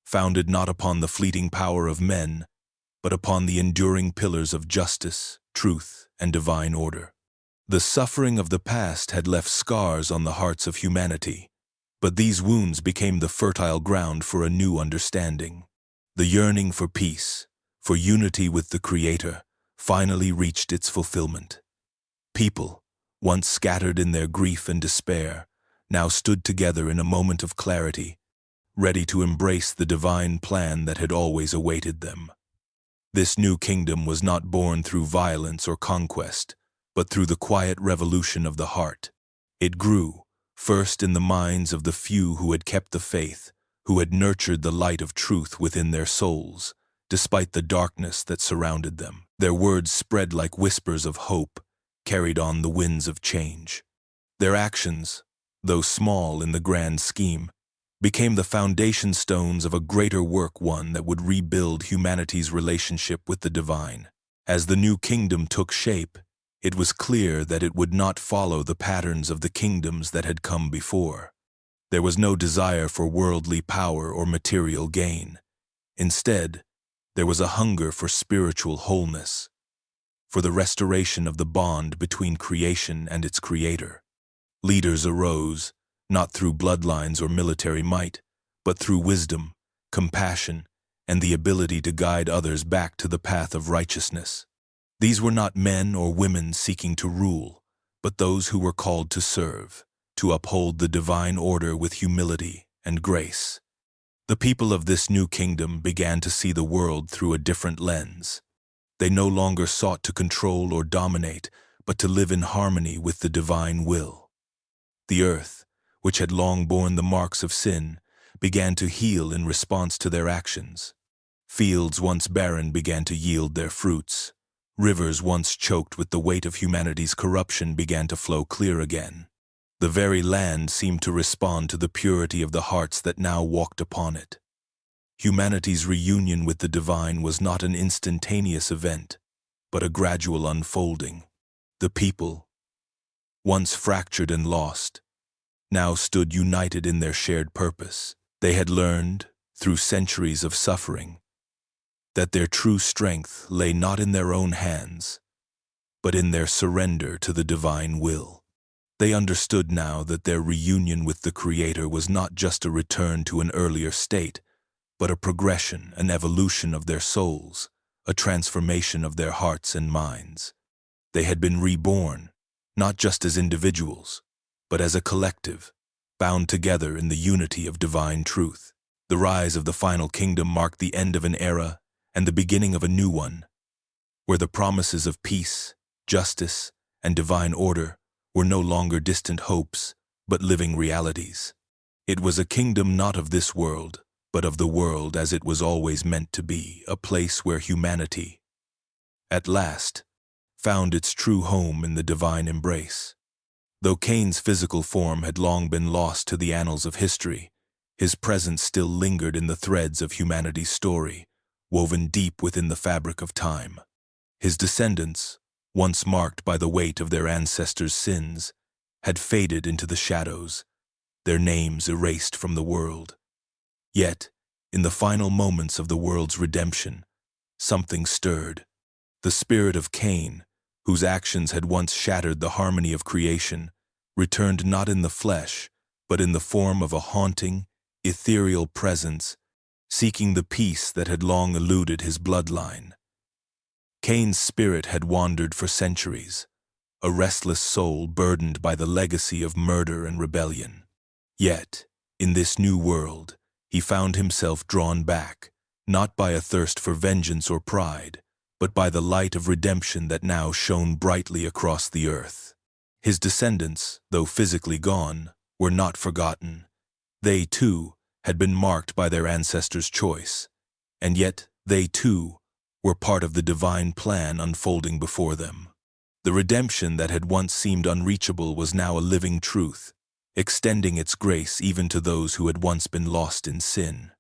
founded not upon the fleeting power of men, but upon the enduring pillars of justice, truth, and divine order. The suffering of the past had left scars on the hearts of humanity, but these wounds became the fertile ground for a new understanding. The yearning for peace, for unity with the Creator, finally reached its fulfillment. People, once scattered in their grief and despair, now stood together in a moment of clarity, ready to embrace the divine plan that had always awaited them. This new kingdom was not born through violence or conquest, but through the quiet revolution of the heart. It grew, first in the minds of the few who had kept the faith, who had nurtured the light of truth within their souls, despite the darkness that surrounded them. Their words spread like whispers of hope, carried on the winds of change. Their actions, though small in the grand scheme, became the foundation stones of a greater work, one that would rebuild humanity's relationship with the divine. As the new kingdom took shape, it was clear that it would not follow the patterns of the kingdoms that had come before. There was no desire for worldly power or material gain. Instead, there was a hunger for spiritual wholeness, for the restoration of the bond between creation and its Creator. Leaders arose, not through bloodlines or military might, but through wisdom, compassion, and the ability to guide others back to the path of righteousness. These were not men or women seeking to rule, but those who were called to serve, to uphold the divine order with humility and grace. The people of this new kingdom began to see the world through a different lens. They no longer sought to control or dominate, but to live in harmony with the divine will. The earth, which had long borne the marks of sin, began to heal in response to their actions. Fields once barren began to yield their fruits. Rivers once choked with the weight of humanity's corruption began to flow clear again. The very land seemed to respond to the purity of the hearts that now walked upon it. Humanity's reunion with the divine was not an instantaneous event, but a gradual unfolding. The people, once fractured and lost, now stood united in their shared purpose. They had learned, through centuries of suffering, that their true strength lay not in their own hands, but in their surrender to the divine will. They understood now that their reunion with the Creator was not just a return to an earlier state, but a progression, an evolution of their souls, a transformation of their hearts and minds. They had been reborn, not just as individuals, but as a collective, bound together in the unity of divine truth. The rise of the final kingdom marked the end of an era and the beginning of a new one, where the promises of peace, justice, and divine order were no longer distant hopes, but living realities. It was a kingdom not of this world, but of the world as it was always meant to be, a place where humanity, at last, found its true home in the divine embrace. Though Cain's physical form had long been lost to the annals of history, his presence still lingered in the threads of humanity's story, woven deep within the fabric of time. His descendants, once marked by the weight of their ancestors' sins, had faded into the shadows, their names erased from the world. Yet, in the final moments of the world's redemption, something stirred. The spirit of Cain, whose actions had once shattered the harmony of creation, returned not in the flesh, but in the form of a haunting, ethereal presence, seeking the peace that had long eluded his bloodline. Cain's spirit had wandered for centuries, a restless soul burdened by the legacy of murder and rebellion. Yet, in this new world, he found himself drawn back, not by a thirst for vengeance or pride, but by the light of redemption that now shone brightly across the earth. His descendants, though physically gone, were not forgotten. They, too, had been marked by their ancestors' choice, and yet they, too, were part of the divine plan unfolding before them. The redemption that had once seemed unreachable was now a living truth, extending its grace even to those who had once been lost in sin.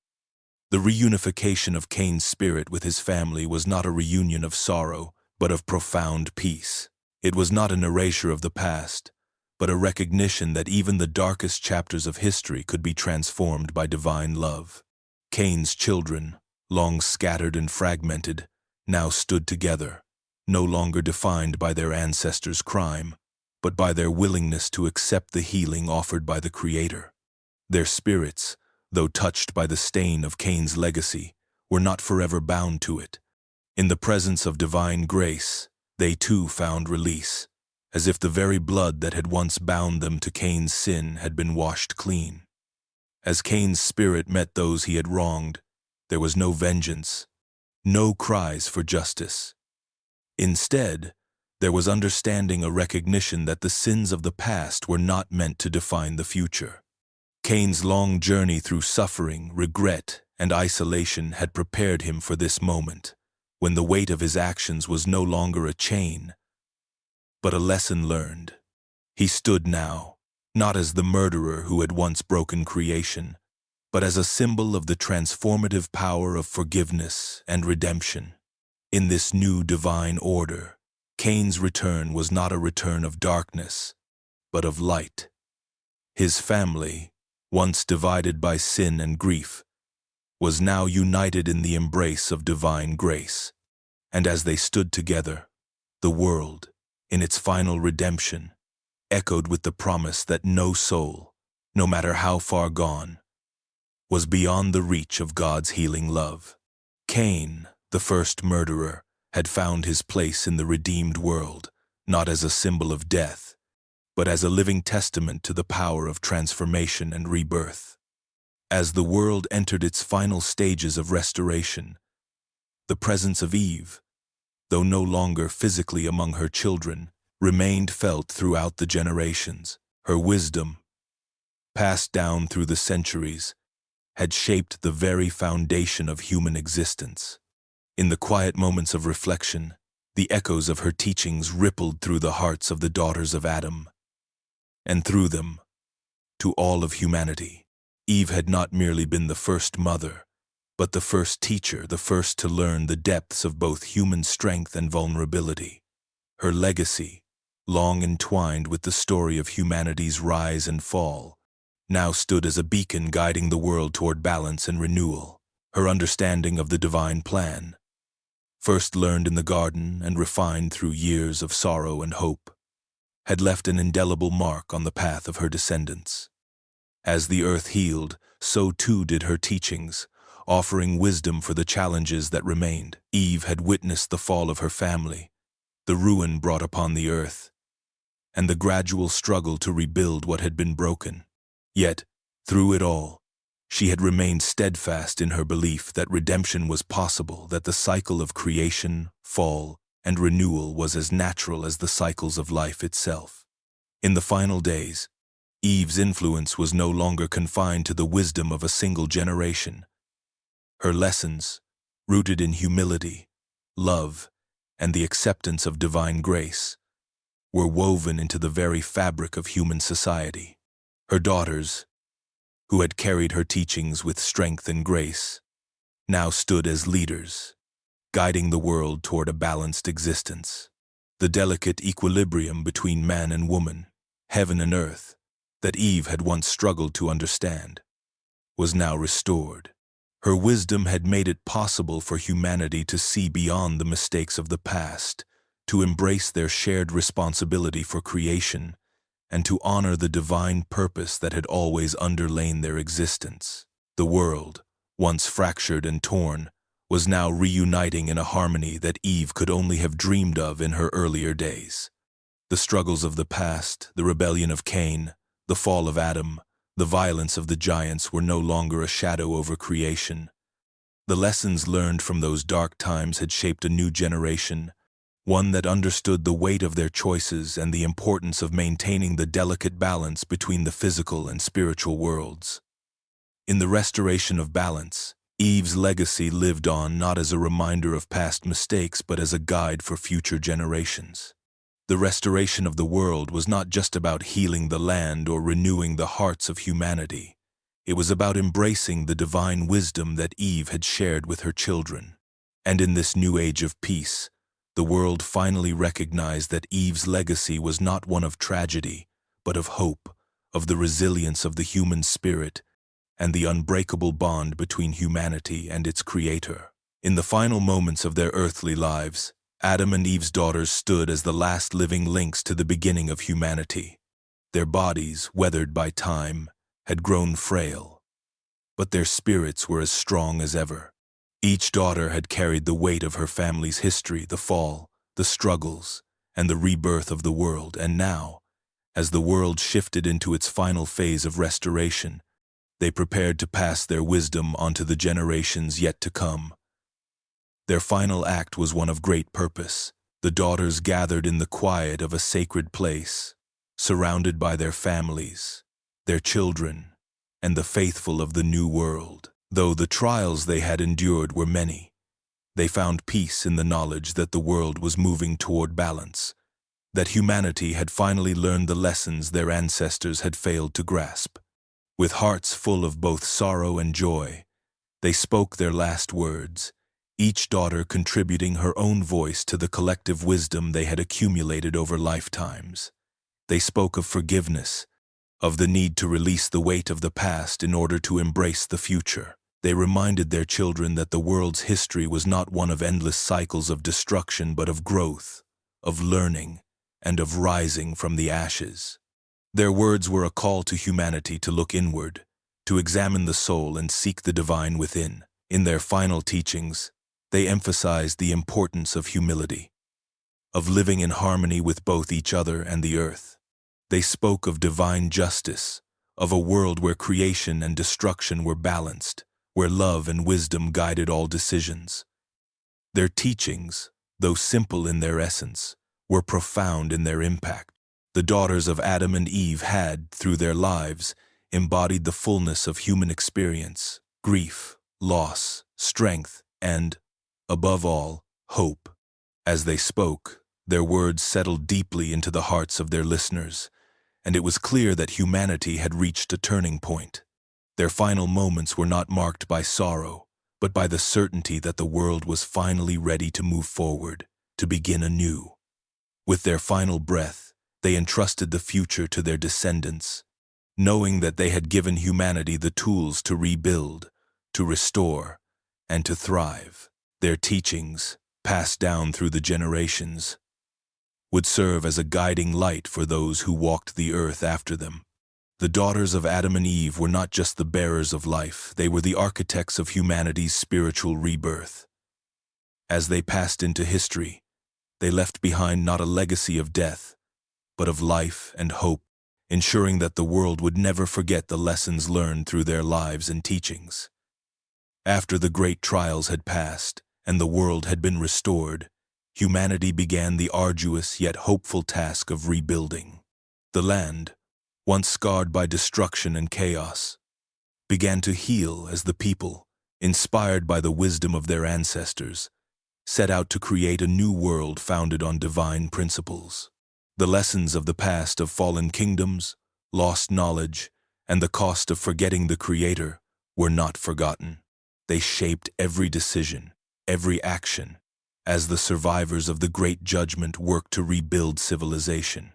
The reunification of Cain's spirit with his family was not a reunion of sorrow, but of profound peace. It was not an erasure of the past, but a recognition that even the darkest chapters of history could be transformed by divine love. Cain's children, long scattered and fragmented, now stood together, no longer defined by their ancestors' crime, but by their willingness to accept the healing offered by the Creator. Their spirits, though touched by the stain of Cain's legacy, were not forever bound to it. In the presence of divine grace, they too found release, as if the very blood that had once bound them to Cain's sin had been washed clean. As Cain's spirit met those he had wronged, there was no vengeance, no cries for justice. Instead, there was understanding, a recognition that the sins of the past were not meant to define the future. Cain's long journey through suffering, regret, and isolation had prepared him for this moment, when the weight of his actions was no longer a chain, but a lesson learned. He stood now, not as the murderer who had once broken creation, but as a symbol of the transformative power of forgiveness and redemption. In this new divine order, Cain's return was not a return of darkness, but of light. His family, once divided by sin and grief, was now united in the embrace of divine grace. And as they stood together, the world, in its final redemption, echoed with the promise that no soul, no matter how far gone, was beyond the reach of God's healing love. Cain, the first murderer, had found his place in the redeemed world, not as a symbol of death, but as a living testament to the power of transformation and rebirth. As the world entered its final stages of restoration, the presence of Eve, though no longer physically among her children, remained felt throughout the generations. Her wisdom, passed down through the centuries, had shaped the very foundation of human existence. In the quiet moments of reflection, the echoes of her teachings rippled through the hearts of the daughters of Adam. and through them, to all of humanity. Eve had not merely been the first mother, but the first teacher, the first to learn the depths of both human strength and vulnerability. Her legacy, long entwined with the story of humanity's rise and fall, now stood as a beacon guiding the world toward balance and renewal. Her understanding of the divine plan, first learned in the garden and refined through years of sorrow and hope, had left an indelible mark on the path of her descendants. As the earth healed, so too did her teachings, offering wisdom for the challenges that remained. Eve had witnessed the fall of her family, the ruin brought upon the earth, and the gradual struggle to rebuild what had been broken. Yet, through it all, she had remained steadfast in her belief that redemption was possible, that the cycle of creation, fall, and renewal was as natural as the cycles of life itself. In the final days, Eve's influence was no longer confined to the wisdom of a single generation. Her lessons, rooted in humility, love, and the acceptance of divine grace, were woven into the very fabric of human society. Her daughters, who had carried her teachings with strength and grace, now stood as leaders, guiding the world toward a balanced existence. The delicate equilibrium between man and woman, heaven and earth, that Eve had once struggled to understand, was now restored. Her wisdom had made it possible for humanity to see beyond the mistakes of the past, to embrace their shared responsibility for creation, and to honor the divine purpose that had always underlain their existence. The world, once fractured and torn, was now reuniting in a harmony that Eve could only have dreamed of in her earlier days. The struggles of the past, the rebellion of Cain, the fall of Adam, the violence of the giants were no longer a shadow over creation. The lessons learned from those dark times had shaped a new generation, one that understood the weight of their choices and the importance of maintaining the delicate balance between the physical and spiritual worlds. In the restoration of balance, Eve's legacy lived on not as a reminder of past mistakes but as a guide for future generations. The restoration of the world was not just about healing the land or renewing the hearts of humanity. It was about embracing the divine wisdom that Eve had shared with her children. And in this new age of peace, the world finally recognized that Eve's legacy was not one of tragedy, but of hope, of the resilience of the human spirit, and the unbreakable bond between humanity and its Creator. In the final moments of their earthly lives, Adam and Eve's daughters stood as the last living links to the beginning of humanity. Their bodies, weathered by time, had grown frail, but their spirits were as strong as ever. Each daughter had carried the weight of her family's history, the fall, the struggles, and the rebirth of the world, and now, as the world shifted into its final phase of restoration, they prepared to pass their wisdom onto the generations yet to come. Their final act was one of great purpose. The daughters gathered in the quiet of a sacred place, surrounded by their families, their children, and the faithful of the new world. Though the trials they had endured were many, they found peace in the knowledge that the world was moving toward balance, that humanity had finally learned the lessons their ancestors had failed to grasp. With hearts full of both sorrow and joy, they spoke their last words, each daughter contributing her own voice to the collective wisdom they had accumulated over lifetimes. They spoke of forgiveness, of the need to release the weight of the past in order to embrace the future. They reminded their children that the world's history was not one of endless cycles of destruction but of growth, of learning, and of rising from the ashes. Their words were a call to humanity to look inward, to examine the soul and seek the divine within. In their final teachings, they emphasized the importance of humility, of living in harmony with both each other and the earth. They spoke of divine justice, of a world where creation and destruction were balanced, where love and wisdom guided all decisions. Their teachings, though simple in their essence, were profound in their impact. The daughters of Adam and Eve had, through their lives, embodied the fullness of human experience, grief, loss, strength, and, above all, hope. As they spoke, their words settled deeply into the hearts of their listeners, and it was clear that humanity had reached a turning point. Their final moments were not marked by sorrow, but by the certainty that the world was finally ready to move forward, to begin anew. With their final breath, they entrusted the future to their descendants, knowing that they had given humanity the tools to rebuild, to restore, and to thrive. Their teachings, passed down through the generations, would serve as a guiding light for those who walked the earth after them. The daughters of Adam and Eve were not just the bearers of life, they were the architects of humanity's spiritual rebirth. As they passed into history, they left behind not a legacy of death, but of life and hope, ensuring that the world would never forget the lessons learned through their lives and teachings. After the great trials had passed and the world had been restored, humanity began the arduous yet hopeful task of rebuilding. The land, once scarred by destruction and chaos, began to heal as the people, inspired by the wisdom of their ancestors, set out to create a new world founded on divine principles. The lessons of the past of fallen kingdoms, lost knowledge, and the cost of forgetting the Creator were not forgotten. They shaped every decision, every action, as the survivors of the Great Judgment worked to rebuild civilization.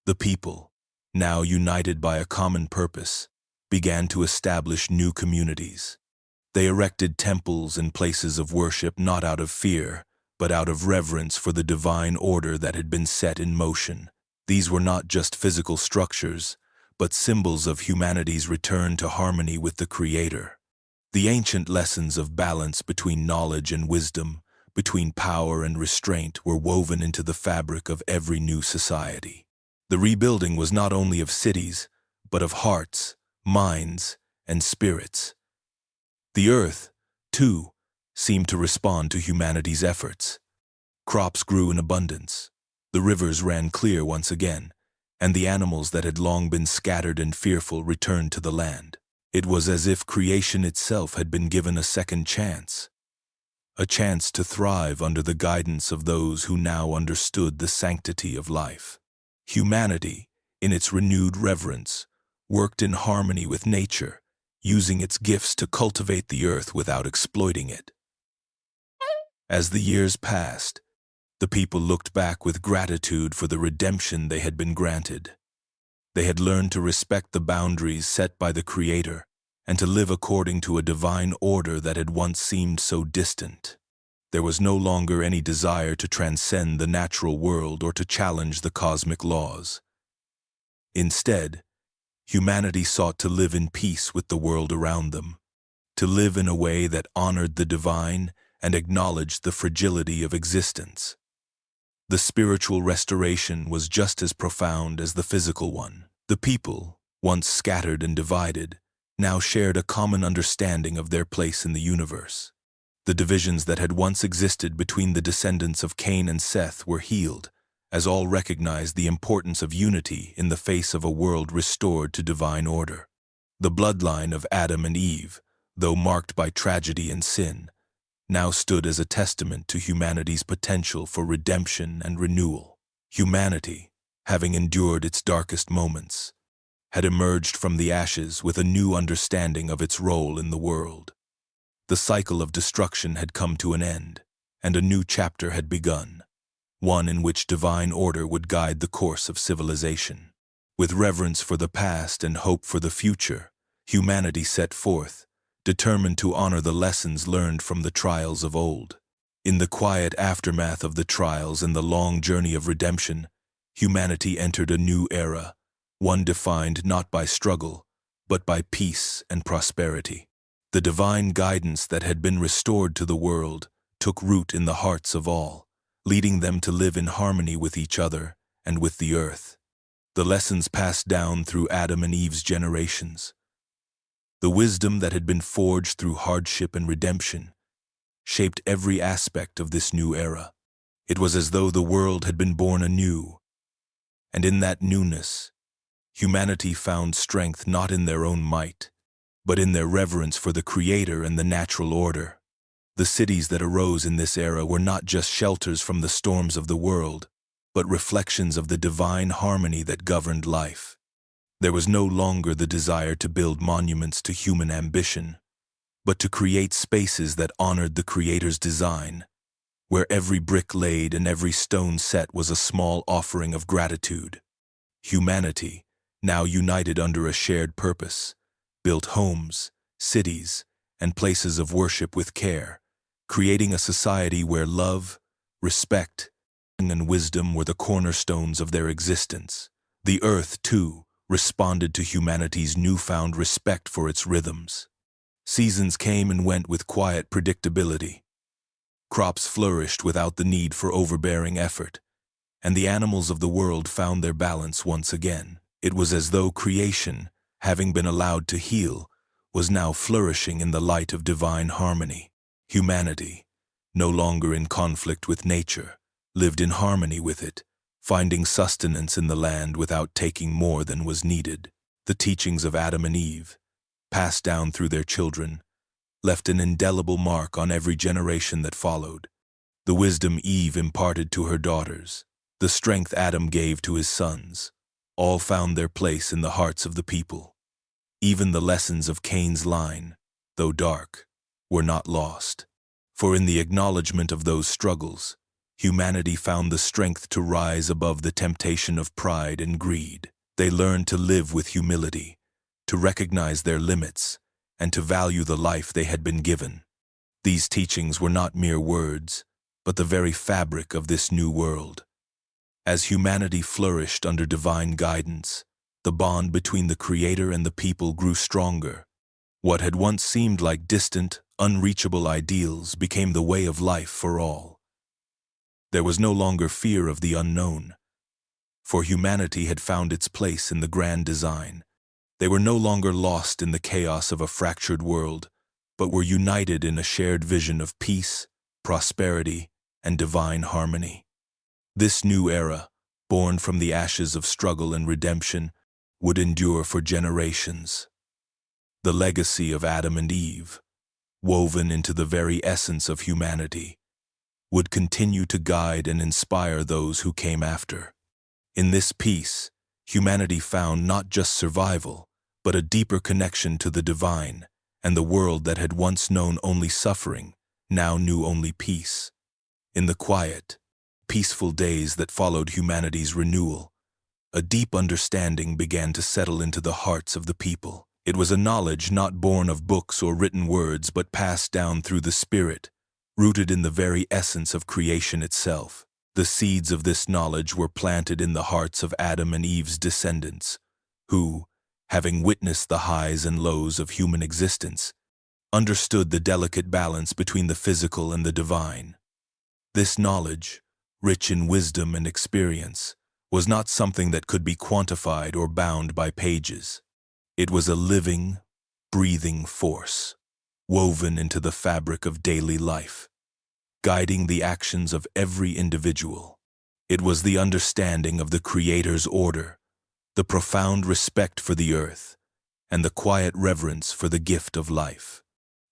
The people, now united by a common purpose, began to establish new communities. They erected temples and places of worship not out of fear, but out of reverence for the divine order that had been set in motion. These were not just physical structures, but symbols of humanity's return to harmony with the Creator. The ancient lessons of balance between knowledge and wisdom, between power and restraint, were woven into the fabric of every new society. The rebuilding was not only of cities, but of hearts, minds, and spirits. The earth, too, seemed to respond to humanity's efforts. Crops grew in abundance, the rivers ran clear once again, and the animals that had long been scattered and fearful returned to the land. It was as if creation itself had been given a second chance, a chance to thrive under the guidance of those who now understood the sanctity of life. Humanity, in its renewed reverence, worked in harmony with nature, using its gifts to cultivate the earth without exploiting it. As the years passed, the people looked back with gratitude for the redemption they had been granted. They had learned to respect the boundaries set by the Creator and to live according to a divine order that had once seemed so distant. There was no longer any desire to transcend the natural world or to challenge the cosmic laws. Instead, humanity sought to live in peace with the world around them, to live in a way that honored the divine and acknowledged the fragility of existence. The spiritual restoration was just as profound as the physical one. The people, once scattered and divided, now shared a common understanding of their place in the universe. The divisions that had once existed between the descendants of Cain and Seth were healed, as all recognized the importance of unity in the face of a world restored to divine order. The bloodline of Adam and Eve, though marked by tragedy and sin, now stood as a testament to humanity's potential for redemption and renewal. Humanity, having endured its darkest moments, had emerged from the ashes with a new understanding of its role in the world. The cycle of destruction had come to an end, and a new chapter had begun, one in which divine order would guide the course of civilization. With reverence for the past and hope for the future, humanity set forth, determined to honor the lessons learned from the trials of old. In the quiet aftermath of the trials and the long journey of redemption, humanity entered a new era, one defined not by struggle, but by peace and prosperity. The divine guidance that had been restored to the world took root in the hearts of all, leading them to live in harmony with each other and with the earth. The lessons passed down through Adam and Eve's generations, the wisdom that had been forged through hardship and redemption, shaped every aspect of this new era. It was as though the world had been born anew, and in that newness, humanity found strength not in their own might, but in their reverence for the Creator and the natural order. The cities that arose in this era were not just shelters from the storms of the world, but reflections of the divine harmony that governed life. There was no longer the desire to build monuments to human ambition, but to create spaces that honored the Creator's design, where every brick laid and every stone set was a small offering of gratitude. Humanity, now united under a shared purpose, built homes, cities, and places of worship with care, creating a society where love, respect, and wisdom were the cornerstones of their existence. The earth, too, responded to humanity's newfound respect for its rhythms. Seasons came and went with quiet predictability. Crops flourished without the need for overbearing effort, and the animals of the world found their balance once again. It was as though creation, having been allowed to heal, was now flourishing in the light of divine harmony. Humanity, no longer in conflict with nature, lived in harmony with it, finding sustenance in the land without taking more than was needed. The teachings of Adam and Eve, passed down through their children, left an indelible mark on every generation that followed. The wisdom Eve imparted to her daughters, the strength Adam gave to his sons, all found their place in the hearts of the people. Even the lessons of Cain's line, though dark, were not lost. For in the acknowledgement of those struggles, humanity found the strength to rise above the temptation of pride and greed. They learned to live with humility, to recognize their limits, and to value the life they had been given. These teachings were not mere words, but the very fabric of this new world. As humanity flourished under divine guidance, the bond between the Creator and the people grew stronger. What had once seemed like distant, unreachable ideals became the way of life for all. There was no longer fear of the unknown, for humanity had found its place in the grand design. They were no longer lost in the chaos of a fractured world, but were united in a shared vision of peace, prosperity, and divine harmony. This new era, born from the ashes of struggle and redemption, would endure for generations. The legacy of Adam and Eve, woven into the very essence of humanity, would continue to guide and inspire those who came after. In this peace, humanity found not just survival, but a deeper connection to the divine, and the world that had once known only suffering, now knew only peace. In the quiet, peaceful days that followed humanity's renewal, a deep understanding began to settle into the hearts of the people. It was a knowledge not born of books or written words, but passed down through the Spirit, rooted in the very essence of creation itself. The seeds of this knowledge were planted in the hearts of Adam and Eve's descendants, who, having witnessed the highs and lows of human existence, understood the delicate balance between the physical and the divine. This knowledge, rich in wisdom and experience, was not something that could be quantified or bound by pages. It was a living, breathing force, woven into the fabric of daily life, guiding the actions of every individual. It was the understanding of the Creator's order, the profound respect for the earth, and the quiet reverence for the gift of life.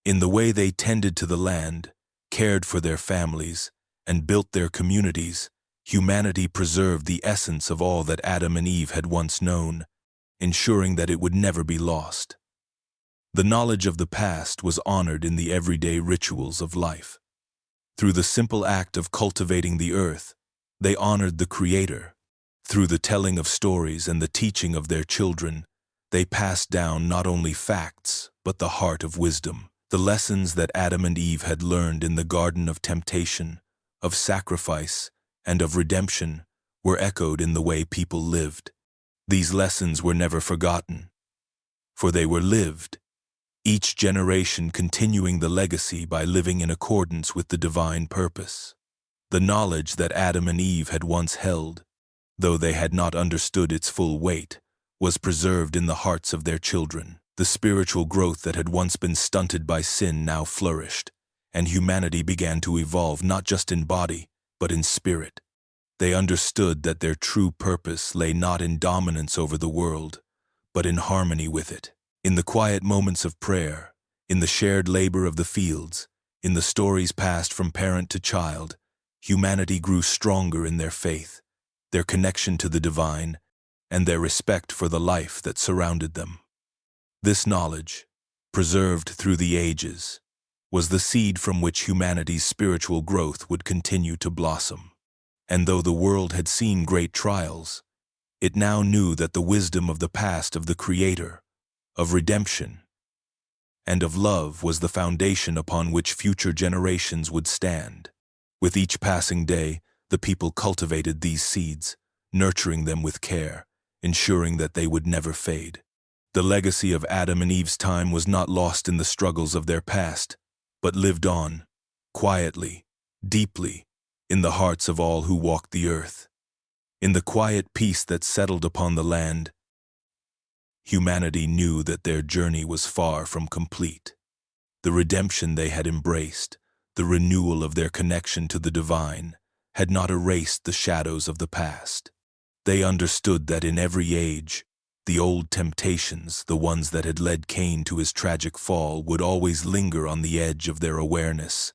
In the way they tended to the land, cared for their families, and built their communities, humanity preserved the essence of all that Adam and Eve had once known, ensuring that it would never be lost. The knowledge of the past was honored in the everyday rituals of life. Through the simple act of cultivating the earth, they honored the Creator. Through the telling of stories and the teaching of their children, they passed down not only facts, but the heart of wisdom. The lessons that Adam and Eve had learned in the Garden of Temptation, of sacrifice, and of redemption were echoed in the way people lived. These lessons were never forgotten, for they were lived, each generation continuing the legacy by living in accordance with the divine purpose. The knowledge that Adam and Eve had once held, though they had not understood its full weight, was preserved in the hearts of their children. The spiritual growth that had once been stunted by sin now flourished, and humanity began to evolve not just in body, but in spirit. They understood that their true purpose lay not in dominance over the world, but in harmony with it. In the quiet moments of prayer, in the shared labor of the fields, in the stories passed from parent to child, humanity grew stronger in their faith, their connection to the divine, and their respect for the life that surrounded them. This knowledge, preserved through the ages, was the seed from which humanity's spiritual growth would continue to blossom. And though the world had seen great trials, it now knew that the wisdom of the past of the Creator, of redemption, and of love was the foundation upon which future generations would stand. With each passing day, the people cultivated these seeds, nurturing them with care, ensuring that they would never fade. The legacy of Adam and Eve's time was not lost in the struggles of their past, but lived on, quietly, deeply, in the hearts of all who walked the earth. In the quiet peace that settled upon the land, humanity knew that their journey was far from complete. The redemption they had embraced, the renewal of their connection to the divine, had not erased the shadows of the past. They understood that in every age, the old temptations, the ones that had led Cain to his tragic fall, would always linger on the edge of their awareness,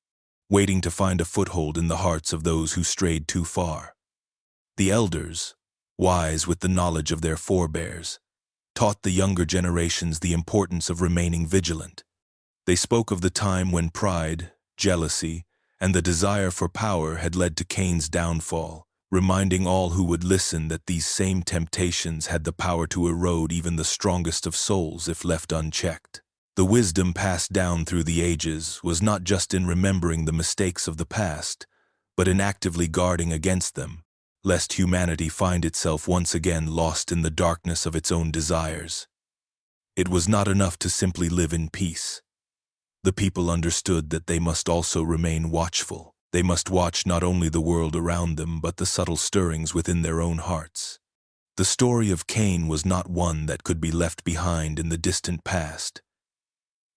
waiting to find a foothold in the hearts of those who strayed too far. The elders, wise with the knowledge of their forebears, taught the younger generations the importance of remaining vigilant. They spoke of the time when pride, jealousy, and the desire for power had led to Cain's downfall, reminding all who would listen that these same temptations had the power to erode even the strongest of souls if left unchecked. The wisdom passed down through the ages was not just in remembering the mistakes of the past, but in actively guarding against them, lest humanity find itself once again lost in the darkness of its own desires. It was not enough to simply live in peace. The people understood that they must also remain watchful. They must watch not only the world around them, but the subtle stirrings within their own hearts. The story of Cain was not one that could be left behind in the distant past.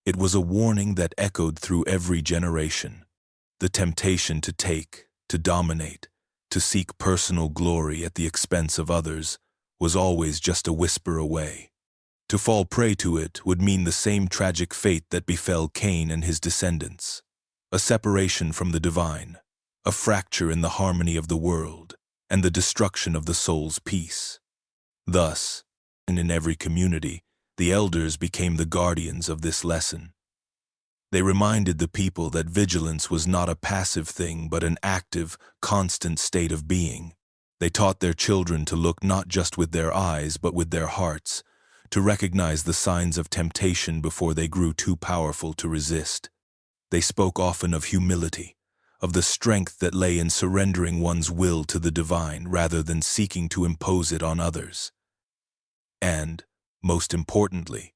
It was a warning that echoed through every generation. The temptation to take, to dominate, to seek personal glory at the expense of others was always just a whisper away. To fall prey to it would mean the same tragic fate that befell Cain and his descendants. A separation from the divine, a fracture in the harmony of the world, and the destruction of the soul's peace. Thus, in every community, the elders became the guardians of this lesson. They reminded the people that vigilance was not a passive thing but an active, constant state of being. They taught their children to look not just with their eyes but with their hearts, to recognize the signs of temptation before they grew too powerful to resist. They spoke often of humility, of the strength that lay in surrendering one's will to the divine rather than seeking to impose it on others. And, most importantly,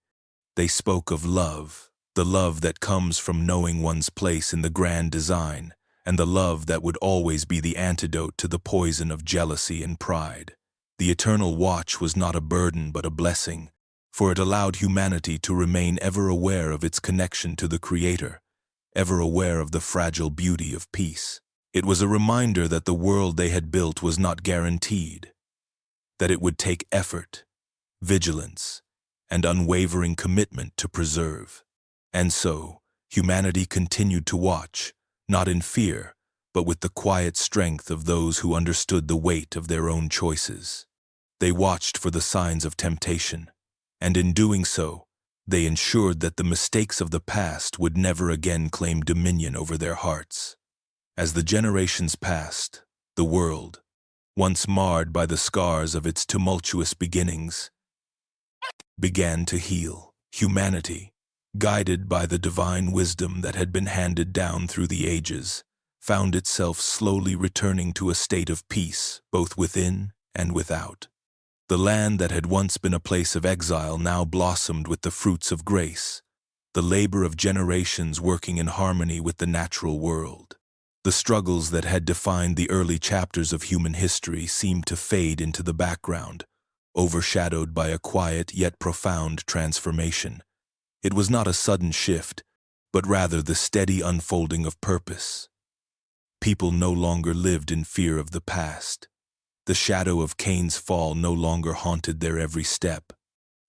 they spoke of love, the love that comes from knowing one's place in the grand design, and the love that would always be the antidote to the poison of jealousy and pride. The eternal watch was not a burden but a blessing, for it allowed humanity to remain ever aware of its connection to the Creator, ever aware of the fragile beauty of peace. It was a reminder that the world they had built was not guaranteed, that it would take effort, vigilance, and unwavering commitment to preserve. And so, humanity continued to watch, not in fear, but with the quiet strength of those who understood the weight of their own choices. They watched for the signs of temptation, and in doing so, they ensured that the mistakes of the past would never again claim dominion over their hearts. As the generations passed, the world, once marred by the scars of its tumultuous beginnings, began to heal. Humanity, guided by the divine wisdom that had been handed down through the ages, found itself slowly returning to a state of peace, both within and without. The land that had once been a place of exile now blossomed with the fruits of grace, the labor of generations working in harmony with the natural world. The struggles that had defined the early chapters of human history seemed to fade into the background, overshadowed by a quiet yet profound transformation. It was not a sudden shift, but rather the steady unfolding of purpose. People no longer lived in fear of the past. The shadow of Cain's fall no longer haunted their every step.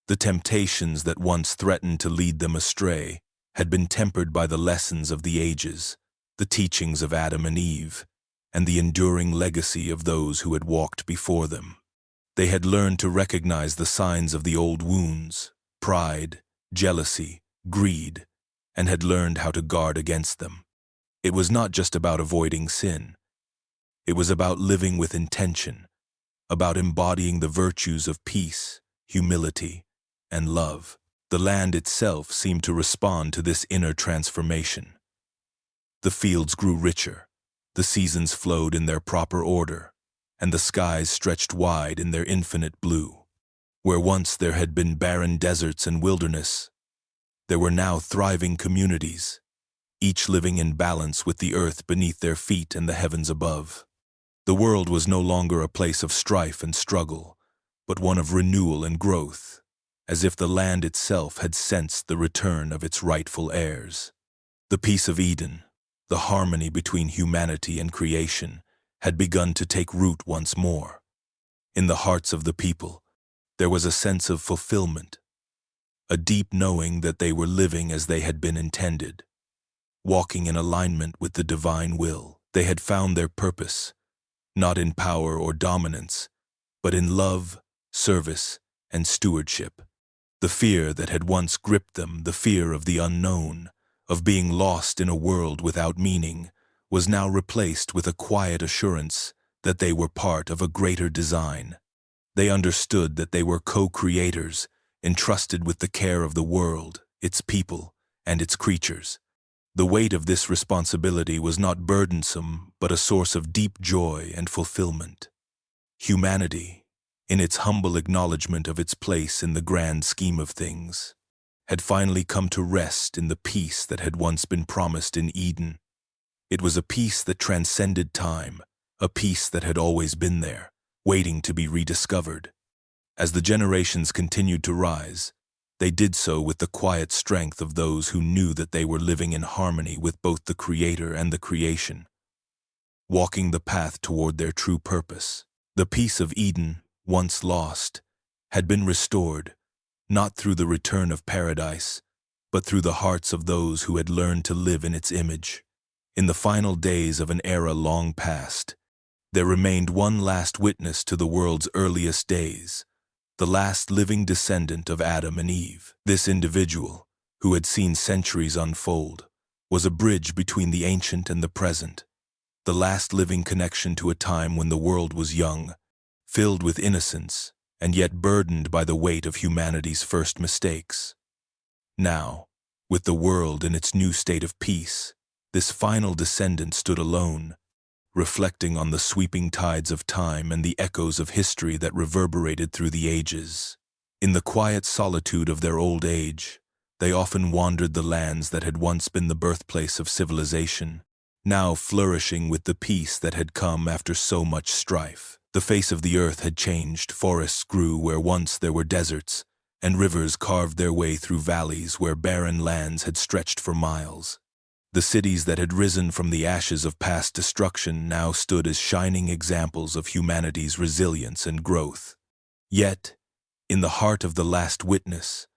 The temptations that once threatened to lead them astray had been tempered by the lessons of the ages, the teachings of Adam and Eve, and the enduring legacy of those who had walked before them. They had learned to recognize the signs of the old wounds, pride, jealousy, greed, and had learned how to guard against them. It was not just about avoiding sin. It was about living with intention, about embodying the virtues of peace, humility, and love. The land itself seemed to respond to this inner transformation. The fields grew richer, the seasons flowed in their proper order, and the skies stretched wide in their infinite blue. Where once there had been barren deserts and wilderness, there were now thriving communities, each living in balance with the earth beneath their feet and the heavens above. The world was no longer a place of strife and struggle, but one of renewal and growth, as if the land itself had sensed the return of its rightful heirs. The peace of Eden, the harmony between humanity and creation, had begun to take root once more. In the hearts of the people, there was a sense of fulfillment, a deep knowing that they were living as they had been intended, walking in alignment with the divine will. They had found their purpose, not in power or dominance, but in love, service, and stewardship. The fear that had once gripped them, the fear of the unknown, of being lost in a world without meaning, was now replaced with a quiet assurance that they were part of a greater design. They understood that they were co-creators, entrusted with the care of the world, its people, and its creatures. The weight of this responsibility was not burdensome, but a source of deep joy and fulfillment. Humanity, in its humble acknowledgement of its place in the grand scheme of things, had finally come to rest in the peace that had once been promised in Eden. It was a peace that transcended time, a peace that had always been there, waiting to be rediscovered. As the generations continued to rise, they did so with the quiet strength of those who knew that they were living in harmony with both the Creator and the creation, walking the path toward their true purpose. The peace of Eden, once lost, had been restored, not through the return of paradise, but through the hearts of those who had learned to live in its image. In the final days of an era long past, there remained one last witness to the world's earliest days, the last living descendant of Adam and Eve. This individual, who had seen centuries unfold, was a bridge between the ancient and the present, the last living connection to a time when the world was young, filled with innocence, and yet burdened by the weight of humanity's first mistakes. Now, with the world in its new state of peace, this final descendant stood alone, reflecting on the sweeping tides of time and the echoes of history that reverberated through the ages. In the quiet solitude of their old age, they often wandered the lands that had once been the birthplace of civilization, now flourishing with the peace that had come after so much strife. The face of the earth had changed, forests grew where once there were deserts, and rivers carved their way through valleys where barren lands had stretched for miles. The cities that had risen from the ashes of past destruction now stood as shining examples of humanity's resilience and growth. Yet, in the heart of the last witness,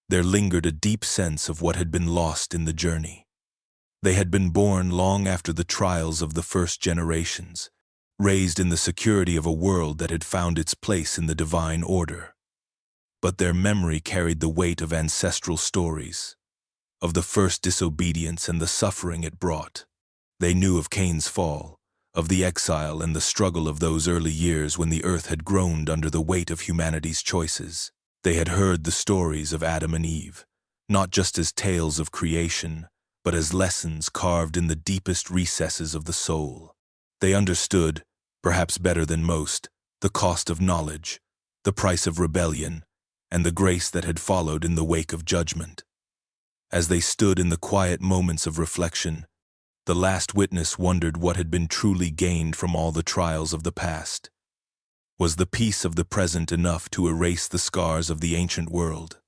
there lingered a deep sense of what had been lost in the journey. They had been born long after the trials of the first generations, raised in the security of a world that had found its place in the divine order. But their memory carried the weight of ancestral stories, of the first disobedience and the suffering it brought. They knew of Cain's fall, of the exile and the struggle of those early years when the earth had groaned under the weight of humanity's choices. They had heard the stories of Adam and Eve, not just as tales of creation, but as lessons carved in the deepest recesses of the soul. They understood, perhaps better than most, the cost of knowledge, the price of rebellion, and the grace that had followed in the wake of judgment. As they stood in the quiet moments of reflection, the last witness wondered what had been truly gained from all the trials of the past. Was the peace of the present enough to erase the scars of the ancient world?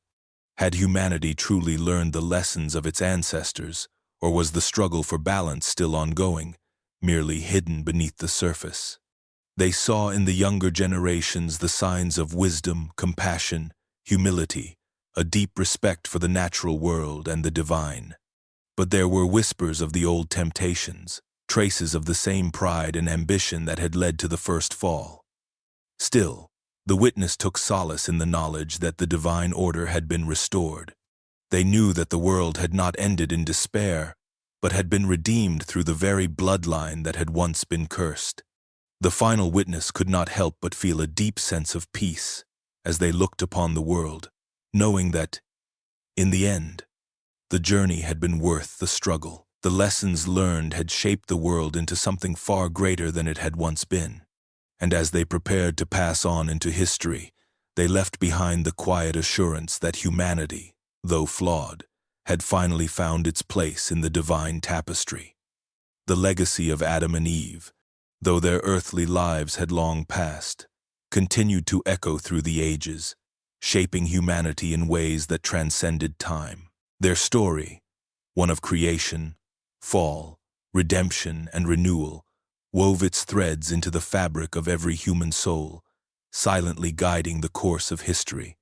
Had humanity truly learned the lessons of its ancestors, or was the struggle for balance still ongoing, merely hidden beneath the surface? They saw in the younger generations the signs of wisdom, compassion, humility, a deep respect for the natural world and the divine. But there were whispers of the old temptations, traces of the same pride and ambition that had led to the first fall. Still, the witness took solace in the knowledge that the divine order had been restored. They knew that the world had not ended in despair, but had been redeemed through the very bloodline that had once been cursed. The final witness could not help but feel a deep sense of peace as they looked upon the world, knowing that, in the end, the journey had been worth the struggle. The lessons learned had shaped the world into something far greater than it had once been. And as they prepared to pass on into history, they left behind the quiet assurance that humanity, though flawed, had finally found its place in the divine tapestry. The legacy of Adam and Eve, though their earthly lives had long passed, continued to echo through the ages, shaping humanity in ways that transcended time. Their story, one of creation, fall, redemption, and renewal, wove its threads into the fabric of every human soul, silently guiding the course of history.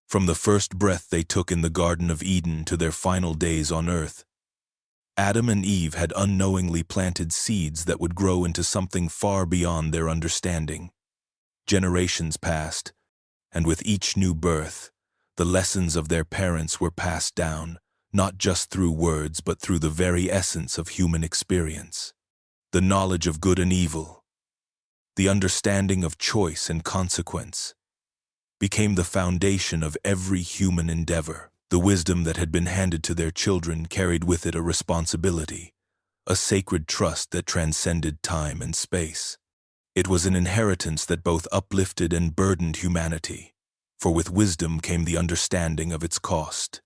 From the first breath they took in the Garden of Eden to their final days on earth, Adam and Eve had unknowingly planted seeds that would grow into something far beyond their understanding. Generations passed, and with each new birth, the lessons of their parents were passed down, not just through words but through the very essence of human experience. The knowledge of good and evil, the understanding of choice and consequence, became the foundation of every human endeavor. The wisdom that had been handed to their children carried with it a responsibility, a sacred trust that transcended time and space. It was an inheritance that both uplifted and burdened humanity, for with wisdom came the understanding of its cost.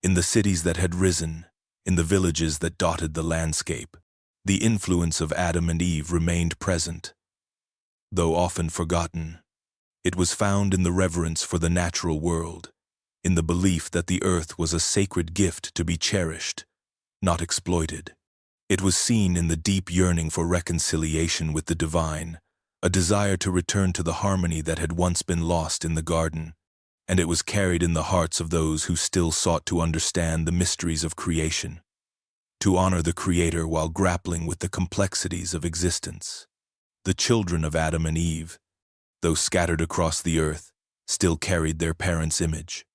In the cities that had risen, in the villages that dotted the landscape, the influence of Adam and Eve remained present. Though often forgotten, it was found in the reverence for the natural world, in the belief that the earth was a sacred gift to be cherished, not exploited. It was seen in the deep yearning for reconciliation with the divine, a desire to return to the harmony that had once been lost in the garden, and it was carried in the hearts of those who still sought to understand the mysteries of creation, to honor the Creator while grappling with the complexities of existence. The children of Adam and Eve, though scattered across the earth, still carried their parents' image.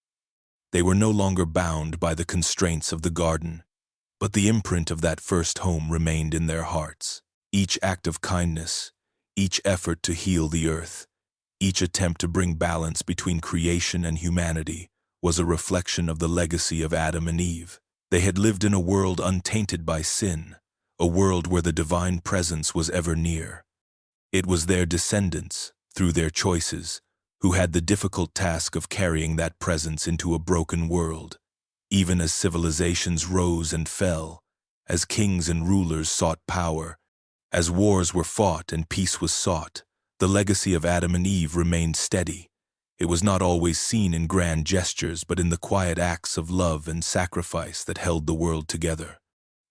They were no longer bound by the constraints of the garden, but the imprint of that first home remained in their hearts. Each act of kindness, each effort to heal the earth, each attempt to bring balance between creation and humanity was a reflection of the legacy of Adam and Eve. They had lived in a world untainted by sin, a world where the divine presence was ever near. It was their descendants, through their choices, who had the difficult task of carrying that presence into a broken world. Even as civilizations rose and fell, as kings and rulers sought power, as wars were fought and peace was sought, the legacy of Adam and Eve remained steady. It was not always seen in grand gestures, but in the quiet acts of love and sacrifice that held the world together.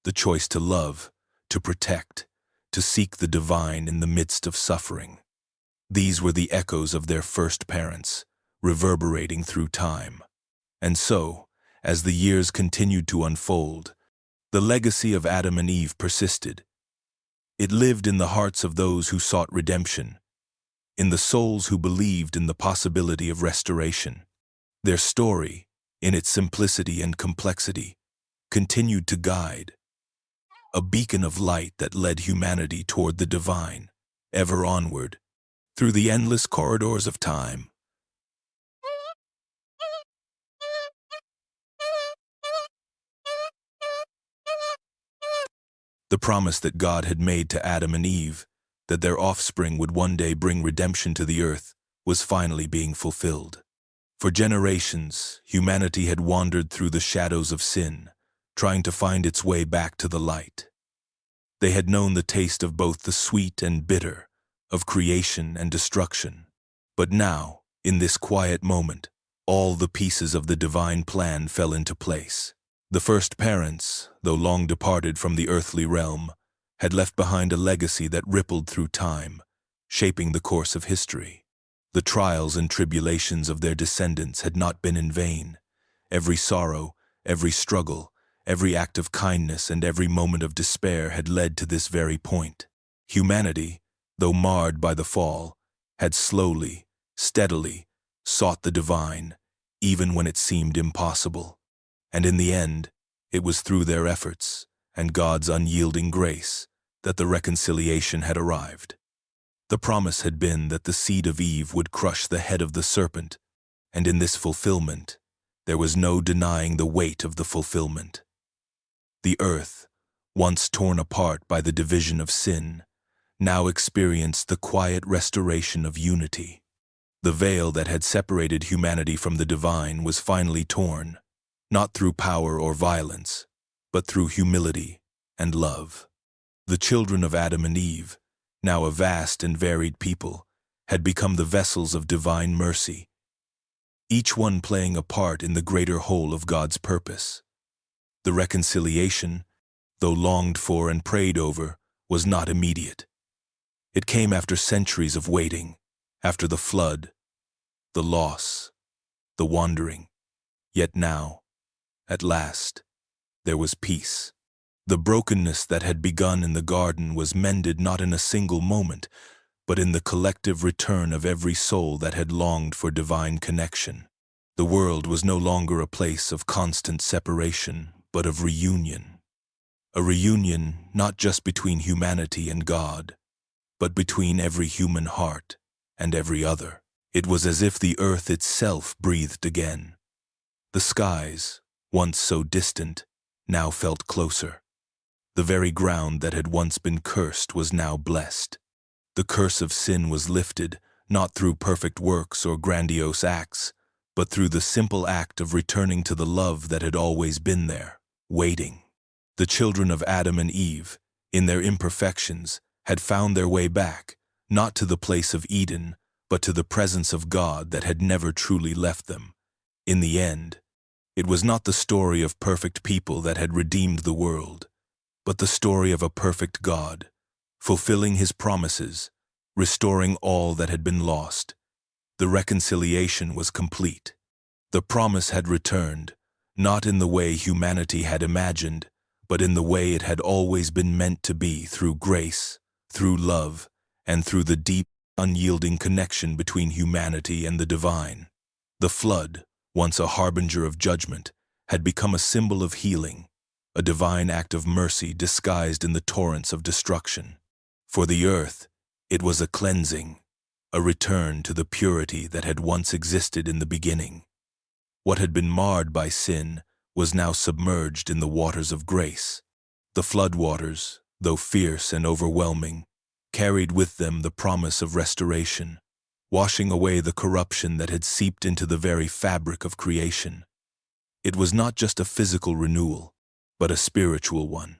The choice to love, to protect, to seek the divine in the midst of suffering. These were the echoes of their first parents, reverberating through time. And so, as the years continued to unfold, the legacy of Adam and Eve persisted. It lived in the hearts of those who sought redemption, in the souls who believed in the possibility of restoration. Their story, in its simplicity and complexity, continued to guide, a beacon of light that led humanity toward the divine, ever onward, through the endless corridors of time. The promise that God had made to Adam and Eve, that their offspring would one day bring redemption to the earth, was finally being fulfilled. For generations, humanity had wandered through the shadows of sin, trying to find its way back to the light. They had known the taste of both the sweet and bitter, of creation and destruction. But now, in this quiet moment, all the pieces of the divine plan fell into place. The first parents, though long departed from the earthly realm, had left behind a legacy that rippled through time, shaping the course of history. The trials and tribulations of their descendants had not been in vain. Every sorrow, every struggle, every act of kindness and every moment of despair had led to this very point. Humanity, though marred by the fall, had slowly, steadily sought the divine, even when it seemed impossible. And in the end, it was through their efforts and God's unyielding grace that the reconciliation had arrived. The promise had been that the seed of Eve would crush the head of the serpent, and in this fulfillment, there was no denying the weight of the fulfillment. The earth, once torn apart by the division of sin, now experienced the quiet restoration of unity. The veil that had separated humanity from the divine was finally torn, not through power or violence, but through humility and love. The children of Adam and Eve, now a vast and varied people, had become the vessels of divine mercy, each one playing a part in the greater whole of God's purpose. The reconciliation, though longed for and prayed over, was not immediate. It came after centuries of waiting, after the flood, the loss, the wandering. Yet now, at last, there was peace. The brokenness that had begun in the garden was mended not in a single moment, but in the collective return of every soul that had longed for divine connection. The world was no longer a place of constant separation, but of reunion. A reunion not just between humanity and God, but between every human heart and every other. It was as if the earth itself breathed again. The skies, once so distant, now felt closer. The very ground that had once been cursed was now blessed. The curse of sin was lifted, not through perfect works or grandiose acts, but through the simple act of returning to the love that had always been there, waiting. The children of Adam and Eve, in their imperfections, had found their way back, not to the place of Eden, but to the presence of God that had never truly left them. In the end, it was not the story of perfect people that had redeemed the world, but the story of a perfect God, fulfilling his promises, restoring all that had been lost. The reconciliation was complete. The promise had returned, not in the way humanity had imagined, but in the way it had always been meant to be, through grace, through love, and through the deep, unyielding connection between humanity and the divine. The flood, once a harbinger of judgment, had become a symbol of healing, a divine act of mercy disguised in the torrents of destruction. For the earth, it was a cleansing, a return to the purity that had once existed in the beginning. What had been marred by sin was now submerged in the waters of grace. The floodwaters, though fierce and overwhelming, carried with them the promise of restoration, washing away the corruption that had seeped into the very fabric of creation. It was not just a physical renewal, but a spiritual one.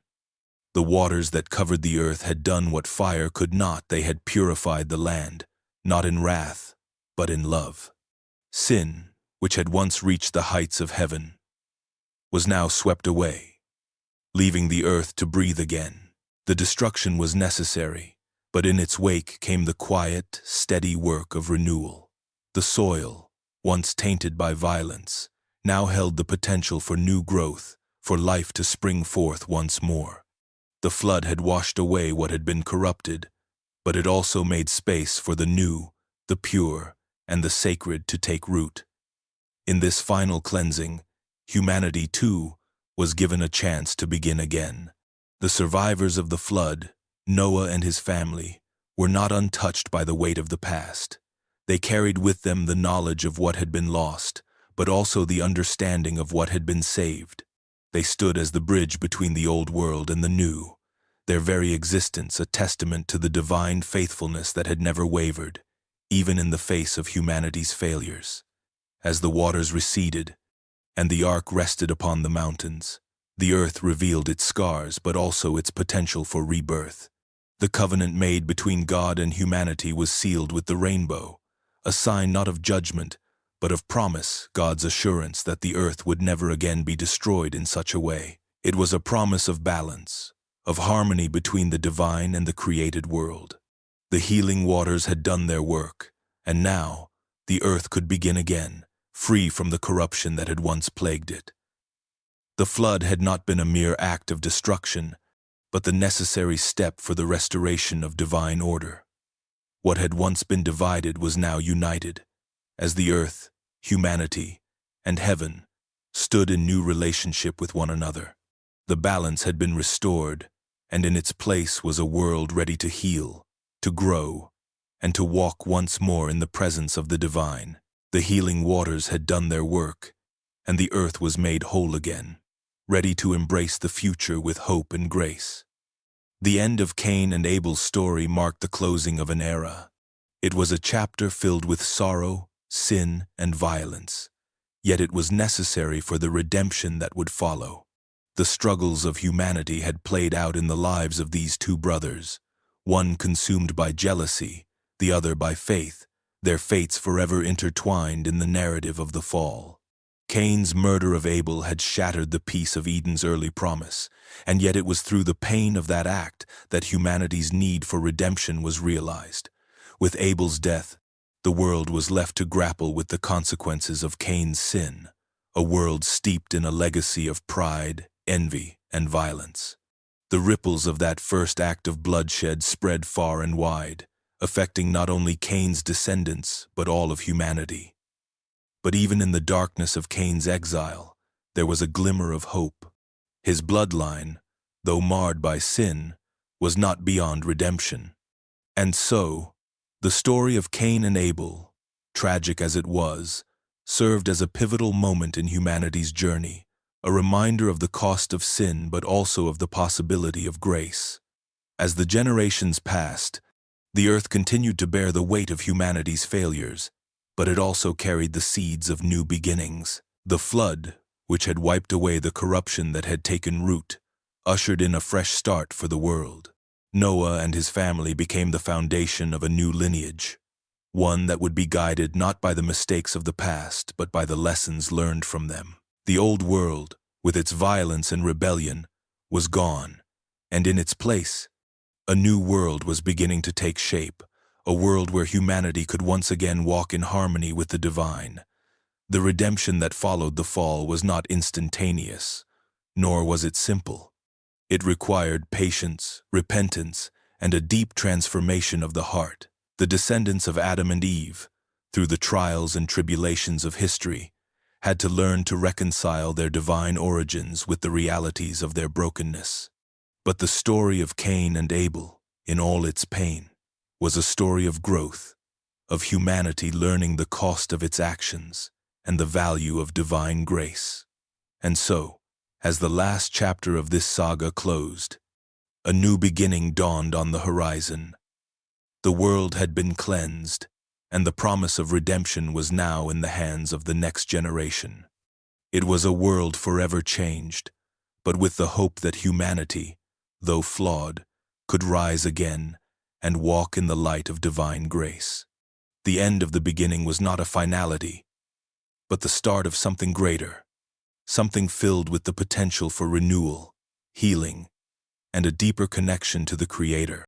The waters that covered the earth had done what fire could not. They had purified the land, not in wrath, but in love. Sin, which had once reached the heights of heaven, was now swept away, leaving the earth to breathe again. The destruction was necessary, but in its wake came the quiet, steady work of renewal. The soil, once tainted by violence, now held the potential for new growth, for life to spring forth once more. The flood had washed away what had been corrupted, but it also made space for the new, the pure, and the sacred to take root. In this final cleansing, humanity, too, was given a chance to begin again. The survivors of the flood, Noah and his family, were not untouched by the weight of the past. They carried with them the knowledge of what had been lost, but also the understanding of what had been saved. They stood as the bridge between the old world and the new, their very existence a testament to the divine faithfulness that had never wavered, even in the face of humanity's failures. As the waters receded, and the ark rested upon the mountains, the earth revealed its scars, but also its potential for rebirth. The covenant made between God and humanity was sealed with the rainbow, a sign not of judgment, but of promise, God's assurance that the earth would never again be destroyed in such a way. It was a promise of balance, of harmony between the divine and the created world. The healing waters had done their work, and now the earth could begin again, free from the corruption that had once plagued it. The flood had not been a mere act of destruction, but the necessary step for the restoration of divine order. What had once been divided was now united, as the earth, humanity, and heaven stood in new relationship with one another. The balance had been restored, and in its place was a world ready to heal, to grow, and to walk once more in the presence of the divine. The healing waters had done their work, and the earth was made whole again, ready to embrace the future with hope and grace. The end of Cain and Abel's story marked the closing of an era. It was a chapter filled with sorrow, sin, and violence, yet it was necessary for the redemption that would follow. The struggles of humanity had played out in the lives of these two brothers, one consumed by jealousy, the other by faith, their fates forever intertwined in the narrative of the fall. Cain's murder of Abel had shattered the peace of Eden's early promise, and yet it was through the pain of that act that humanity's need for redemption was realized. With Abel's death, the world was left to grapple with the consequences of Cain's sin, a world steeped in a legacy of pride, envy, and violence. The ripples of that first act of bloodshed spread far and wide, affecting not only Cain's descendants, but all of humanity. But even in the darkness of Cain's exile, there was a glimmer of hope. His bloodline, though marred by sin, was not beyond redemption. And so, the story of Cain and Abel, tragic as it was, served as a pivotal moment in humanity's journey, a reminder of the cost of sin but also of the possibility of grace. As the generations passed, the earth continued to bear the weight of humanity's failures, but it also carried the seeds of new beginnings. The flood, which had wiped away the corruption that had taken root, ushered in a fresh start for the world. Noah and his family became the foundation of a new lineage, one that would be guided not by the mistakes of the past, but by the lessons learned from them. The old world, with its violence and rebellion, was gone, and in its place, a new world was beginning to take shape, a world where humanity could once again walk in harmony with the divine. The redemption that followed the fall was not instantaneous, nor was it simple. It required patience, repentance, and a deep transformation of the heart. The descendants of Adam and Eve, through the trials and tribulations of history, had to learn to reconcile their divine origins with the realities of their brokenness. But the story of Cain and Abel, in all its pain, was a story of growth, of humanity learning the cost of its actions and the value of divine grace. And so, as the last chapter of this saga closed, a new beginning dawned on the horizon. The world had been cleansed, and the promise of redemption was now in the hands of the next generation. It was a world forever changed, but with the hope that humanity, though flawed, could rise again and walk in the light of divine grace. The end of the beginning was not a finality, but the start of something greater, something filled with the potential for renewal, healing, and a deeper connection to the Creator.